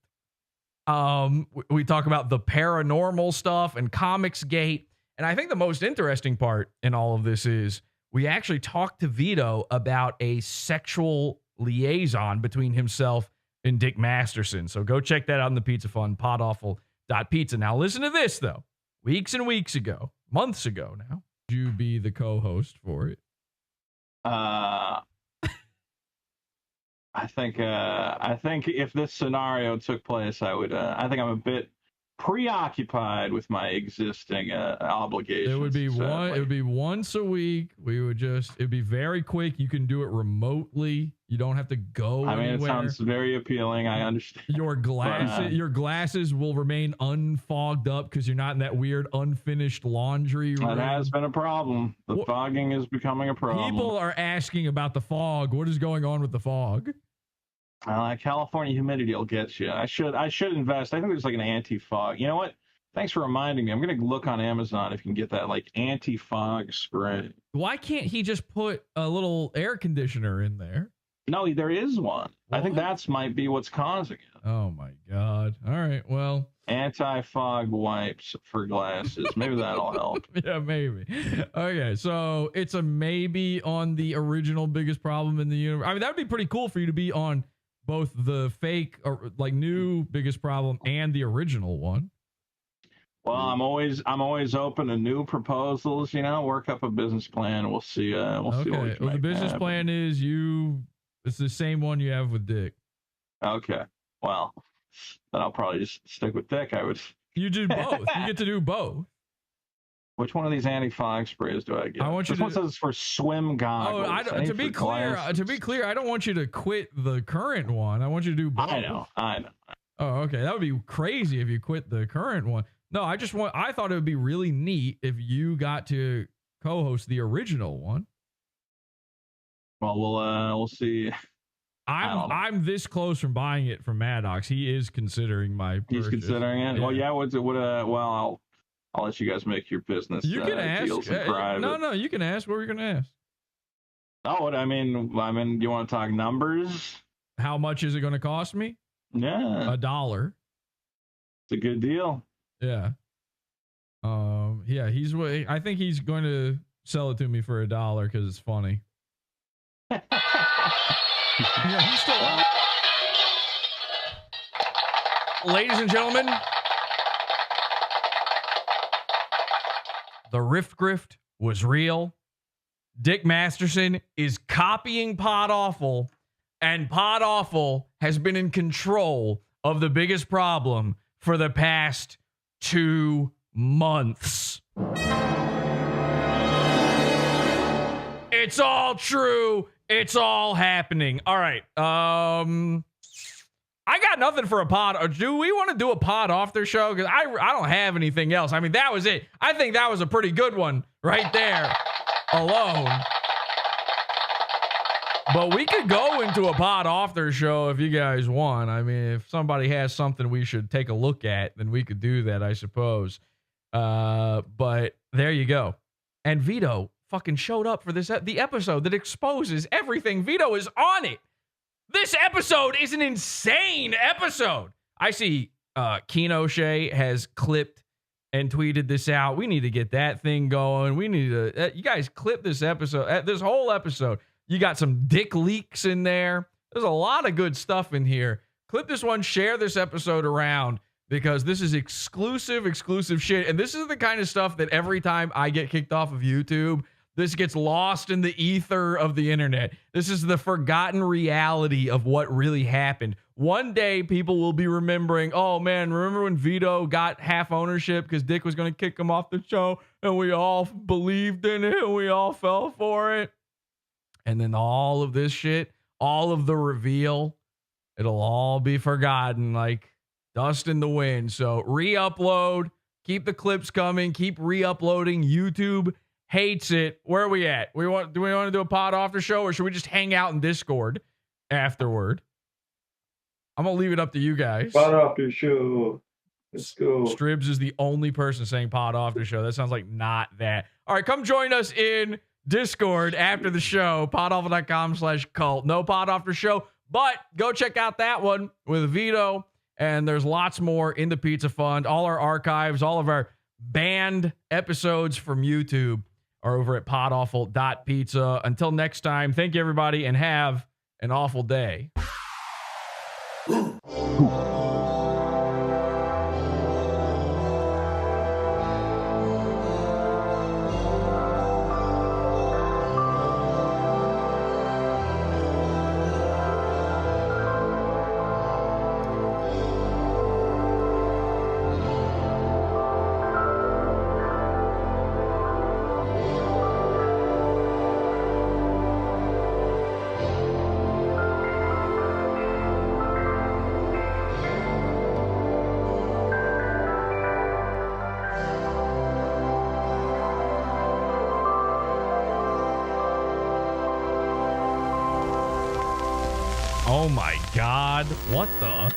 We talk about the paranormal stuff and Comicsgate. And I think the most interesting part in all of this is we actually talked to Vito about a sexual liaison between himself and Dick Masterson. So go check that out in the Pizza Fun, PodAwful.pizza. Now listen to this, though. Weeks and weeks ago, months ago now, would you be the co-host for it? I think if this scenario took place, I would. I think I'm a bit preoccupied with my existing obligations. It would be sadly. It would be once a week. It'd be very quick. You can do it remotely. You don't have to go anywhere. It sounds very appealing. I understand. Your glasses will remain unfogged up because you're not in that weird unfinished laundry room. That has been a problem. The fogging is becoming a problem. People are asking about the fog. What is going on with the fog? California humidity will get you. I should invest. I think there's like an anti-fog. You know what? Thanks for reminding me. I'm going to look on Amazon if you can get that like anti-fog spray. Why can't he just put a little air conditioner in there? No, there is one. What? I think that's might be what's causing it. Oh my God. All right. Well, anti-fog wipes for glasses. Maybe that'll help. Yeah, maybe. Okay. So it's a maybe on the original biggest problem in the universe. I mean, that would be pretty cool for you to be on both the fake or like new biggest problem and the original one. Well, I'm always open to new proposals, work up a business plan. We'll see. We'll see what we can the make business happen. plan is it's the same one you have with Dick. Okay. Well, then I'll probably just stick with Dick. You do both. You get to do both. Which one of these anti-fog sprays do I get? I want you this one says for swim goggles. To be clear, I don't want you to quit the current one. I want you to do both. I know. Oh, okay. That would be crazy if you quit the current one. No, I thought it would be really neat if you got to co-host the original one. Well, we'll see. I'm this close from buying it from Maddox. He is considering my purchase. He's considering it. Yeah. Well, yeah. Well, I'll let you guys make your business. You can ask. Deals in private. No, you can ask. What were you going to ask? Oh, I mean, do you want to talk numbers? How much is it going to cost me? Yeah, $1. It's a good deal. Yeah. Yeah. I think he's going to sell it to me for $1 because it's funny. Yeah, he's still. Ladies and gentlemen, the Rift Grift was real. Dick Masterson is copying PodAwful, and PodAwful has been in control of the biggest problem for the past 2 months. It's all true. It's all happening. All right. I got nothing for a pod. Do we want to do a PodAwful show? Because I don't have anything else. I mean, that was it. I think that was a pretty good one right there alone. But we could go into a PodAwful show if you guys want. I mean, if somebody has something we should take a look at, then we could do that, I suppose. But there you go. And Vito fucking showed up for the episode that exposes everything. Vito is on it. This episode is an insane episode. I see Keno Shea has clipped and tweeted this out. We need to get that thing going. We need to, you guys clip this episode, this whole episode. You got some dick leaks in there. There's a lot of good stuff in here. Clip this one, share this episode around because this is exclusive shit. And this is the kind of stuff that every time I get kicked off of YouTube, this gets lost in the ether of the internet. This is the forgotten reality of what really happened. One day, people will be remembering, oh man, remember when Vito got half ownership because Dick was going to kick him off the show and we all believed in it and we all fell for it. And then all of this shit, all of the reveal, it'll all be forgotten like dust in the wind. So re-upload, keep the clips coming, keep re-uploading. YouTube hates it. Where are we at? Do we want to do a pod after show or should we just hang out in Discord afterward? I'm going to leave it up to you guys. Pod after show. Let's go. Stribs is the only person saying pod after show. That sounds like not that. All right, come join us in Discord after the show. PodAwful.com/cult. No pod after show, but go check out that one with Vito. And there's lots more in the Pizza Fund. All our archives, all of our banned episodes from YouTube are over at podawful.pizza. Until next time, thank you, everybody, and have an awful day. Oh my God, what the?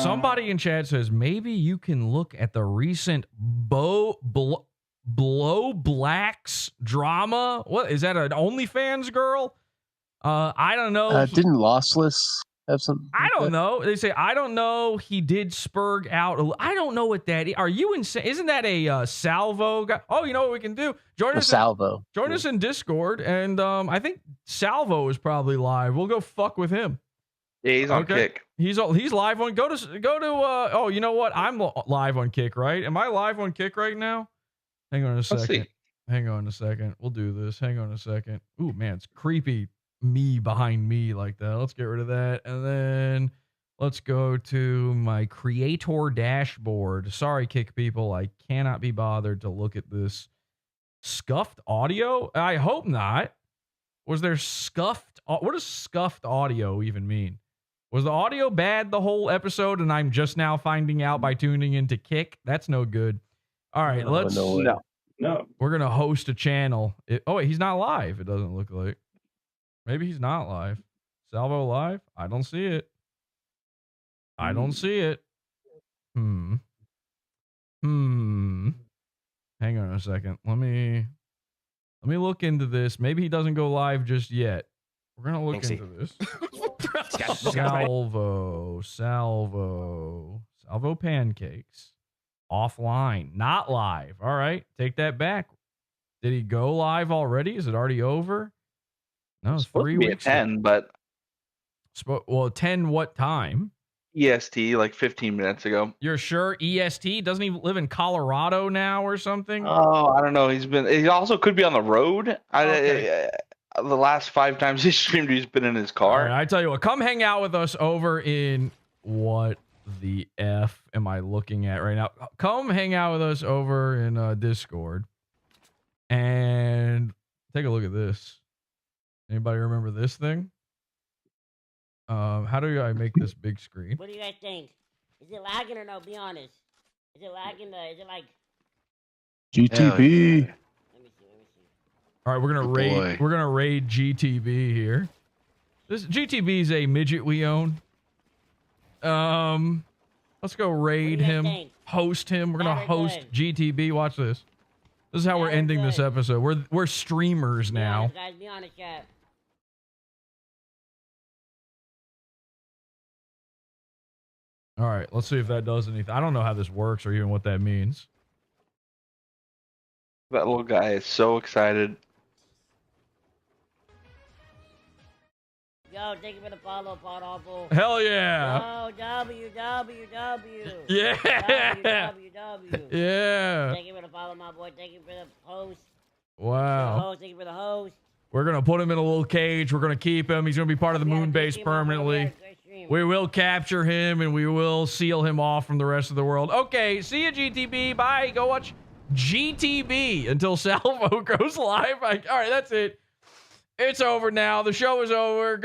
Somebody in chat says, maybe you can look at the recent Blow Blacks drama. What, is that an OnlyFans girl? I don't know. Didn't Lossless have something? I don't know. They say, I don't know. He did spurg out. I don't know what that is. Are you insane? Isn't that a Salvo guy? Oh, you know what we can do? Join us. Salvo. Join us in Discord. And I think Salvo is probably live. We'll go fuck with him. Yeah, he's on Kick. He's live on. Go to. Oh, you know what? I'm live on Kick, right? Am I live on Kick right now? Hang on a second. Let's see. Hang on a second. We'll do this. Hang on a second. Ooh, man, it's creepy. Me behind me like that. Let's get rid of that. And then let's go to my creator dashboard. Sorry, Kick people. I cannot be bothered to look at this scuffed audio. I hope not. Was there scuffed? What does scuffed audio even mean? Was the audio bad the whole episode and I'm just now finding out by tuning into Kick? That's no good. All right, let's. No. We're going to host a channel. Oh, wait, he's not live. It doesn't look like. Maybe he's not live. Salvo live? I don't see it. I don't see it. Hang on a second. Let me look into this. Maybe he doesn't go live just yet. We're gonna look into this. Salvo pancakes. Offline. Not live. All right. Take that back. Did he go live already? Is it already over? No, it's 3 weeks. 10, but 10 what time? EST, like 15 minutes ago. You're sure EST? Doesn't he live in Colorado now or something? Oh, I don't know. He also could be on the road. The last 5 times he streamed, he's been in his car. Right, I tell you what, come hang out with us over in what the F am I looking at right now? Come hang out with us over in Discord and take a look at this. Anybody remember this thing? How do I make this big screen? What do you guys think? Is it lagging or no? Be honest. Is it lagging? Is it like GTB? Let me see. All right, we're gonna raid. We're gonna raid GTB here. This GTB is a midget we own. Let's go raid him. Host him. We're gonna host GTB. Watch this. This is how we're ending this episode. We're streamers now. Guys, be honest, chat. All right, let's see if that does anything. I don't know how this works or even what that means. That little guy is so excited. Yo, thank you for the follow, PodAwful. Hell yeah. Yo, WWW. Yeah. WWW. Yeah. Thank you for the follow, my boy. Thank you for the host. Wow. Thank you for the host. We're going to put him in a little cage. We're going to keep him. He's going to be part of the moon base permanently. We will capture him and we will seal him off from the rest of the world. Okay, see you, GTB. Bye. Go watch GTB until Salvo goes live. All right, that's it. It's over now. The show is over.